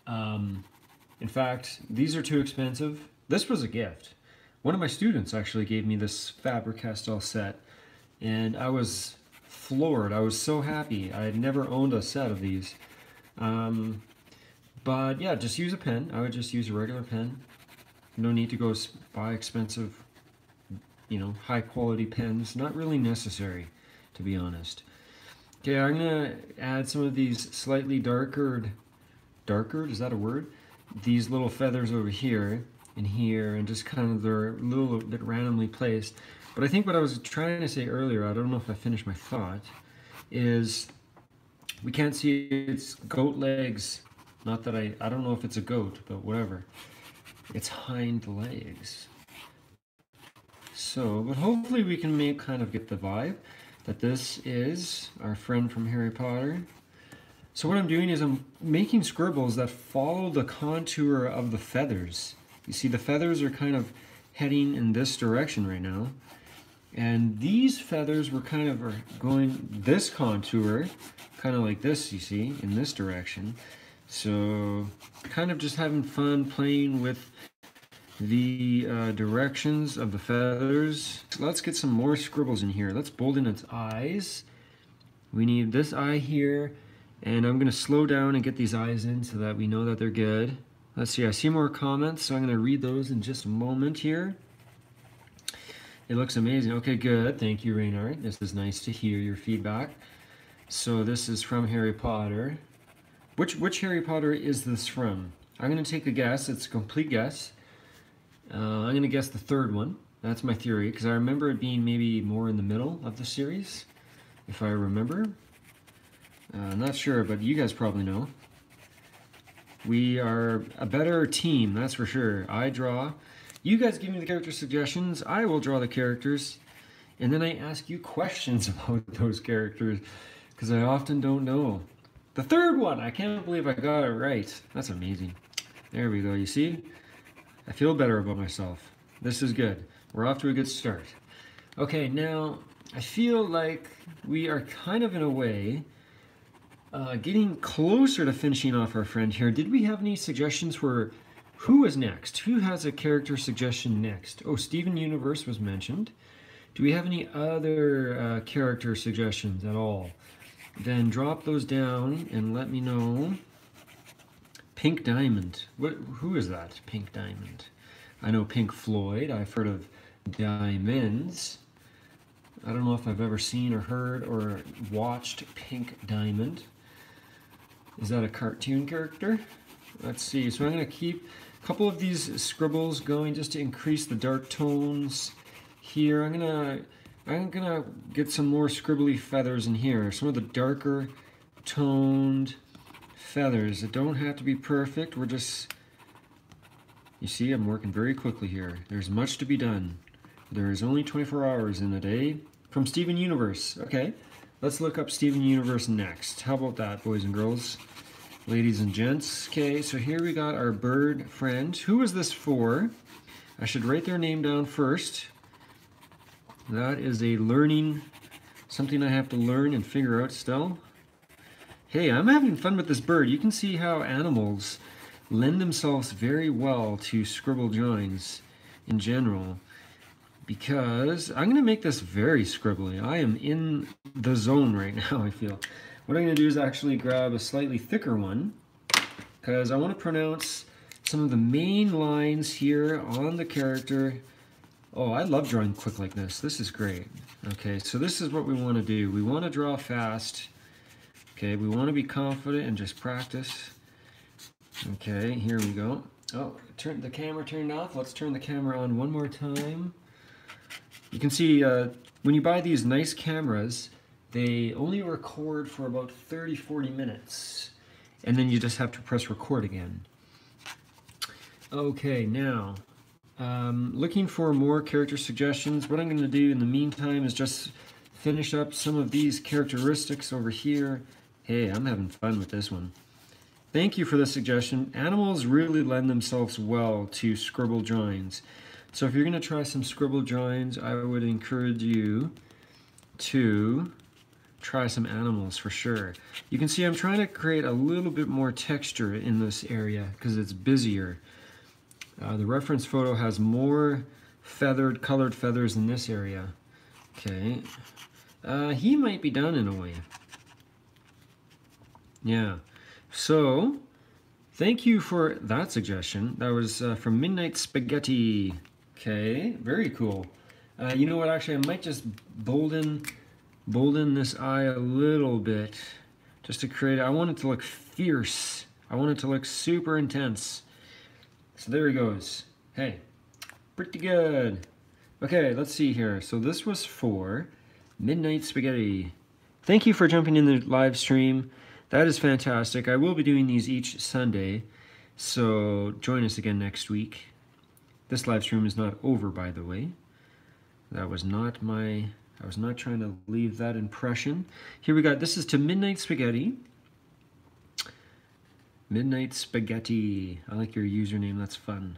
In fact, these are too expensive. This was a gift. One of my students actually gave me this Faber-Castell set, and I was floored. I was so happy. I had never owned a set of these. But yeah, just use a pen. I would just use a regular pen. No need to go buy expensive, you know, high quality pens. Not really necessary, to be honest. Okay, I'm gonna add some of these slightly darkered, is that a word? These little feathers over here and here, and just kind of they're a little bit randomly placed. But I think what I was trying to say earlier, I don't know if I finished my thought, is we can't see its goat legs. Not that I don't know if it's a goat, but whatever. Its hind legs. So, but hopefully we can get the vibe that this is our friend from Harry Potter. So what I'm doing is I'm making scribbles that follow the contour of the feathers. You see the feathers are kind of heading in this direction right now. And these feathers were kind of going this contour, kind of like this, you see, in this direction. So kind of just having fun playing with the directions of the feathers. Let's get some more scribbles in here. Let's bolden its eyes. We need this eye here, and I'm going to slow down and get these eyes in so that we know that they're good. Let's see, I see more comments, so I'm going to read those in just a moment here. It looks amazing. Okay, good. Thank you, Reynard. This is nice to hear your feedback. So this is from Harry Potter. Which Harry Potter is this from? I'm going to take a guess. It's a complete guess. I'm going to guess the third one. That's my theory, because I remember it being maybe more in the middle of the series, if I remember. I'm not sure, but you guys probably know. We are a better team, that's for sure. I draw. You guys give me the character suggestions. I will draw the characters. And then I ask you questions about those characters, because I often don't know. The third one! I can't believe I got it right. That's amazing. There we go, you see? I feel better about myself. This is good. We're off to a good start. Okay, now I feel like we are kind of in a way getting closer to finishing off our friend here. Did we have any suggestions for who is next? Who has a character suggestion next? Oh, Steven Universe was mentioned. Do we have any other character suggestions at all? Then drop those down and let me know. Pink Diamond. Who is that? Pink Diamond. I know Pink Floyd. I've heard of Diamonds. I don't know if I've ever seen or heard or watched Pink Diamond. Is that a cartoon character? Let's see. So I'm going to keep a couple of these scribbles going just to increase the dark tones here. I'm gonna get some more scribbly feathers in here. Some of the darker toned feathers. It don't have to be perfect. We're just, you see, I'm working very quickly here. There's much to be done. There is only 24 hours in a day. From Steven Universe. Okay, let's look up Steven Universe next. How about that, boys and girls? Ladies and gents. Okay, so here we got our bird friend. Who is this for? I should write their name down first. That is a learning, something I have to learn and figure out still. Hey, I'm having fun with this bird. You can see how animals lend themselves very well to scribble drawings in general, because I'm going to make this very scribbly. I am in the zone right now, I feel. What I'm going to do is actually grab a slightly thicker one, because I want to pronounce some of the main lines here on the character. Oh, I love drawing quick like this. This is great. Okay, so this is what we want to do. We want to draw fast. Okay, we want to be confident and just practice. Okay, here we go. Oh, turn the camera turned off. Let's turn the camera on one more time. You can see when you buy these nice cameras, they only record for about 30-40 minutes. And then you just have to press record again. Okay, now, looking for more character suggestions. What I'm going to do in the meantime is just finish up some of these characteristics over here. Hey, I'm having fun with this one. Thank you for the suggestion. Animals really lend themselves well to scribble drawings. So if you're going to try some scribble drawings, I would encourage you to try some animals for sure. You can see I'm trying to create a little bit more texture in this area because it's busier. The reference photo has more colored feathers in this area. Okay. He might be done in a way. Yeah. So, thank you for that suggestion. That was from Midnight Spaghetti. Okay, very cool. You know what, actually, I might just bolden bolden this eye a little bit just to create, I want it to look fierce. I want it to look super intense. So there he goes. Hey, pretty good. Okay, let's see here. So this was for Midnight Spaghetti. Thank you for jumping in the live stream. That is fantastic. I will be doing these each Sunday, so join us again next week. This live stream is not over, by the way. That was not my, I was not trying to leave that impression. Here we got, this is to Midnight Spaghetti. Midnight Spaghetti. I like your username, that's fun.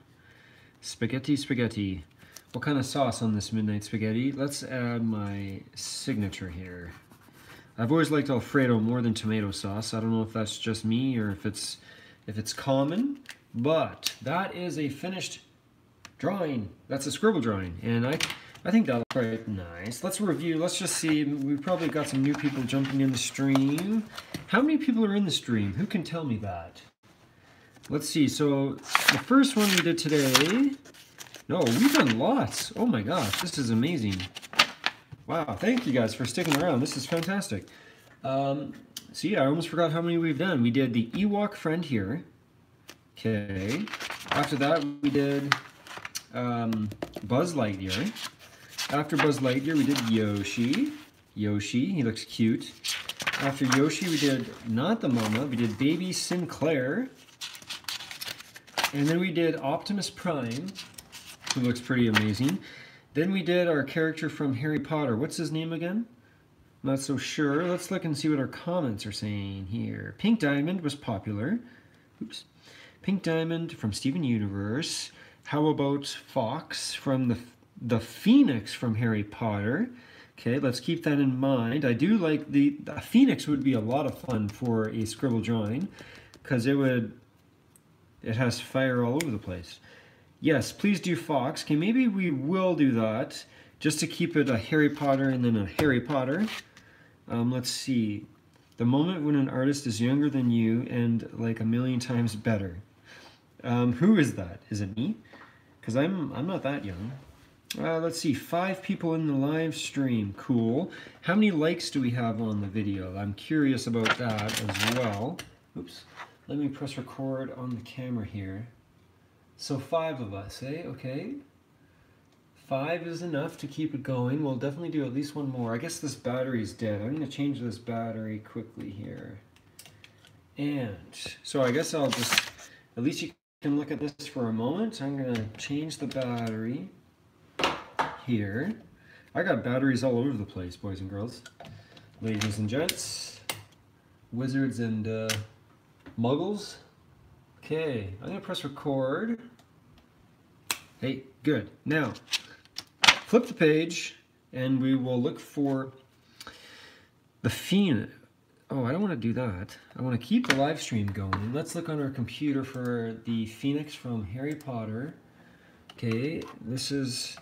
Spaghetti, spaghetti. What kind of sauce on this Midnight Spaghetti? Let's add my signature here. I've always liked Alfredo more than tomato sauce. I don't know if that's just me or if it's common, but that is a finished drawing. That's a scribble drawing, and I think that looks quite nice. Let's review. Let's just see. We've probably got some new people jumping in the stream. How many people are in the stream? Who can tell me that? Let's see. So the first one we did today. No, we've done lots. Oh my gosh, this is amazing. Wow, thank you guys for sticking around. This is fantastic. So yeah, I almost forgot how many we've done. We did the Ewok friend here. Okay. After that, we did Buzz Lightyear. After Buzz Lightyear, we did Yoshi. Yoshi, he looks cute. After Yoshi, we did not the mama, we did Baby Sinclair. And then we did Optimus Prime, who looks pretty amazing. Then we did our character from Harry Potter. What's his name again? Not so sure. Let's look and see what our comments are saying here. Pink Diamond was popular. Oops. Pink Diamond from Steven Universe. How about Fox from the Phoenix from Harry Potter? Okay, let's keep that in mind. I do like the Phoenix would be a lot of fun for a scribble drawing because it has fire all over the place. Yes, please do Fox. Okay, maybe we will do that just to keep it a Harry Potter and then a Harry Potter. Let's see. The moment when an artist is younger than you and like a million times better. Who is that? Is it me? Because I'm not that young. Let's see. 5 people in the live stream. Cool. How many likes do we have on the video? I'm curious about that as well. Oops. Let me press record on the camera here. So 5 of us, eh? Okay. 5 is enough to keep it going. We'll definitely do at least one more. I guess this battery's dead. I'm going to change this battery quickly here. And so I guess I'll just, at least you can look at this for a moment. I'm going to change the battery here. I got batteries all over the place, boys and girls. Ladies and gents. Wizards and muggles. Okay, I'm going to press record. Hey, good. Now, flip the page, and we will look for the Phoenix. Oh, I don't want to do that. I want to keep the live stream going. Let's look on our computer for the Phoenix from Harry Potter. Okay, this is,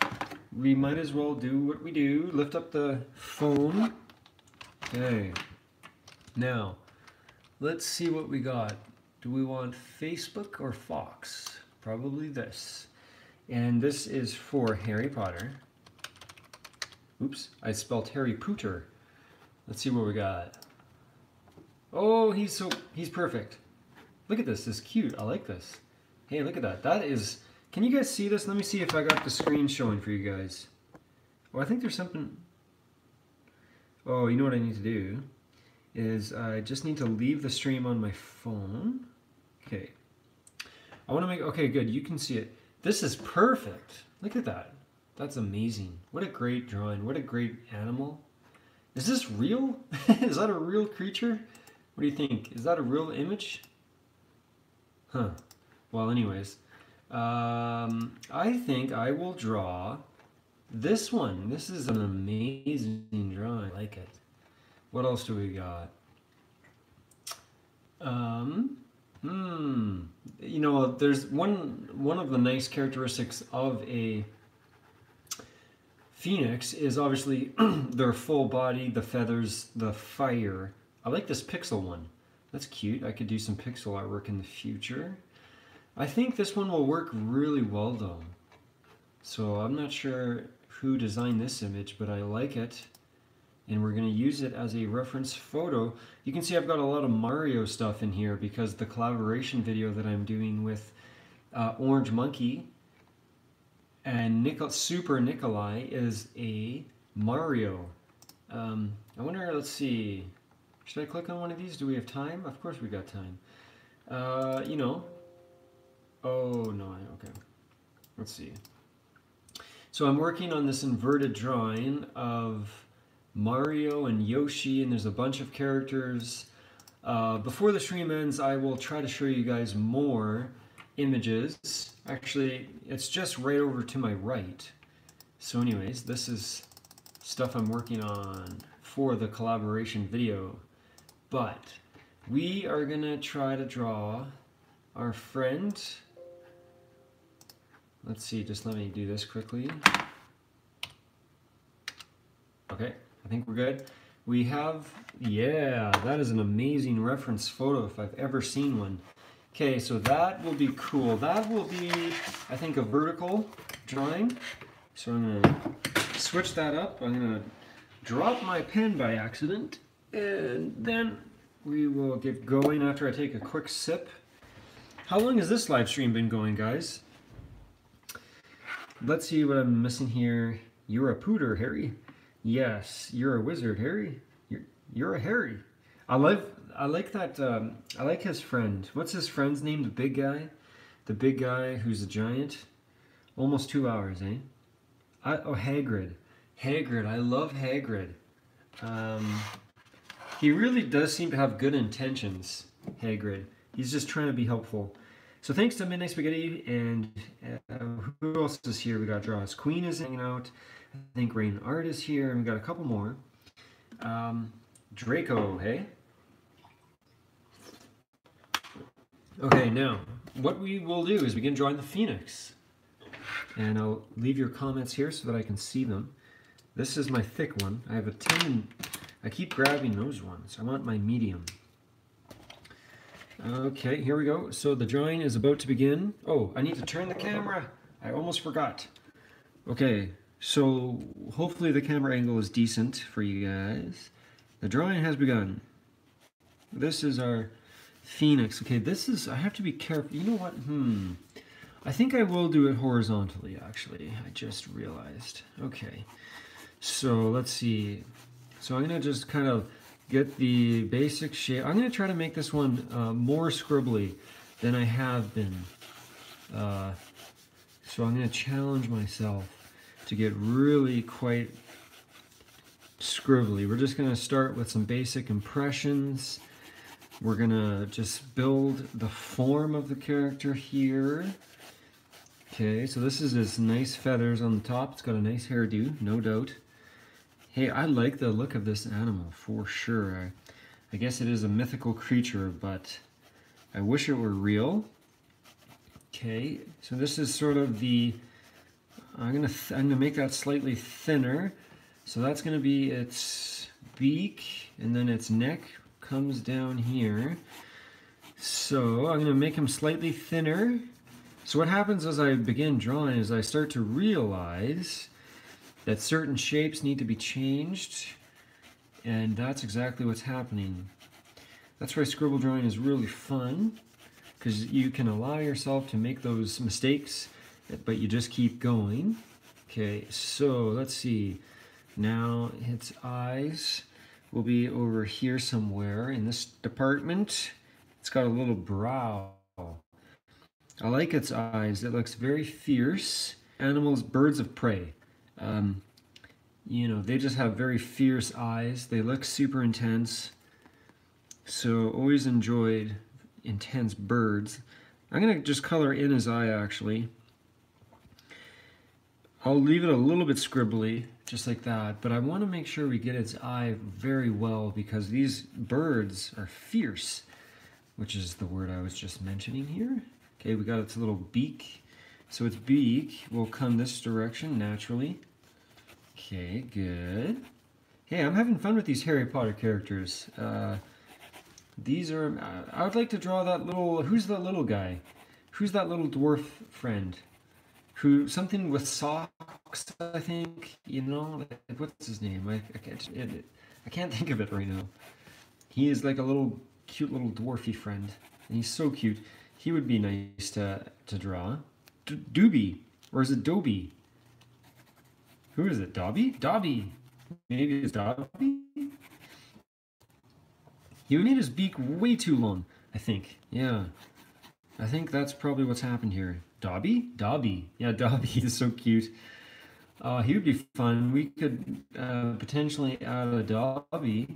we might as well do what we do. Lift up the phone. Okay, now, let's see what we got. Do we want Facebook or Fox? Probably this. And this is for Harry Potter. Oops, I spelled Harry Pooter. Let's see what we got. Oh, he's perfect. Look at this, this is cute. I like this. Hey, look at that. That is, can you guys see this? Let me see if I got the screen showing for you guys. Oh, I think there's something. Oh, you know what I need to do? Is I just need to leave the stream on my phone. Okay. I want to make, okay, good. You can see it. This is perfect. Look at that. That's amazing. What a great drawing. What a great animal. Is this real? Is that a real creature? What do you think? Is that a real image? Huh. Well, anyways. I think I will draw this one. This is an amazing drawing. I like it. What else do we got? You know, there's one of the nice characteristics of a Phoenix is obviously their full body, the feathers, the fire. I like this pixel one. That's cute. I could do some pixel artwork in the future. I think this one will work really well though. So I'm not sure who designed this image, but I like it. and we're going to use it as a reference photo. You can see I've got a lot of Mario stuff in here because the collaboration video that I'm doing with Orange Monkey and Super Nikolai is a Mario. I wonder, let's see, should I click on one of these? Do we have time? Of course we got time. You know, oh no, okay. Let's see. So I'm working on this inverted drawing of Mario and Yoshi, and there's a bunch of characters. Before the stream ends, I will try to show you guys more images. Actually, it's just right over to my right. So anyways, this is stuff I'm working on for the collaboration video. But we are gonna try to draw our friend. Let's see, just let me do this quickly. Okay, I think we're good. We have, yeah, that is an amazing reference photo if I've ever seen one. Okay, so that will be cool. That will be, I think, a vertical drawing. So I'm gonna switch that up. I'm gonna drop my pen by accident, and then we will get going after I take a quick sip. How long has this live stream been going, guys? Let's see what I'm missing here. You're a pooter, Harry. Yes, you're a wizard, Harry. You're a Harry. I like that. I like his friend. What's his friend's name? The big guy. The big guy who's a giant. Almost 2 hours, eh? Oh, Hagrid. Hagrid. I love Hagrid. He really does seem to have good intentions, Hagrid. He's just trying to be helpful. So thanks to Midnight Spaghetti, and who else is here? We got Draws Queen is hanging out. I think Rain Art is here, and we got a couple more. Draco, hey? Okay, now, what we will do is begin drawing the Phoenix. And I'll leave your comments here so that I can see them. This is my thick one. I have a 10, I keep grabbing those ones. I want my medium. Okay, here we go. So the drawing is about to begin. Oh, I need to turn the camera. I almost forgot. Okay, so hopefully the camera angle is decent for you guys. The drawing has begun. This is our Phoenix. Okay, this is, I have to be careful. You know what? I think I will do it horizontally, actually. I just realized. Okay, so let's see. So I'm going to just kind of get the basic shape. I'm going to try to make this one more scribbly than I have been. So I'm going to challenge myself to get really quite scribbly. We're just going to start with some basic impressions. We're going to just build the form of the character here. Okay, so this is his nice feathers on the top. It's got a nice hairdo, no doubt. Hey, I like the look of this animal for sure. I guess it is a mythical creature, but I wish it were real. Okay, so this is sort of the, I'm gonna make that slightly thinner. So that's gonna be its beak, and then its neck comes down here. So I'm gonna make him slightly thinner. So what happens as I begin drawing is I start to realize that certain shapes need to be changed, and that's exactly what's happening. That's why scribble drawing is really fun, because you can allow yourself to make those mistakes, but you just keep going. Okay, so let's see. Now its eyes will be over here somewhere in this department. It's got a little brow. I like its eyes. It looks very fierce. Animals, birds of prey. You know, they just have very fierce eyes. They look super intense. So always enjoyed intense birds. I'm gonna just color in his eye actually. I'll leave it a little bit scribbly, just like that, but I want to make sure we get its eye very well because these birds are fierce, which is the word I was just mentioning here. Okay, we got its little beak. So its beak will come this direction naturally. Okay, good. Hey, I'm having fun with these Harry Potter characters. These are, I would like to draw that little, who's the little guy? Who's that little dwarf friend? Who, something with socks, I think, you know, what's his name? I can't, I can't think of it right now. He is like a little cute little dwarfy friend, and he's so cute. He would be nice to draw. Doobie, or is it Dobie? Who is it? Dobby? Dobby. Maybe it's Dobby. He made his beak way too long, I think. Yeah. I think that's probably what's happened here. Dobby? Dobby. Yeah, Dobby is so cute. He would be fun. We could potentially add a Dobby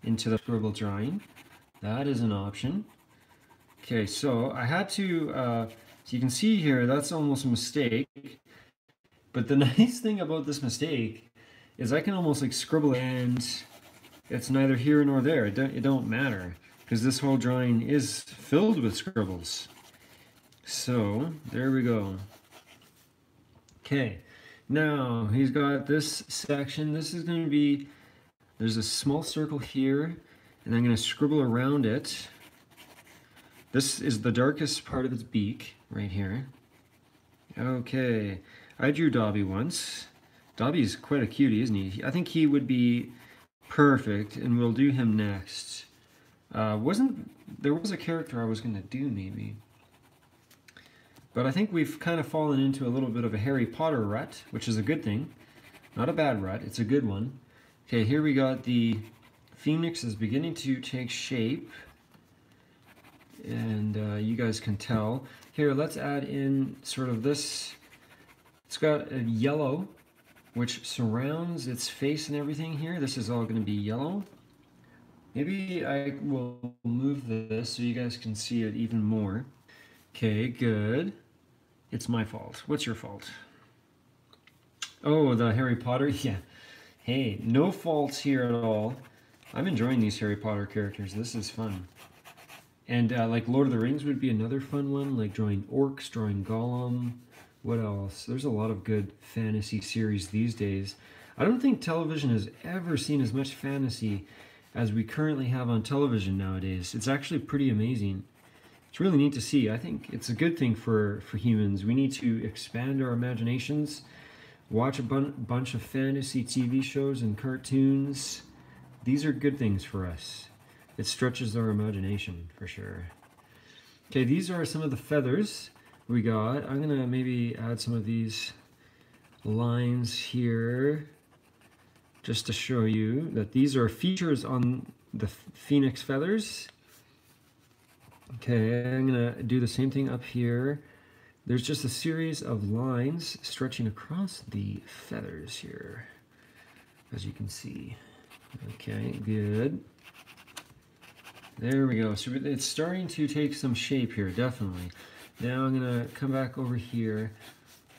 into the scribble drawing. That is an option. Okay, so I had to, so you can see here, that's almost a mistake. But the nice thing about this mistake is I can almost like scribble and it's neither here nor there. It don't matter because this whole drawing is filled with scribbles. So there we go. Okay, now he's got this section. This is going to be, there's a small circle here and I'm going to scribble around it. This is the darkest part of its beak right here. Okay, I drew Dobby once. Dobby's quite a cutie, isn't he? I think he would be perfect, and we'll do him next. There was a character I was going to do maybe. But I think we've kind of fallen into a little bit of a Harry Potter rut, which is a good thing. Not a bad rut, it's a good one. Okay, here we got the phoenix is beginning to take shape. And you guys can tell. Here, let's add in sort of this. It's got a yellow, which surrounds its face and everything here. This is all going to be yellow. Maybe I will move this so you guys can see it even more. Okay, good. It's my fault. What's your fault? Oh, the Harry Potter? Yeah. Hey, no faults here at all. I'm enjoying these Harry Potter characters. This is fun. And like Lord of the Rings would be another fun one, like drawing orcs, drawing Gollum. What else? There's a lot of good fantasy series these days. I don't think television has ever seen as much fantasy as we currently have on television nowadays. It's actually pretty amazing. It's really neat to see. I think it's a good thing for humans. We need to expand our imaginations, watch a bunch of fantasy TV shows and cartoons. These are good things for us. It stretches our imagination for sure. Okay, these are some of the feathers we got. I'm gonna maybe add some of these lines here just to show you that these are features on the phoenix feathers. Okay, I'm gonna do the same thing up here. There's just a series of lines stretching across the feathers here, as you can see. Okay, good. There we go. So it's starting to take some shape here, definitely. Now I'm going to come back over here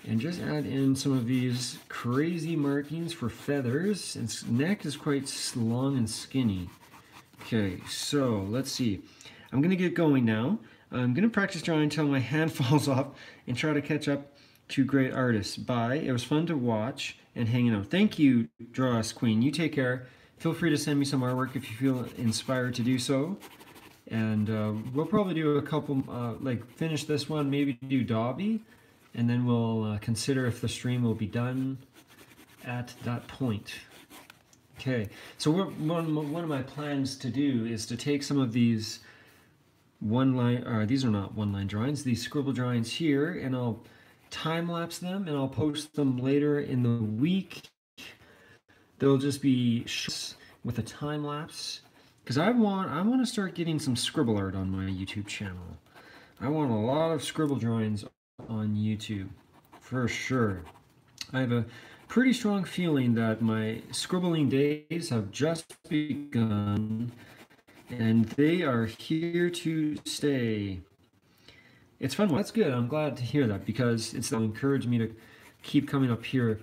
and just add in some of these crazy markings for feathers. Its neck is quite long and skinny. Okay, so let's see. I'm going to get going now. I'm going to practice drawing until my hand falls off and try to catch up to great artists. Bye. It was fun to watch and hanging out. Thank you, Draw Us Queen. You take care. Feel free to send me some artwork if you feel inspired to do so. And we'll probably do a couple, like finish this one, maybe do Dobby, and then we'll consider if the stream will be done at that point. Okay, so one of my plans to do is to take some of these these are not one-line drawings, these scribble drawings here, and I'll time-lapse them and I'll post them later in the week. They'll just be with a time-lapse, because I want to start getting some scribble art on my YouTube channel. I want a lot of scribble drawings on YouTube, for sure. I have a pretty strong feeling that my scribbling days have just begun, and they are here to stay. It's fun. That's good. I'm glad to hear that, because it'll encourage me to keep coming up here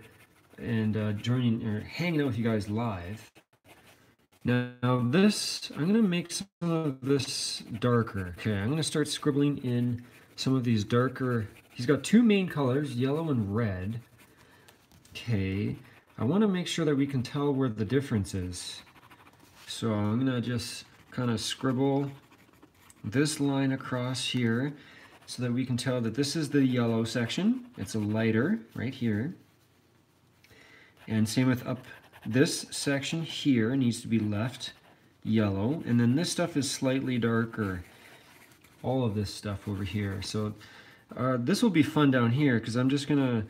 and joining or hanging out with you guys live. Now this, I'm going to make some of this darker. Okay, I'm going to start scribbling in some of these darker. He's got two main colors, yellow and red. Okay, I want to make sure that we can tell where the difference is. So I'm going to just kind of scribble this line across here so that we can tell that this is the yellow section. It's a lighter right here. And same with up this section here needs to be left yellow, and then this stuff is slightly darker. All of this stuff over here. So this will be fun down here because I'm just gonna,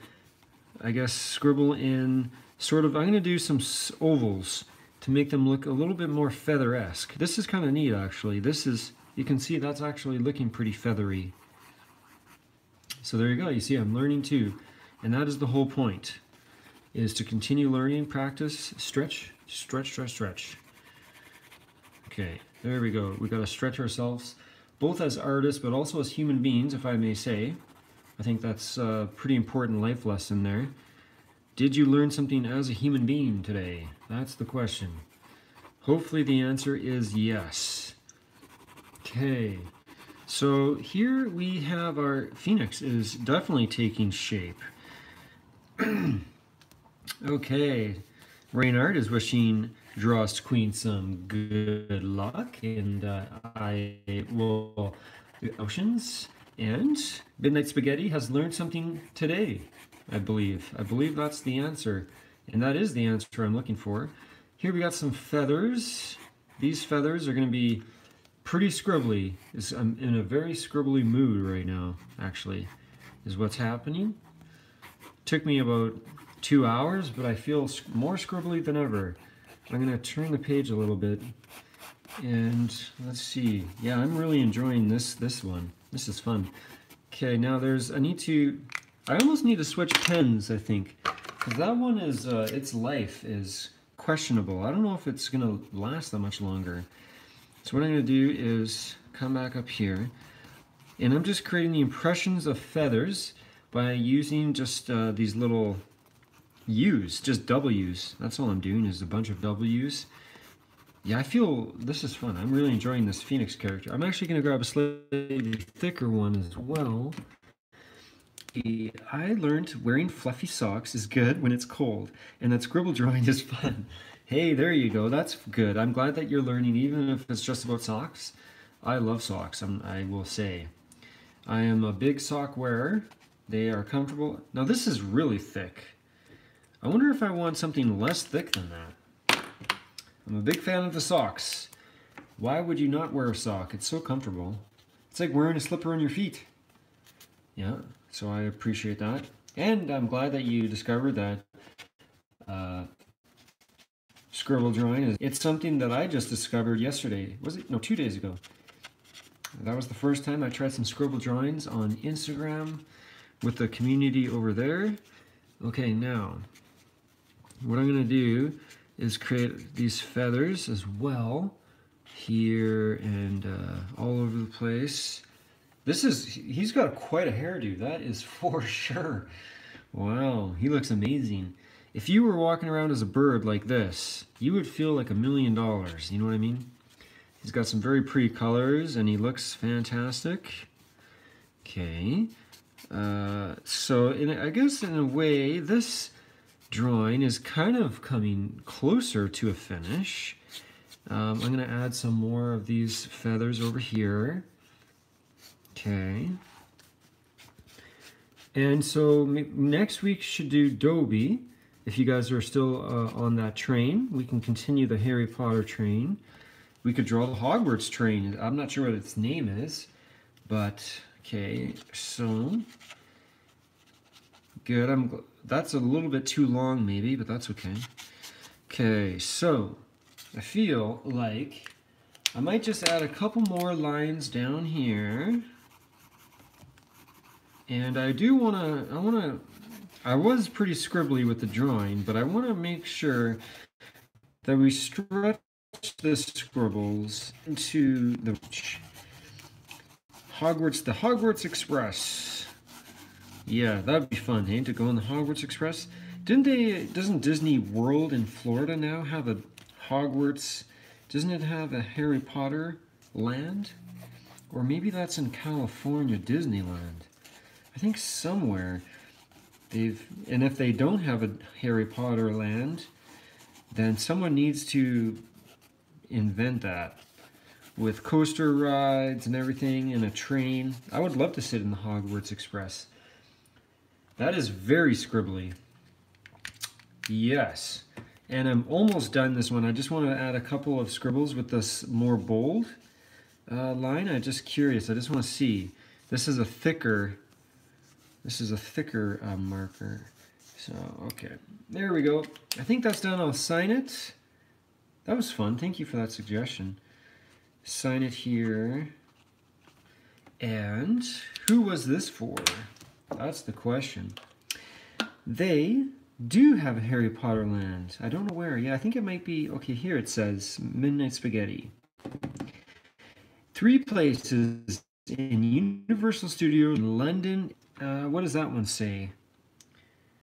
I guess, scribble in sort of, I'm gonna do some ovals to make them look a little bit more feather-esque. This is kind of neat actually. This is, you can see that's actually looking pretty feathery. So there you go, you see I'm learning too. And that is the whole point, is to continue learning, practice, stretch, stretch, stretch, stretch. Okay, there we go. We got to stretch ourselves, both as artists, but also as human beings, if I may say. I think that's a pretty important life lesson there. Did you learn something as a human being today? That's the question. Hopefully the answer is yes. Okay, so here we have our phoenix is definitely taking shape. Okay, Reynard is wishing Drost Queen some good luck, and I will Oceans and Midnight Spaghetti has learned something today, I believe. I believe that's the answer, and that is the answer I'm looking for. Here we got some feathers. These feathers are going to be pretty scribbly. I'm in a very scribbly mood right now, actually, is what's happening. Took me about 2 hours, but I feel more scribbly than ever. I'm going to turn the page a little bit, and let's see. Yeah, I'm really enjoying this one. This is fun. Okay, now I almost need to switch pens, I think, because that one is, its life is questionable. I don't know if it's going to last that much longer. So what I'm going to do is come back up here, and I'm just creating the impressions of feathers by using just these little U's, just W's. That's all I'm doing, is a bunch of W's. Yeah, I feel this is fun. I'm really enjoying this Phoenix character. I'm actually going to grab a slightly thicker one as well. I learned wearing fluffy socks is good when it's cold, and that scribble drawing is fun. Hey, there you go. That's good. I'm glad that you're learning, even if it's just about socks. I love socks, I will say. I am a big sock wearer. They are comfortable. Now this is really thick. I wonder if I want something less thick than that. I'm a big fan of the socks. Why would you not wear a sock? It's so comfortable. It's like wearing a slipper on your feet. Yeah, so I appreciate that. And I'm glad that you discovered that scribble drawing. It's something that I just discovered yesterday. Was it? No, 2 days ago. That was the first time I tried some scribble drawings on Instagram with the community over there. Okay, now what I'm going to do is create these feathers as well here and all over the place. He's got quite a hairdo, that is for sure. Wow, he looks amazing. If you were walking around as a bird like this, you would feel like $1 million, you know what I mean? He's got some very pretty colors and he looks fantastic. Okay, so I guess in a way this drawing is kind of coming closer to a finish. I'm going to add some more of these feathers over here. Okay. And so next week should do Dobie. If you guys are still on that train, we can continue the Harry Potter train. We could draw the Hogwarts train. I'm not sure what its name is, but okay, so good. That's a little bit too long maybe, but that's okay. Okay, so I feel like I might just add a couple more lines down here. And I was pretty scribbly with the drawing, but I want to make sure that we stretch the scribbles into the Hogwarts Express. Yeah, that'd be fun, hey, to go on the Hogwarts Express. Doesn't Disney World in Florida now have a Hogwarts? Doesn't it have a Harry Potter land? Or maybe that's in California, Disneyland. I think somewhere and if they don't have a Harry Potter land, then someone needs to invent that with coaster rides and everything and a train. I would love to sit in the Hogwarts Express. That is very scribbly. Yes. And I'm almost done this one. I just want to add a couple of scribbles with this more bold line. I'm just curious. I just want to see. This is a thicker marker. So, okay. There we go. I think that's done. I'll sign it. That was fun. Thank you for that suggestion. Sign it here. And who was this for? That's the question. They do have a Harry Potter land. I don't know where. Yeah, I think it might be, okay, here it says Midnight Spaghetti. 3 places in Universal Studios in London. What does that one say?